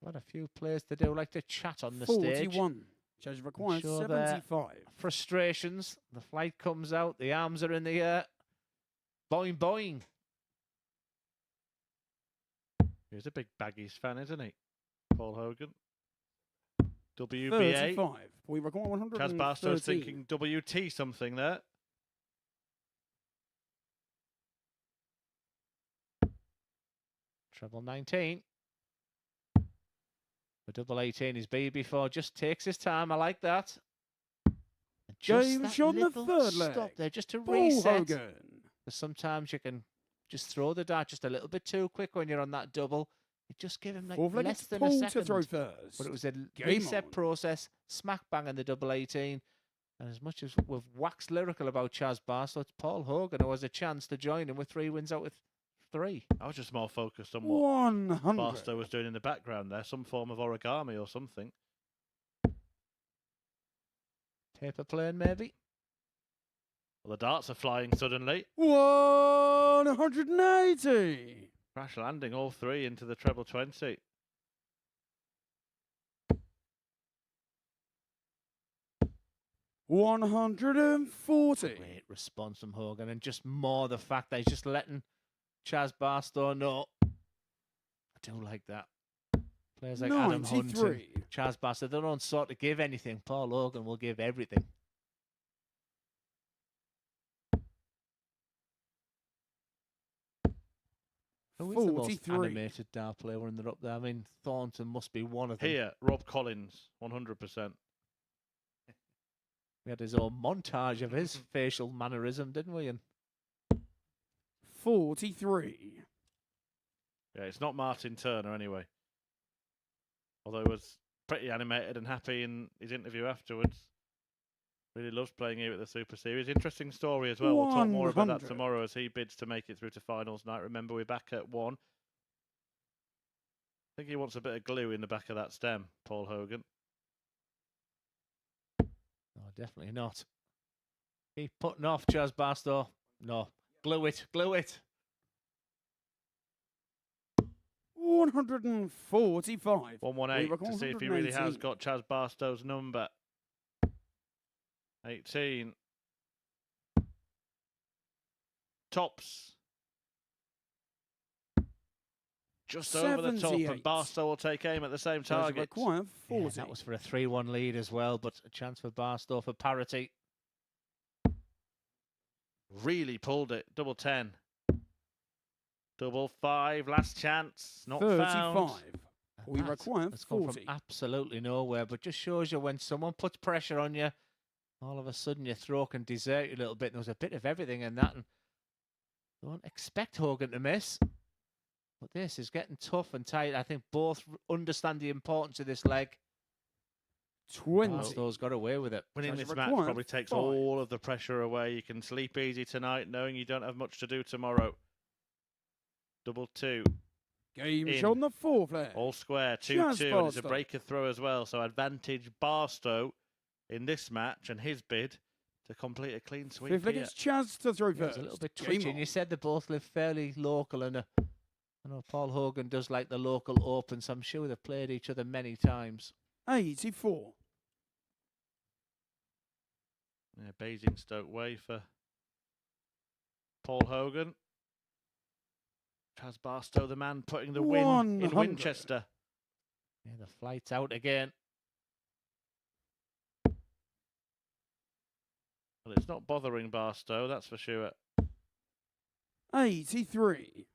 Got a few players to do like to chat on the stage. 41. Judge requires Sure their 75. frustrations. The flight comes out. The arms are in the air. Boing, boing. He's a big Baggies fan, isn't he? Paul Hogan. WBA. 35. We require 113. Chaz Barstow's thinking WT something there. Treble 19. The double 18 is B before. Just takes his time. I like that. And just Game that shot in the little third stop leg. there just to Paul reset. Hogan. Because sometimes you can just throw the dart just a little bit too quick when you're on that double. You just give him like Fourth leg, less it's than a Paul second. to throw first. But it was a Game reset on. process, smack bang in the double 18. And as much as we've waxed lyrical about Chaz Barstow, it's Paul Hogan who has a chance to join him with 3 wins out of 3. I was just more focused on what 100. Barstow was doing in the background there. Some form of origami or something. Paper plane, maybe. Well, the darts are flying suddenly. 180. Crash landing all 3 into the treble 20. $140. Great response from Hogan, and just more the fact that he's just letting Chaz Barstow know. I do like that. Players like Adam Hunt and 93. Chaz Barstow, they don't sort of give anything. Paul Hogan will give everything. Who is the most 43. animated dart player when they're up there? I mean, Thornton must be one of them. Here, Rob Collins, 100%. We had his own montage of his facial mannerism, didn't we? And 43. Yeah, it's not Martin Turner anyway. Although he was pretty animated and happy in his interview afterwards. Really loves playing here at the Super Series. Interesting story as well. We'll talk more about that 100. tomorrow as he bids to make it through to finals night. Remember, we're back at 1. I think he wants a bit of glue in the back of that stem, Paul Hogan. no, definitely not. Keep putting off Chaz Barstow. No, glue it, glue it. 145. 118 reckon to see if he really has 118. got Chaz Barstow's number. 18. Tops. Just over the top, and 78. Barstow will take aim at the same Judge target. require Yeah, 40. that was for a 3-1 lead as well, but a chance for Barstow for parity. Really pulled it. Double 10. Double 5. Last chance. Not 35. found. We That require has come 40. from absolutely nowhere, but just shows you when someone puts pressure on you, all of a sudden your throw can desert you a little bit. There was a bit of everything in that, and don't expect Hogan to miss. But this is getting tough and tight. I think both understand the importance of this leg. 20. Barstow's got away with it. Winning Charge this match required, probably takes 5. all of the pressure away. You can sleep easy tonight knowing you don't have much to do tomorrow. Double 2. Game In. shot on the 4th leg. All square, 2-2, Chaz and it's a Barstow. breaker throw as well. So advantage Barstow in this match and his bid to complete a clean sweep 5th leg, here. it's Chaz to throw It was first. a little bit Game twitchy. And on. you said they both live fairly local, and I know Paul Hogan does like the local open, so I'm sure they've played each other many times. 84. Yeah, Basingstoke way for Paul Hogan. Chaz Barstow, the man putting the win in 100. Winchester. Yeah, the flight's out again. Well, it's not bothering Barstow, that's for sure. 83.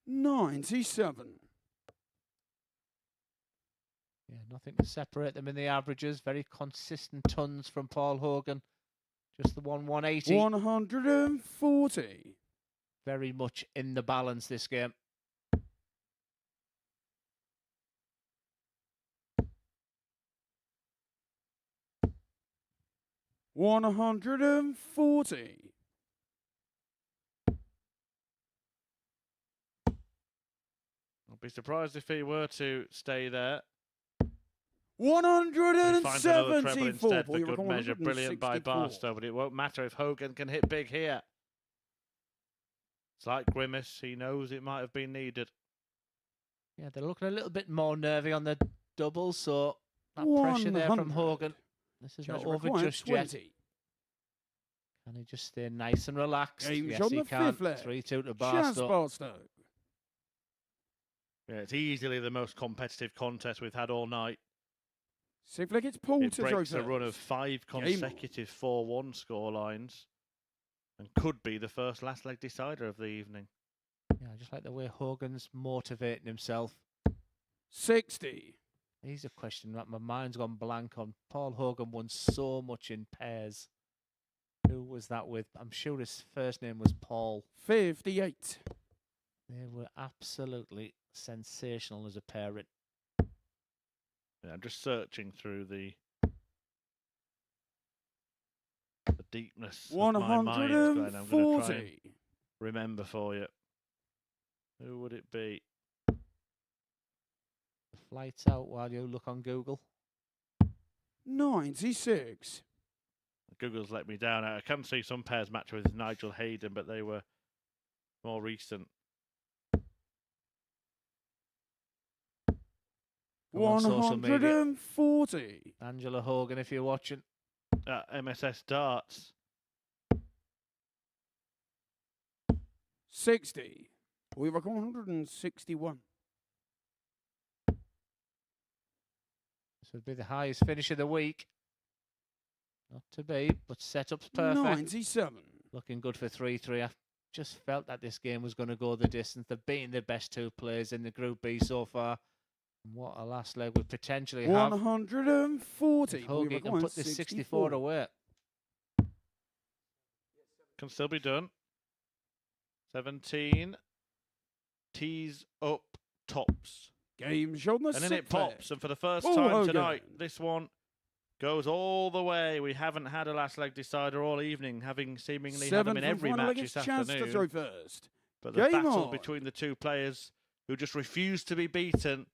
$97. Yeah, nothing to separate them in the averages. Very consistent tons from Paul Hogan. Just the 180. 140. Very much in the balance this game. $140. I'd be surprised if he were to stay there. He $174. finds another treble instead for You good reckon measure. Brilliant by 164. Barstow, but it won't matter if Hogan can hit big here. It's like Grimace. He knows it might have been needed. Yeah, they're looking a little bit more nervy on the double, so that pressure there from 100. Hogan. This is Charge not over required, just yet. 20. Can he just stay nice and relaxed? Game Yes, shot he on the can. 5th leg. 3-2 to Chaz Barstow. Barstow. Yeah, it's easily the most competitive contest we've had all night. 6th leg, it's Paul It to throw breaks a run of first. 5 Game on. consecutive 4-1 score lines and could be the first last leg decider of the evening. Yeah, I just like the way Hogan's motivating himself. 60. He's a question that my mind's gone blank on. Paul Hogan won so much in pairs. Who was that with? I'm sure his first name was Paul. 58. They were absolutely sensational as a pairing. Yeah, I'm just searching through the deepness of my mind, Glenn. I'm going to try and 140. remember for you. Who would it be? The flight's out while you look on Google. 96. Google's let me down. I can see some pairs match with Nigel Hayden, but they were more recent. I'm on social media. 140. Angela Hogan, if you're watching. MSS Darts. 60. We reckon 161. This would be the highest finish of the week. Not to be, but setup's perfect. 97. Looking good for 3-3. I just felt that this game was going to go the distance. They've beaten the best two players in the Group B so far. And what a last leg would potentially have. 140. If Hogan can put this 64 away. Can still be done. 17. Tees up tops. Game shot on the And then it 6th leg. pops. And for the first Paul time Hogan. tonight, this one goes all the way. We haven't had a last leg decider all evening, having seemingly had them in every match this Chance to throw afternoon. first. But the Game battle on. between the two players who just refuse to be beaten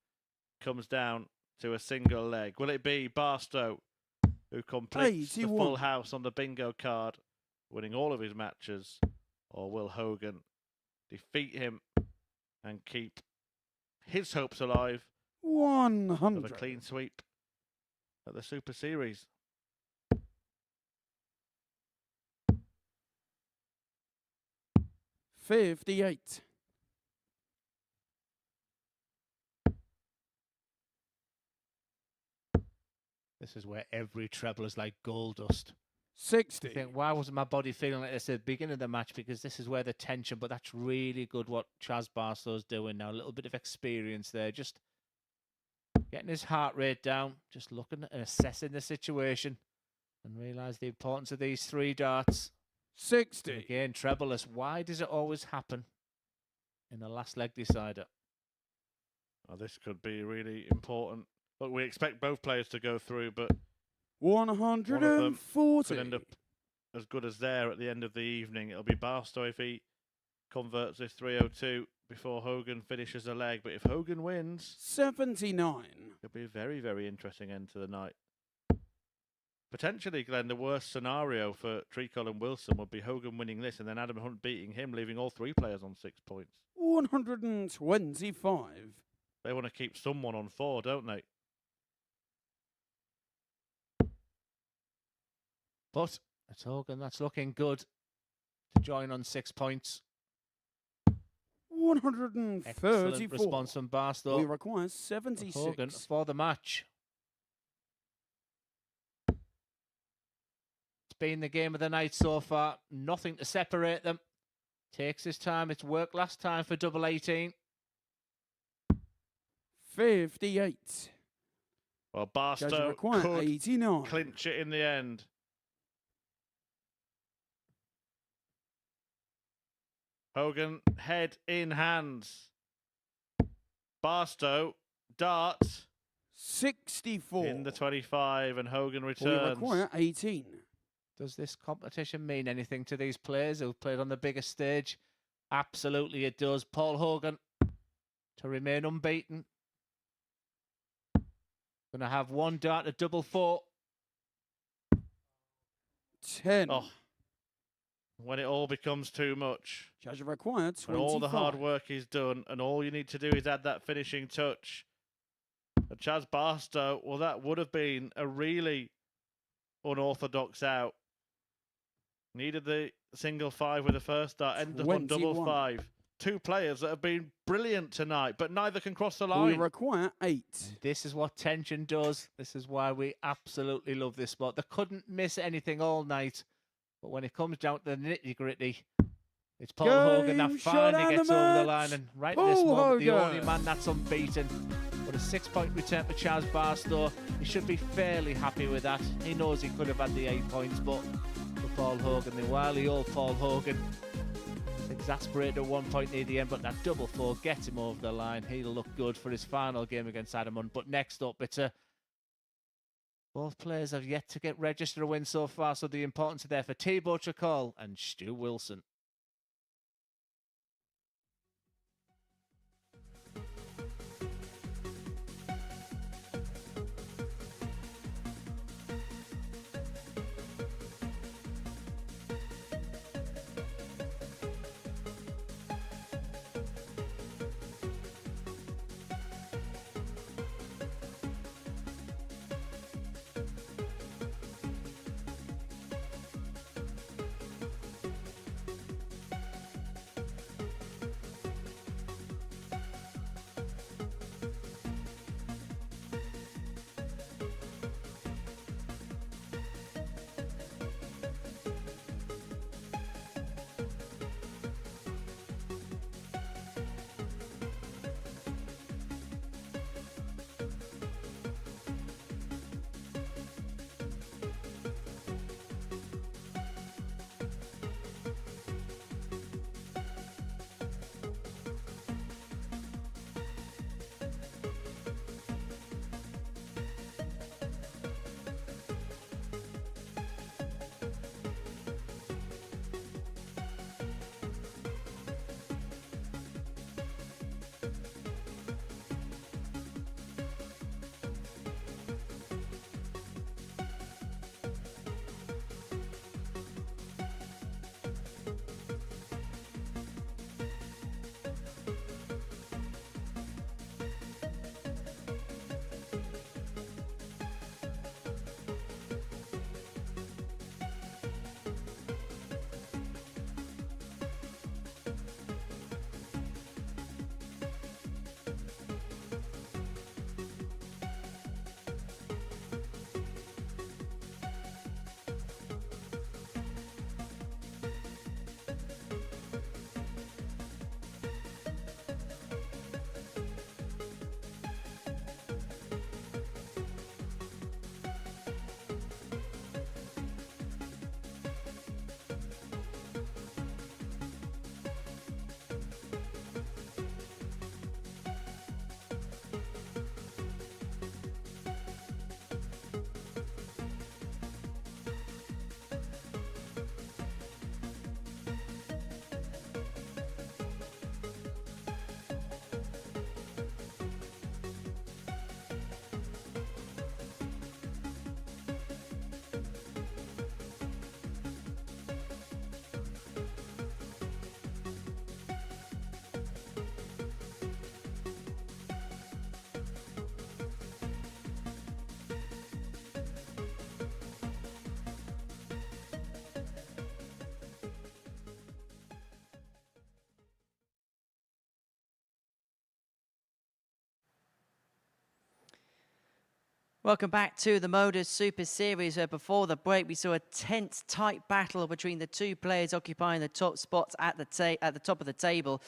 comes down to a single leg. Will it be Barstow who completes the 81. full house on the bingo card, winning all of his matches, or will Hogan defeat him and keep his hopes alive of a 100. clean sweep at the Super Series? $58. This is where every treble is like gold dust. 60. I think, why wasn't my body feeling like this at the beginning of the match? Because this is where the tension, but that's really good what Chaz Barstow's doing now. A little bit of experience there. Just getting his heart rate down, just looking and assessing the situation and realise the importance of these 3 darts. 60. And again, trebleless. Why does it always happen in the last leg decider? Oh, this could be really important. Look, we expect both players to go through, but 140. could end up as good as there at the end of the evening. It'll be Barstow if he converts this 302 before Hogan finishes the leg. But if Hogan wins, 79. it'll be a very, very interesting end to the night. Potentially, Glenn, the worst scenario for Treacle and Wilson would be Hogan winning this and then Adam Hunt beating him, leaving all 3 players on 6 points. 125. They want to keep someone on 4, don't they? But it's Hogan that's looking good to join on 6 points. 134. Excellent response from Barstow. We require 76. Hogan for the match. It's been the game of the night so far. Nothing to separate them. Takes his time. It's worked last time for double 18. 58. Well, Judge Barstow require could 89. clinch it in the end. Hogan, head in hands. Barstow, dart 64. in the 25, and Hogan We returns. require 18. Does this competition mean anything to these players who've played on the biggest stage? Absolutely it does. Paul Hogan to remain unbeaten. Going to have 1 dart at double 4. 10. Oh, when it all becomes too much. Judge required 25. And all the hard work is done, and all you need to do is add that finishing touch. And Chaz Barstow, well, that would have been a really unorthodox out. Needed the single 5 with the first dart, ended up on double 21. 5. 2 players that have been brilliant tonight, but neither can cross the We line. require 8. This is what tension does. This is why we absolutely love this sport. They couldn't miss anything all night. But when it comes down to the nitty-gritty, it's Paul Hogan that Game finally shot gets on the over the match. line. And right Paul at this moment, the Hogan. only man that's unbeaten. But a 6-point return for Chaz Barstow. He should be fairly happy with that. He knows he could have had the 8 points, but for Paul Hogan, the wily old Paul Hogan, exasperated at 1 point near the end, but that double 4 gets him over the line. He'll look good for his final game against Adam Hunt. But next up, it's a... Both players have yet to get registered a win so far, so the importance is there for Thibaut Treacle and Stu Wilson. Welcome back to the MODUS Super Series, where before the break we saw a tense, tight battle between the two players occupying the top spots at the top of the table.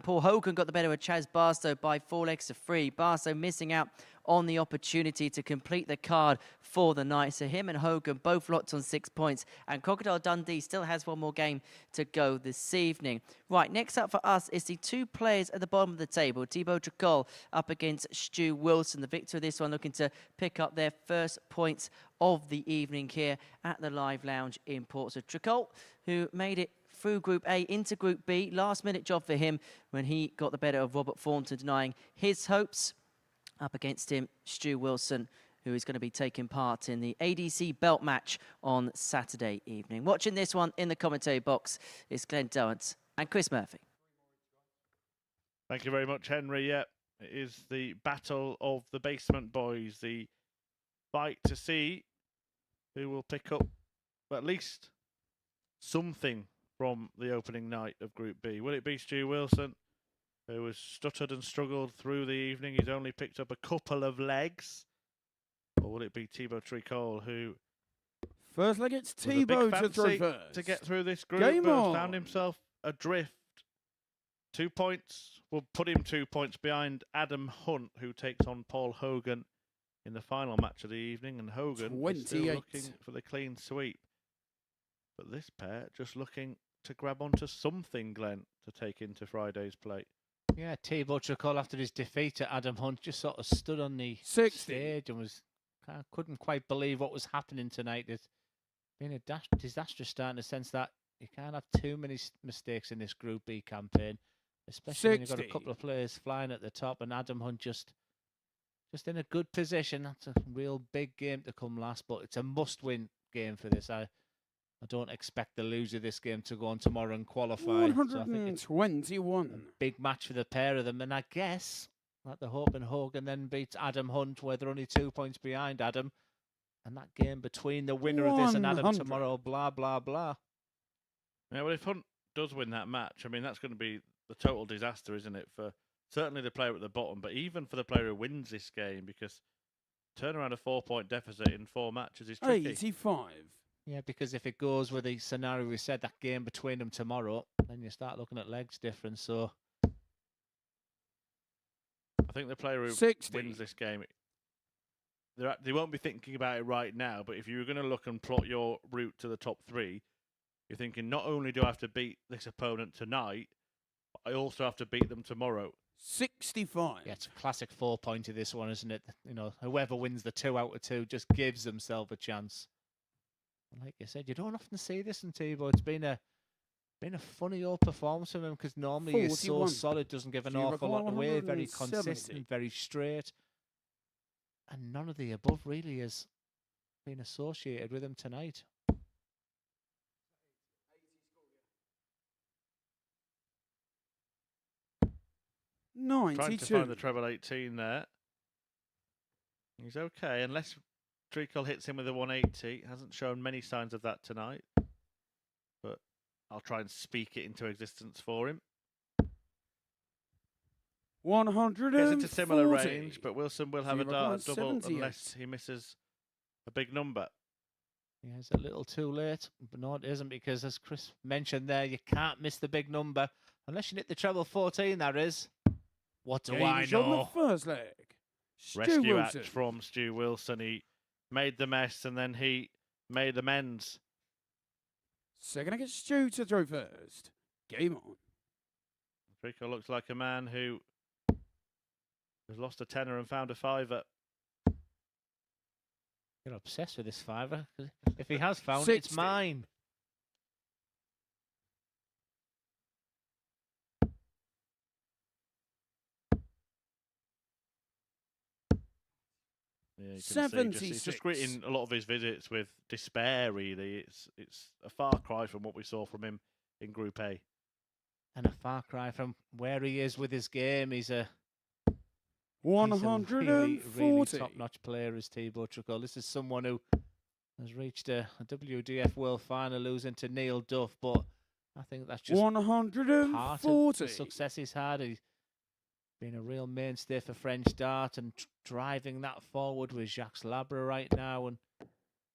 Paul Hogan got the better of Chaz Barstow by 4 legs to 3. Barstow missing out on the opportunity to complete the card for the night. So him and Hogan both locked on 6 points, and Crocodile Dundee still has one more game to go this evening. Right, next up for us is the two players at the bottom of the table. Thibaut Tricol up against Stu Wilson. The victor of this one looking to pick up their first points of the evening here at the Live Lounge in Portsmouth. Tricol, who made it through Group A into Group B. Last minute job for him when he got the better of Robert Thornton, denying his hopes. Up against him, Stu Wilson, who is going to be taking part in the ADC belt match on Saturday evening. Watching this one in the commentary box is Glenn Dowens and Chris Murphy. Thank you very much, Henry. Yeah, it is the battle of the basement boys, the fight to see who will pick up at least something from the opening night of Group B. Will it be Stu Wilson, who has stuttered and struggled through the evening? He's only picked up a couple of legs. Or will it be Thibaut Tricol, who First leg, it's was a big Thibaut to fancy throw first. to get through this group, Game but on. has found himself adrift. 2 points will put him 2 points behind Adam Hunt, who takes on Paul Hogan in the final match of the evening. And Hogan is still 28. looking for the clean sweep. But this pair just looking to grab onto something, Glenn, to take into Friday's plate. Yeah, Thibaut Tricol, after his defeat to Adam Hunt, just sort of stood on the 60. stage and couldn't quite believe what was happening tonight. There's been a disastrous start in the sense that you can't have too many mistakes in this Group B campaign, especially when you've got a 60. couple of players flying at the top, and Adam Hunt just in a good position. That's a real big game to come last, but it's a must-win game for this. I don't expect the loser of this game to go on tomorrow and qualify. So I think it's 121. a big match for the pair of them, and I guess that they're hoping Hogan then beats Adam Hunt, where they're only 2 points behind Adam, and that game between the winner of this and Adam 100. tomorrow, blah, blah, blah. Yeah, well, if Hunt does win that match, I mean, that's going to be the total disaster, isn't it? For certainly the player at the bottom, but even for the player who wins this game, because turn around a 4-point deficit in 4 matches is tricky. 85. Yeah, because if it goes with the scenario we said, that game between them tomorrow, then you start looking at legs difference. So I think the player who 60. wins this game, they won't be thinking about it right now, but if you were going to look and plot your route to the top 3, you're thinking, not only do I have to beat this opponent tonight, but I also have to beat them tomorrow. 65. yeah, it's a classic 4-pointer, this one, isn't it? You know, whoever wins the 2 out of 2 just gives themselves a chance. And like you said, you don't often see this in Thibaut. It's been a funny old performance from him, because normally he's so 41. solid, doesn't give an Do you awful recall lot away, very 170? consistent, very straight. And none of the above really has been associated with him tonight. Trying to 92. find the treble 18 there. He's okay, unless Tricol hits him with a 180. Hasn't shown many signs of that tonight. But I'll try and speak it into existence for him. 140. Gets into similar range, but Wilson will have a 0.78. double unless he misses a big number. Yeah, it's a little too late, but no, it isn't, because as Chris mentioned there, you can't miss the big number unless you hit the treble 14. That is. What do I Game's on the know? first leg. Stu Rescue Wilson. act from Stu Wilson. He made the mess and then he made amends. Second leg, it's Stu to throw first. Game on. Tricol looks like a man who has lost a tenner and found a fiver. You're obsessed with this fiver. If he has found it, it's 60. mine. Yeah, you can see he's just 76. greeting a lot of his visits with despair, really. It's a far cry from what we saw from him in Group A. And a far cry from where he is with his game. He's a 140. really top-notch player, is Thibaut Tricol. This is someone who has reached a WDF World Final, losing to Neil Duff, but I think that's just part of 140. the success he's had. Been a real mainstay for French dart and driving that forward with Jacques Labre right now. And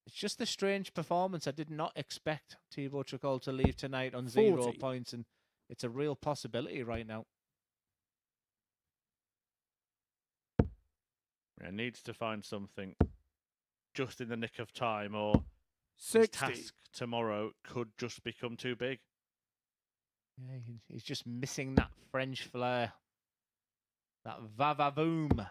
it's just a strange performance. I did not expect Thibaut Tricol to leave tonight on 0 40. points, and it's a real possibility right now. It needs to find something just in the nick of time, or his 60. task tomorrow could just become too big. Yeah, he's just missing that French flair. That va-va-voom.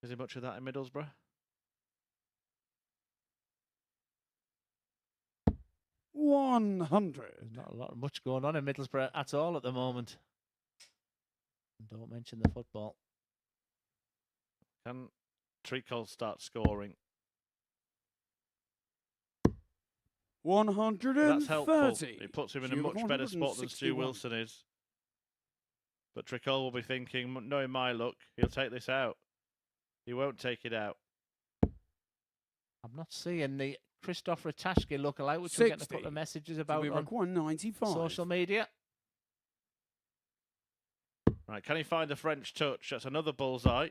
Is there much of that in Middlesbrough? 100. There's not much going on in Middlesbrough at all at the moment. And don't mention the football. Can Tricol start scoring? 130. That's helpful. It puts him in a Stu much better spot than Stu 161. Wilson is. But Tricol will be thinking, knowing my luck, he'll take this out. He won't take it out. I'm not seeing the Christoph Ratajski lookalike, which we're getting a couple of 60. messages Do about we on require 95? social media. Right, can he find the French touch? That's another bullseye.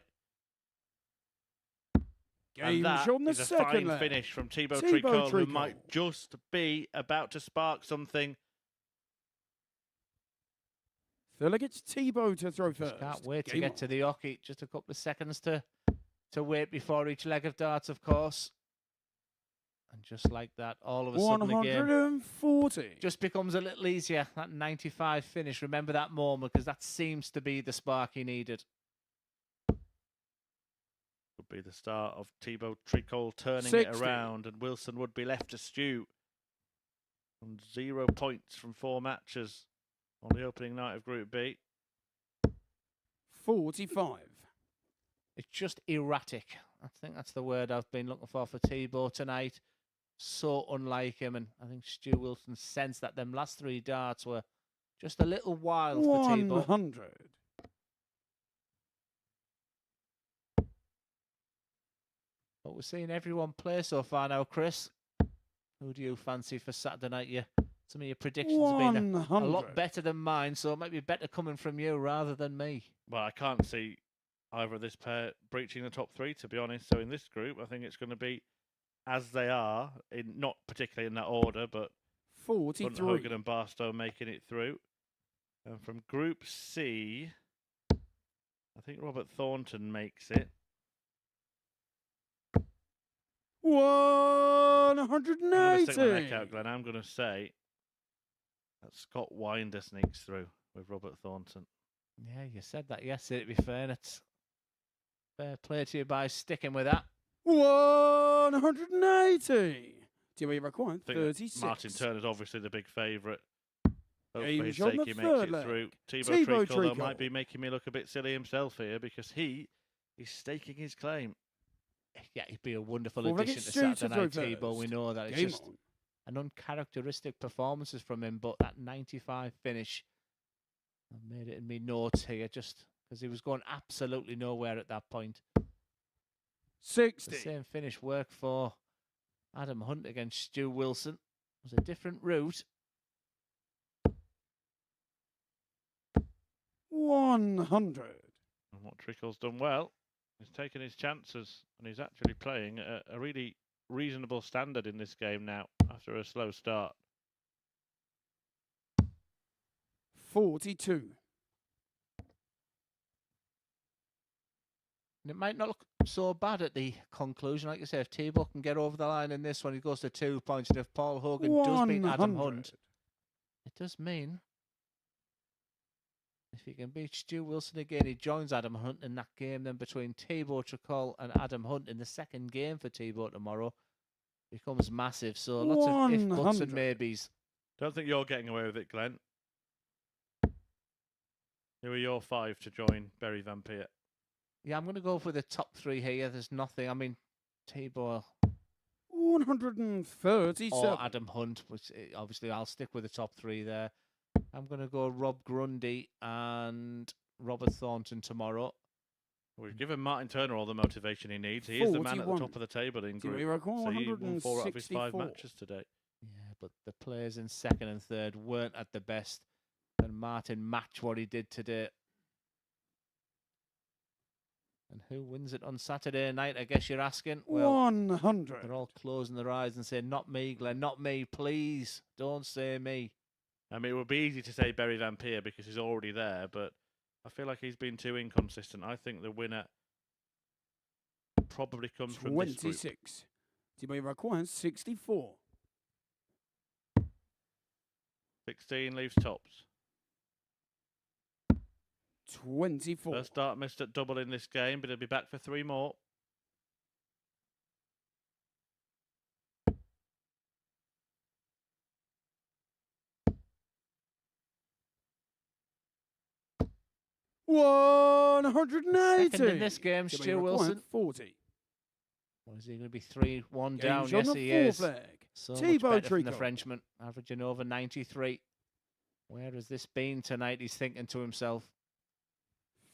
Game And that shot on the is a second fine leg. finish from Thibaut Thibaut Tricol, who Tricol. might just be about to spark something. Feel like it's Thibaut to throw Just first. can't wait to Game get on. to the hockey. Just a couple of seconds to wait before each leg of darts, of course. And just like that, all of a sudden the game 140. just becomes a little easier. That 95 finish. Remember that moment, because that seems to be the spark he needed. Would be the start of Thibaut Tricol turning 60. it around, and Wilson would be left to stew. On 0 points from 4 matches on the opening night of Group B. 45. It's just erratic. I think that's the word I've been looking for Thibaut tonight. So unlike him, and I think Stu Wilson sensed that them last 3 darts were just a little wild for Thibaut. 100. But we're seeing everyone play so far now, Chris. Who do you fancy for Saturday night? Some of your predictions have been a 100. lot better than mine, so it might be better coming from you rather than me. Well, I can't see either of this pair breaching the top 3, to be honest. So in this group, I think it's going to be as they are, in not particularly in that order, but Hunt, 43. Hogan and Barstow making it through. And from Group C, I think Robert Thornton makes it. 180. I'm going to stick my neck out, Glenn. I'm going to say that Scott Winder sneaks through with Robert Thornton. Yeah, you said that yesterday, to be fair, and it's fair play to you by sticking with that. 180. Do we require I think that 36? Martin Turner's obviously the big favourite. Hope for Game his shot on sake the he makes third it leg. through. Thibaut Thibaut Tricol, though, Tricol. might be making me look a bit silly himself here, because he is staking his claim. Yeah, he'd be a wonderful Well, addition Rickett to Stu to Saturday throw Night Thibaut. We first. know that it's Game just on. an uncharacteristic performances from him, but that 95 finish, I made it in me notes here, just because he was going absolutely nowhere at that point. 60. The same finish worked for Adam Hunt against Stu Wilson. It was a different route. 100. And what Tricol's done well, he's taken his chances, and he's actually playing at a really reasonable standard in this game now, after a slow start. 42. And it might not look so bad at the conclusion. Like I say, if Thibaut can get over the line in this one, he goes to 2 points. And if Paul Hogan does beat Adam 100. Hunt, it does mean if he can beat Stu Wilson again, he joins Adam Hunt in that game then between Thibaut Tricol and Adam Hunt in the second game for Thibaut tomorrow. Becomes massive. So lots of if, buts and 100. maybes. Don't think you're getting away with it, Glenn. Who are your 5 to join Berry Van Peert? Yeah, I'm going to go for the top 3 here. There's nothing. I mean, Thibaut 137. or Adam Hunt, which obviously I'll stick with the top 3 there. I'm going to go Rob Grundy and Robert Thornton tomorrow. We've given Martin Turner all the motivation he needs. He is the man at the 41. top of the table in Do we group. require So he won 4 out of his 5 164? matches today. Yeah, but the players in second and third weren't at the best. And Martin matched what he did today. And who wins it on Saturday night, I guess you're asking? Well, 100. they're all closing their eyes and saying, not me, Glenn, not me, please, don't say me. I mean, it would be easy to say Berry Van Peer because he's already there, but I feel like he's been too inconsistent. I think the winner probably comes from this group. 26. Team requires 64. 16 leaves tops. 24. First start missed at double in this game, but he'll be back for 3 more. $180. Second in this game, Team Stu required Wilson. 40. Or is he going to be 3-1 down? Games on Yes, the he fourth is. leg. So much Thibaut better from the Tricot. Frenchman, averaging over 93. Where has this been tonight? He's thinking to himself.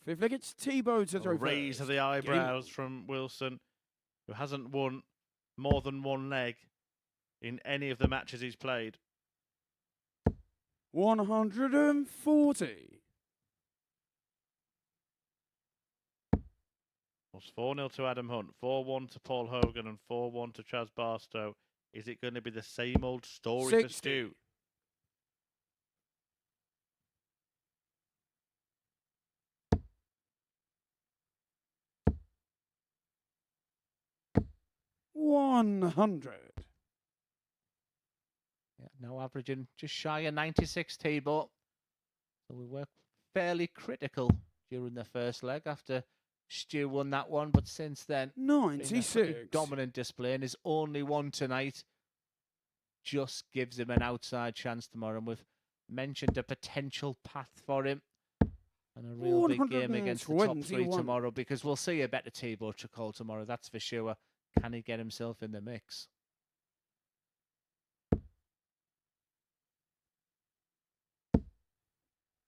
Fifth leg, it's Thibaut to A throw raise first. of the eyebrows from Wilson, who hasn't won more than 1 leg in any of the matches he's played. 140. Was 4-0 to Adam Hunt, 4-1 to Paul Hogan, and 4-1 to Chaz Barstow. Is it going to be the same old story for 60. Stu? $100. Yeah, now averaging just shy of 96 Thibaut. So we were fairly critical during the first leg after Stu won that one, but since then, been a pretty 96. dominant display, and his only one tonight just gives him an outside chance tomorrow. And we've mentioned a potential path for him and a real big game against the top 3 121. tomorrow, because we'll see a better Thibaut Tricot tomorrow, that's for sure. Can he get himself in the mix?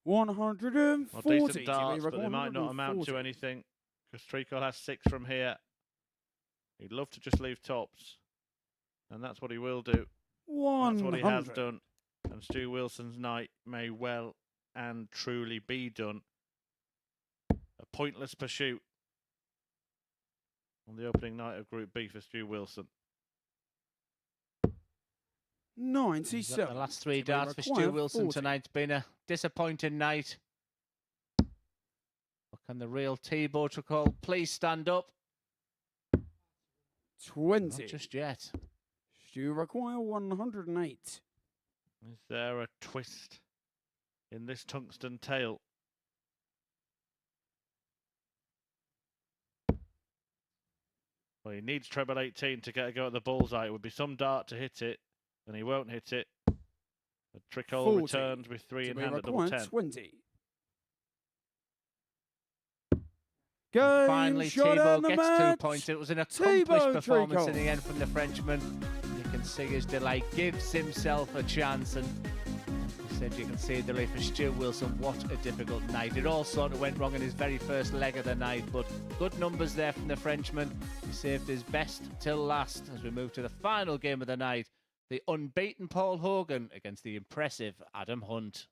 Well, 140. decent darts, but they might not amount to anything because Tricot has 6 from here. He'd love to just leave tops, and that's what he will do. That's what he has 100. done. And Stu Wilson's night may well and truly be done. A pointless pursuit on the opening night of Group B for Stu Wilson. 97. The last 3 Team darts for Stu required Wilson 40. tonight's been a disappointing night. But can the real Thibaut Tricot please stand up? 20. Not just yet. Stu require 108. Is there a twist in this tungsten tail? Well, he needs treble 18 to get a go at the bullseye. It would be some dart to hit it, and he won't hit it. The Tricot 40. returns with 3 in Team hand at double required 10. 20. And finally, Thibaut gets 2 match. points. It was an Thibaut accomplished performance in Tricot. the end from the Frenchman. You can see his delight, gives himself a chance, and he said you can see the relief for Stu Wilson. What a difficult night. It all sort of went wrong in his very first leg of the night, but good numbers there from the Frenchman. He saved his best till last as we move to the final game of the night. The unbeaten Paul Hogan against the impressive Adam Hunt.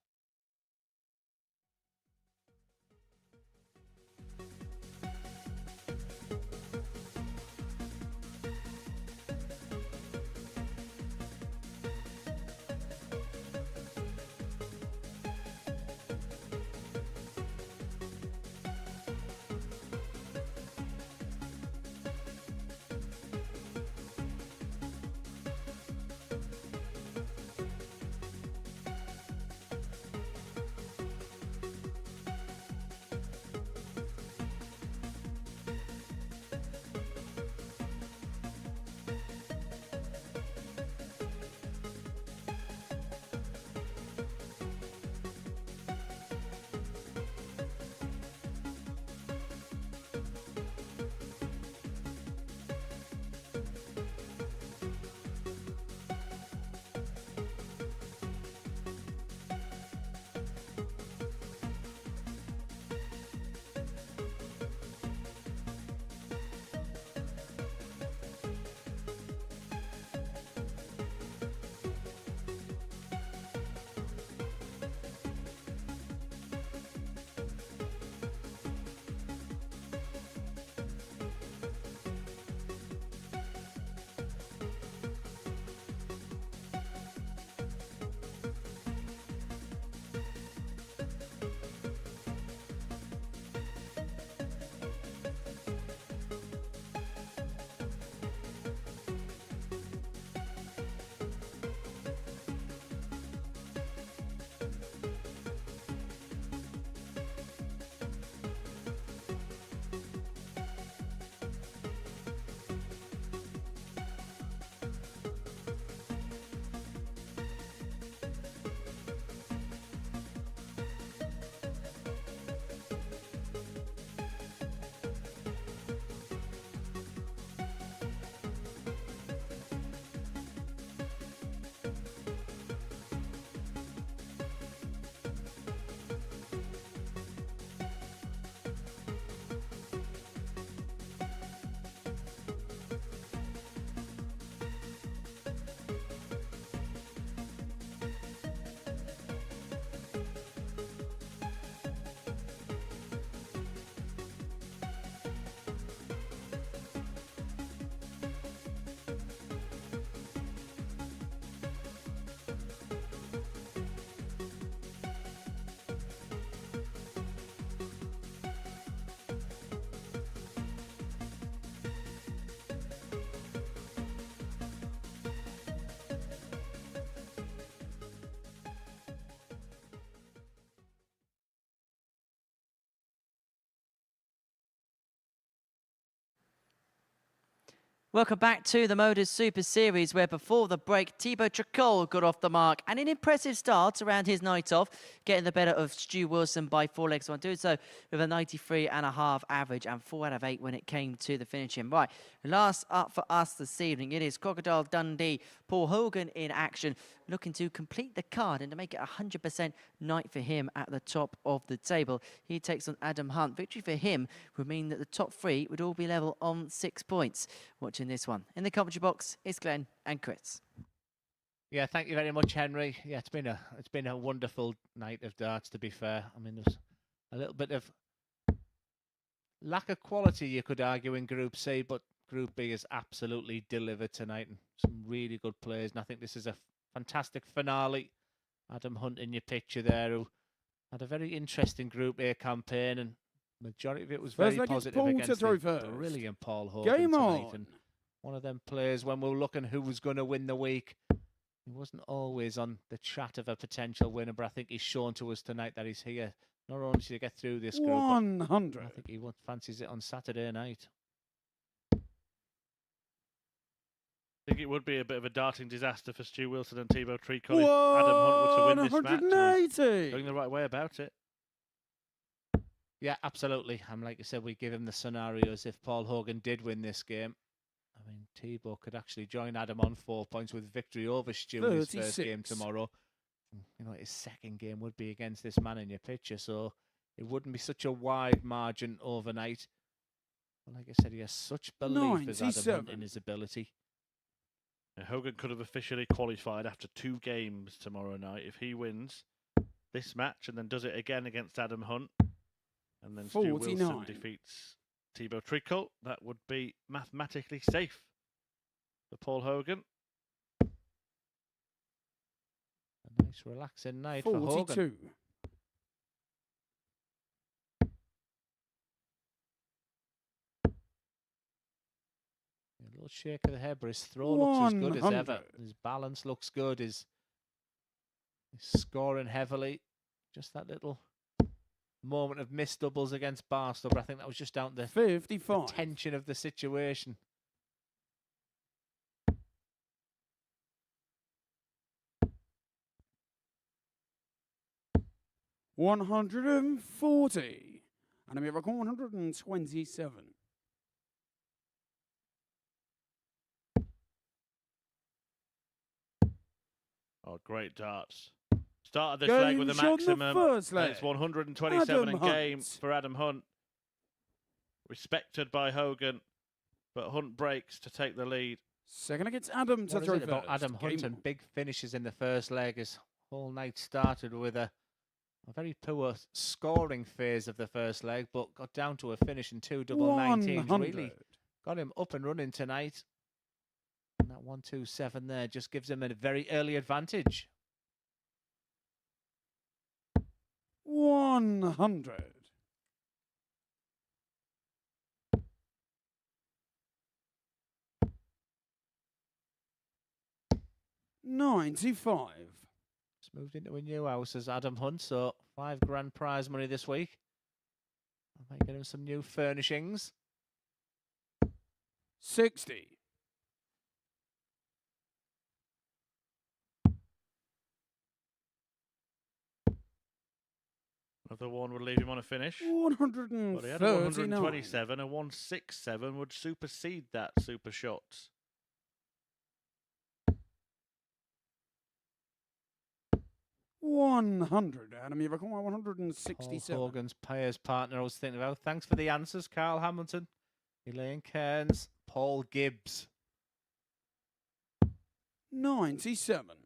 Welcome back to the MODUS Super Series, where before the break, Thibaut Tricol got off the mark and an impressive start around his night off, getting the better of Stu Wilson by 4 legs on, doing so with a 93.5 average and 4 out of 8 when it came to the finishing. Right, last up for us this evening, it is Crocodile Dundee, Paul Hogan in action, looking to complete the card and to make it 100% night for him at the top of the table. He takes on Adam Hunt. Victory for him would mean that the top 3 would all be level on 6 points. Watching this one. In the commentary box is Glenn and Chris. Yeah, thank you very much, Henry. Yeah, it's been a wonderful night of darts, to be fair. I mean, there's a little bit of lack of quality, you could argue, in Group C, but Group B has absolutely delivered tonight, and some really good players. And I think this is a fantastic finale. Adam Hunt in your picture there, who had a very interesting Group A campaign, and majority of it was very positive against the brilliant Paul Hogan Game tonight. on. And one of them players, when we were looking who was going to win the week, he wasn't always on the chat of a potential winner, but I think he's shown to us tonight that he's here not only to get through this group, 100. but I think he fancies it on Saturday night. I think it would be a bit of a darting disaster for Stu Wilson and Thibaut Tricol if Adam Hunt were to win this match. 180. Going the right way about it. Yeah, absolutely. And like I said, we give him the scenarios if Paul Hogan did win this game. I mean, Thibaut could actually join Adam on 4 points with victory over Stu in his first game tomorrow. You know, his second game would be against this man in your picture, so it wouldn't be such a wide margin overnight. But like I said, he has such belief as Adam Hunt in his ability. And Hogan could have officially qualified after 2 games tomorrow night if he wins this match and then does it again against Adam Hunt. And then Stu Wilson defeats Thibaut Tricol. That would be mathematically safe for Paul Hogan. A nice relaxing night for Hogan. A little shake of the head, but his throw looks as good as ever. His balance looks good. He's scoring heavily. Just that little moment of missed doubles against Barstow, but I think that was just down to the tension of the situation. $140. And I'm here for 127. Oh, great darts. Started this leg with a maximum. It's 127 in game for Adam Hunt. Respected by Hogan, but Hunt breaks to take the lead. Second against Adam to throw first. About Adam Hunt and big finishes in the first leg. His whole night started with a very poor scoring phase of the first leg, but got down to a finish in 2 double 19s. Really got him up and running tonight. And that 127 there just gives him a very early advantage. 100. $95. Just moved into a new house as Adam Hunt, so £5 grand prize money this week. I might get him some new furnishings. 60. Another one would leave him on a finish. 139. But he had a 127, a 167 would supersede that super shots. $100. Adam, you've got 167. Paul Hogan's players partner I was thinking about. Thanks for the answers, Carl Hamilton, Elaine Cairns, Paul Gibbs. 97.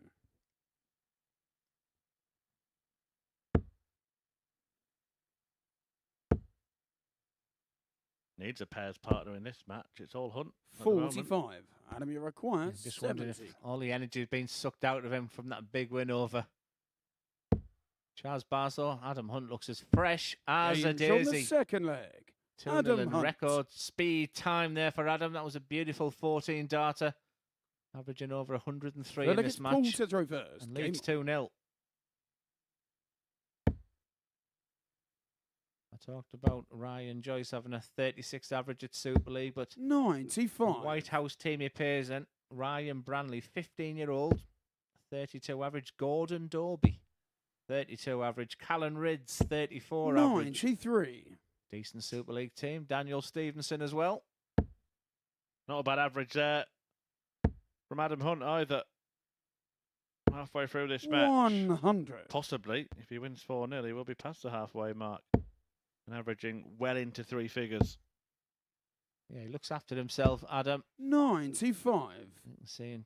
Needs a pairs partner in this match. It's all Hunt. 45. Adam, you require Just 70. wondering if all the energy has been sucked out of him from that big win over Charles Barstow. Adam Hunt looks as fresh as a daisy. On the second leg. 2-0 in record speed time there for Adam. That was a beautiful 14 darter, averaging over 103 in this match. And leads 2-0. Talked about Ryan Joyce having a 36 average at Super League, but the 95. White House team he appears in, Ryan Branley, 15-year-old, 32 average. Gordon Dorby, 32 average. Callan Ridds, 34 average. 93. Decent Super League team. Daniel Stevenson as well. Not a bad average there from Adam Hunt either. Halfway through this match. 100. Possibly, if he wins 4-0, he will be past the halfway mark and averaging well into 3 figures. Yeah, he looks after himself, Adam. 95. Seeing,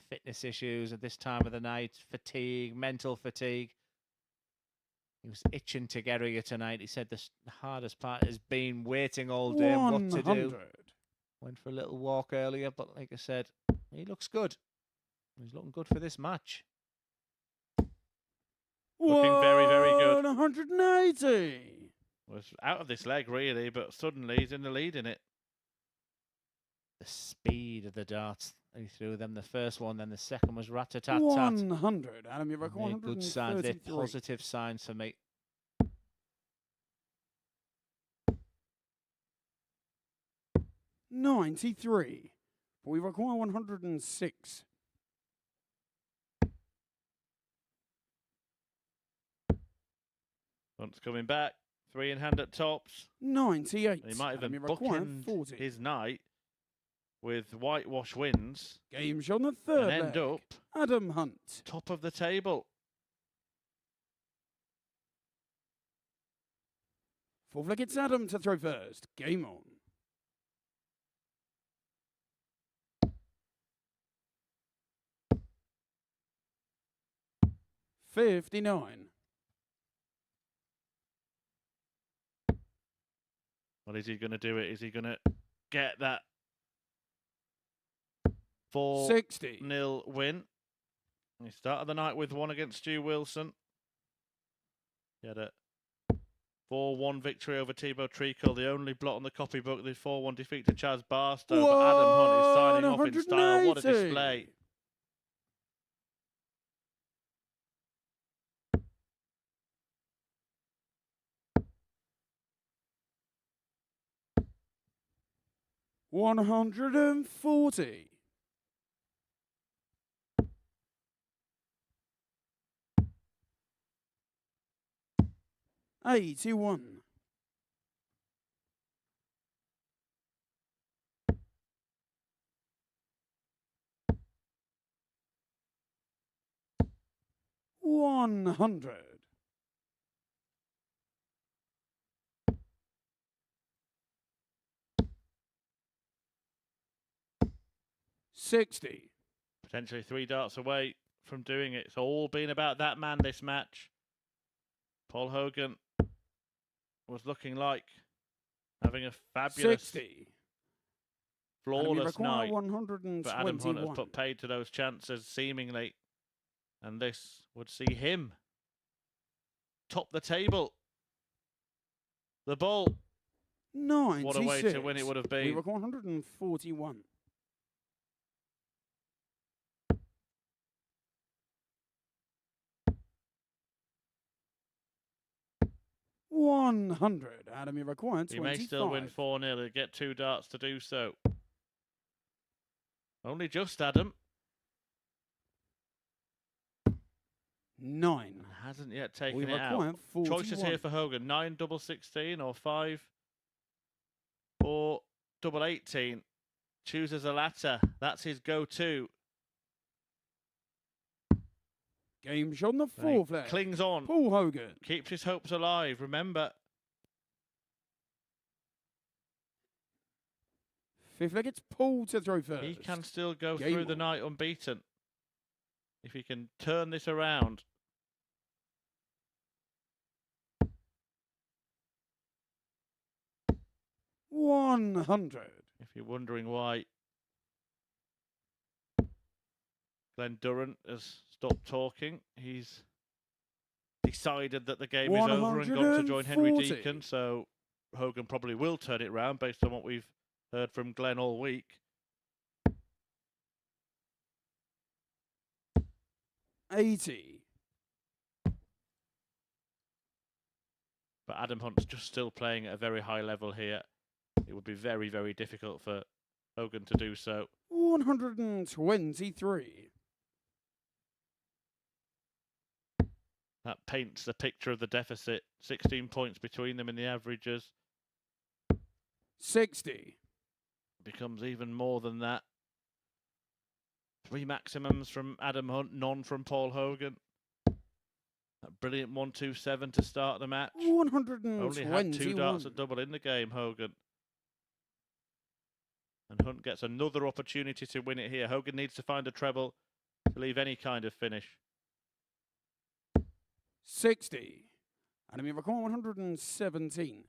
fitness issues at this time of the night, fatigue, mental fatigue. He was itching to get here tonight. He said the hardest part has been waiting all day and what to do. 100. Went for a little walk earlier, but like I said, he looks good. He's looking good for this match. Looking very, very good. 180. Was out of this leg really, but suddenly he's in the lead in it. The speed of the darts. He threw them the first one, then the second was rat-a-tat-tat. 100. Adam, you're back They're good signs. They're 133. positive signs for me. $93. We require 106. Hunt's coming back. 3 in hand at tops. 98. He might Adam, even you require bookend 40. his night with whitewash wins Game shot on the third and end leg. up Adam Hunt. top of the table. Fourth leg, it's Adam to throw first. Game on. $59. Well, is he going to do it? Is he going to get that 4-0 $60. win? He started the night with 1 against Stu Wilson. He had a 4-1 victory over Thibaut Treacle, the only blot on the copybook, the 4-1 defeat to Chaz Barstow. But Adam Hunt is signing off in style. What a 180. display. $140. $81. $100. $60. Potentially 3 darts away from doing it. It's all been about that man this match. Paul Hogan was looking like having a fabulous, 60. flawless night. 121. But Adam Hunt has put paid to those chances, seemingly. And this would see him top the table. The ball. 96. What a way to win it would have We been. require 141. $100. Adam, you require 25. He may still win 4-0. He'll get 2 darts to do so. Only just, Adam. 9. Hasn't yet We taken it require out. 41. Choices here for Hogan. 9 double 16 or 5 or double 18. Chooses the latter. That's his go-to. Game shot on the And he fourth leg. clings on. Paul Hogan. Keeps his hopes alive. Remember, Fifth leg, it's Paul to throw first. he can still go Game through the on. night unbeaten. If he can turn this around. $100. If you're wondering why Glenn Durrant has stopped talking, he's decided that the game is over and gone to join Henry 140. Deacon, so Hogan probably will turn it round based on what we've heard from Glenn all week. $80. But Adam Hunt's just still playing at a very high level here. It would be very, very difficult for Hogan to do so. 123. That paints the picture of the deficit. 16 points between them in the averages. 60. Becomes even more than that. 3 maximums from Adam Hunt, none from Paul Hogan. That brilliant 1-2-7 to start the match. 121. Only had 2 darts at double in the game, Hogan. And Hunt gets another opportunity to win it here. Hogan needs to find a treble to leave any kind of finish. 60. Enemy record 117.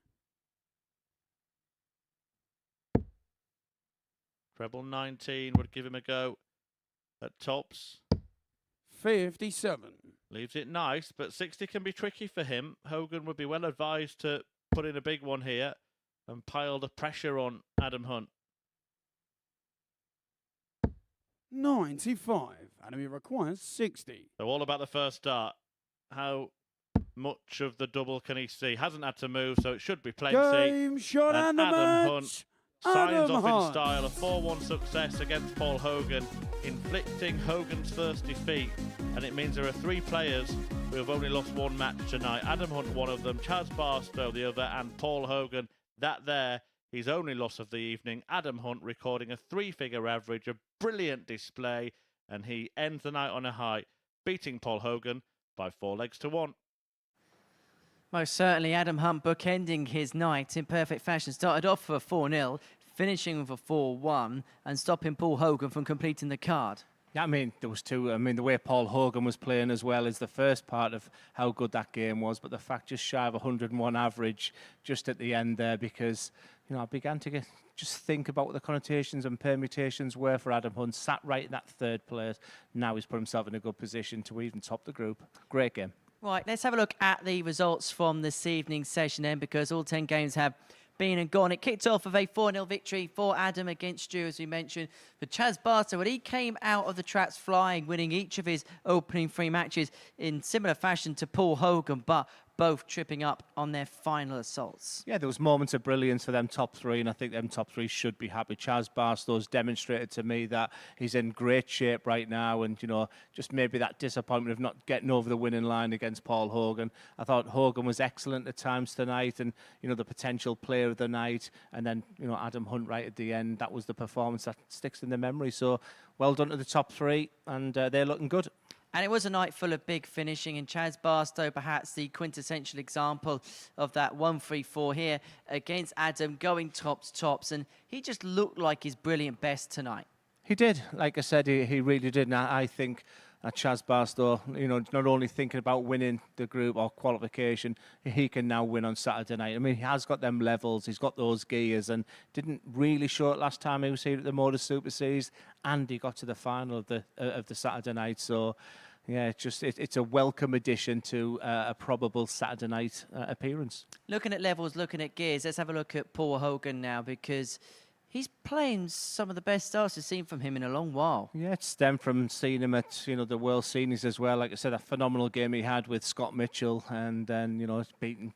Treble 19 would give him a go at tops. 57. Leaves it nice, but 60 can be tricky for him. Hogan would be well advised to put in a big one here and pile the pressure on Adam Hunt. 95. Enemy requires 60. So all about the first dart. How much of the double can he see? Hasn't had to move, so it should be plenty. Game shot and the Adam match. Hunt signs Adam off Hunt. in style, a 4-1 success against Paul Hogan, inflicting Hogan's first defeat. And it means there are 3 players who have only lost 1 match tonight. Adam Hunt, one of them, Chaz Barstow, the other, and Paul Hogan. That there, his only loss of the evening. Adam Hunt recording a 3-figure average, a brilliant display, and he ends the night on a high, beating Paul Hogan by 4 legs to 1. Most certainly, Adam Hunt bookending his night in perfect fashion. Started off for a 4-0, finishing with a 4-1, and stopping Paul Hogan from completing the card. Yeah, I mean, there was 2. I mean, the way Paul Hogan was playing as well is the first part of how good that game was, but the fact just shy of 101 average just at the end there, because, you know, I began to just think about what the connotations and permutations were for Adam Hunt. Sat right in that 3rd place. Now he's put himself in a good position to even top the group. Great game. Right, let's have a look at the results from this evening's session then, because all 10 games have been and gone. It kicked off with a 4-0 victory for Adam against Stu, as we mentioned. For Chaz Barstow, when he came out of the traps flying, winning each of his opening 3 matches in similar fashion to Paul Hogan, but both tripping up on their final assaults. Yeah, there was moments of brilliance for them top 3, and I think them top 3 should be happy. Chaz Barstow's demonstrated to me that he's in great shape right now, and, you know, just maybe that disappointment of not getting over the winning line against Paul Hogan. I thought Hogan was excellent at times tonight, and, you know, the potential player of the night, and then, you know, Adam Hunt right at the end. That was the performance that sticks in the memory. So well done to the top 3, and they're looking good. And it was a night full of big finishing, and Chaz Barstow, perhaps the quintessential example of that 1-3-4 here against Adam, going tops, and he just looked like his brilliant best tonight. He did. Like I said, he really did. And I think Chaz Barstow, you know, not only thinking about winning the group or qualification, he can now win on Saturday night. I mean, he has got them levels, he's got those gears, and didn't really show it last time he was here at the MODUS Super Series, and he got to the final of the Saturday night. So, yeah, it's a welcome addition to a probable Saturday night appearance. Looking at levels, looking at gears, let's have a look at Paul Hogan now, because he's playing some of the best starts we've seen from him in a long while. Yeah, it stemmed from seeing him at, you know, the World Seniors as well. Like I said, a phenomenal game he had with Scott Mitchell, and then, you know, beating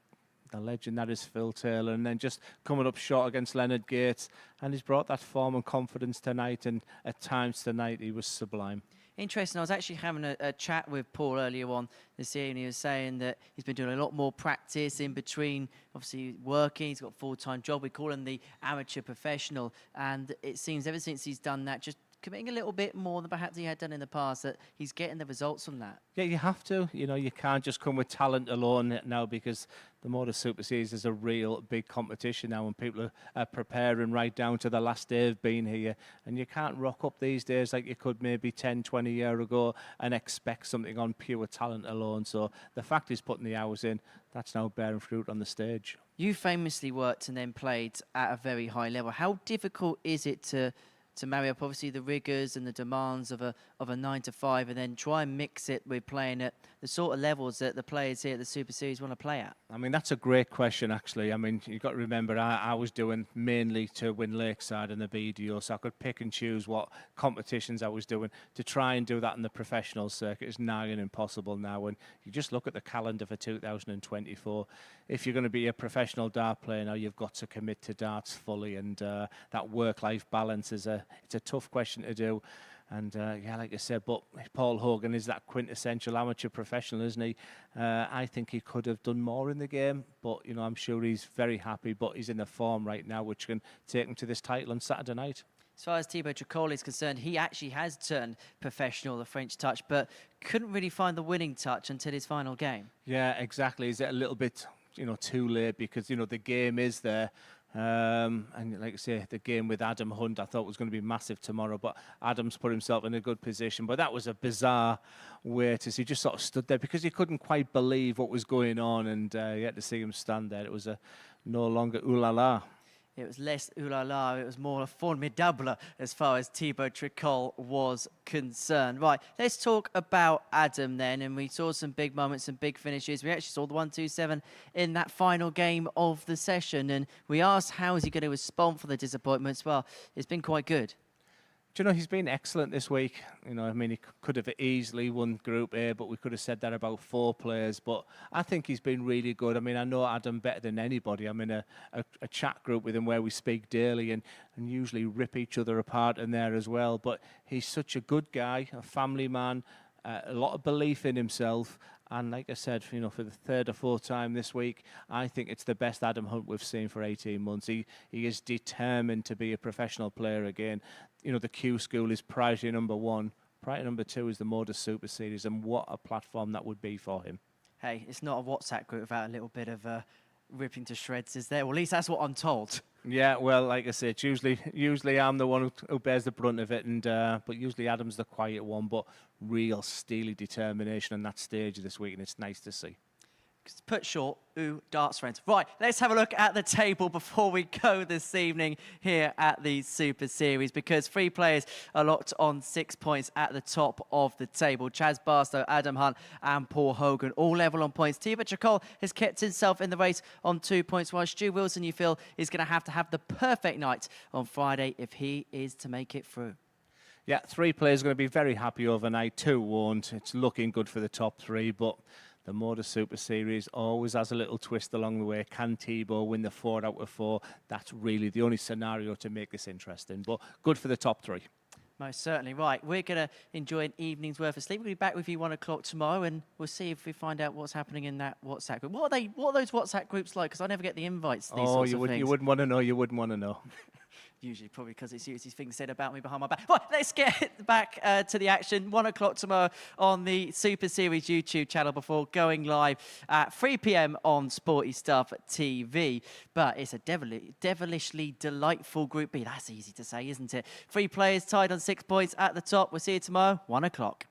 the legend that is Phil Taylor, and then just coming up short against Leonard Gates. And he's brought that form and confidence tonight, and at times tonight he was sublime. Interesting. I was actually having a chat with Paul earlier on this evening. He was saying that he's been doing a lot more practice in between, obviously working. He's got a full-time job. We call him the amateur professional. And it seems ever since he's done that, just committing a little bit more than perhaps he had done in the past, that he's getting the results from that. Yeah, you have to. You know, you can't just come with talent alone now, because the MODUS Super Series is a real big competition now, and people are preparing right down to the last day of being here. And you can't rock up these days like you could maybe 10, 20 years ago and expect something on pure talent alone. So the fact he's putting the hours in, that's now bearing fruit on the stage. You famously worked and then played at a very high level. How difficult is it to to marry up obviously the rigours and the demands of a 9 to 5, and then try and mix it with playing at the sort of levels that the players here at the Super Series want to play at? I mean, that's a great question, actually. I mean, you've got to remember, I was doing mainly to win Lakeside and the BDO, so I could pick and choose what competitions I was doing. To try and do that in the professional circuit is nigh and impossible now. And you just look at the calendar for 2024. If you're going to be a professional dart player now, you've got to commit to darts fully, and that work-life balance it's a tough question to do. And yeah, like I said, but Paul Hogan is that quintessential amateur professional, isn't he? I think he could have done more in the game, but you know, I'm sure he's very happy. But he's in the form right now, which can take him to this title on Saturday night. As far as Thibaut Tricol is concerned, he actually has turned professional, the French touch, but couldn't really find the winning touch until his final game. Yeah, exactly. Is it a little bit, you know, too late? Because you know the game is there. And like I say, the game with Adam Hunt I thought was going to be massive tomorrow, but Adam's put himself in a good position. But that was a bizarre way to see. He just sort of stood there because he couldn't quite believe what was going on, and you had to see him stand there. It was no longer ooh la la. It was less ooh la la, it was more formidable as far as Thibaut Tricol was concerned. Right, let's talk about Adam then. And we saw some big moments and big finishes. We actually saw the 1-2-7 in that final game of the session. And we asked how is he going to respond for the disappointments. Well, it's been quite good. Do you know, he's been excellent this week. You know, I mean, he could have easily won Group A, but we could have said that about 4 players. But I think he's been really good. I mean, I know Adam better than anybody. I'm in a chat group with him where we speak daily and usually rip each other apart in there as well. But he's such a good guy, a family man, a lot of belief in himself. And like I said, you know, for the 3rd or 4th time this week, I think it's the best Adam Hunt we've seen for 18 months. He is determined to be a professional player again. You know, the Q School is priority number 1. Priority number 2 is the MODUS Super Series, and what a platform that would be for him. Hey, it's not a WhatsApp group without a little bit of ripping to shreds, is there? Well, at least that's what I'm told. Yeah, well, like I said, it's usually I'm the one who bears the brunt of it, and but usually Adam's the quiet one, but real steely determination on that stage this week, and it's nice to see. Put short, ooh, darts friends. Right, let's have a look at the table before we go this evening here at the Super Series, because 3 players are locked on 6 points at the top of the table. Chaz Barstow, Adam Hunt and Paul Hogan all level on points. Thibaut Tricol has kept himself in the race on 2 points, while Stu Wilson, you feel, is going to have the perfect night on Friday if he is to make it through. Yeah, 3 players are going to be very happy overnight. 2 won't. It's looking good for the top 3, but the MODUS Super Series always has a little twist along the way. Can Thibaut win the 4 out of 4? That's really the only scenario to make this interesting, but good for the top 3. Most certainly. Right, we're going to enjoy an evening's worth of sleep. We'll be back with you 1 o'clock tomorrow, and we'll see if we find out what's happening in that WhatsApp group. What are those WhatsApp groups like? Because I never get the invites to these sorts of things. You wouldn't want to know. You wouldn't want to know. Usually probably because it's usually things said about me behind my back. Right, let's get back to the action. 1 o'clock tomorrow on the Super Series YouTube channel before going live at 3 p.m. on Sporty Stuff TV. But it's a devilishly delightful Group B. That's easy to say, isn't it? 3 players tied on 6 points at the top. We'll see you tomorrow, 1 o'clock.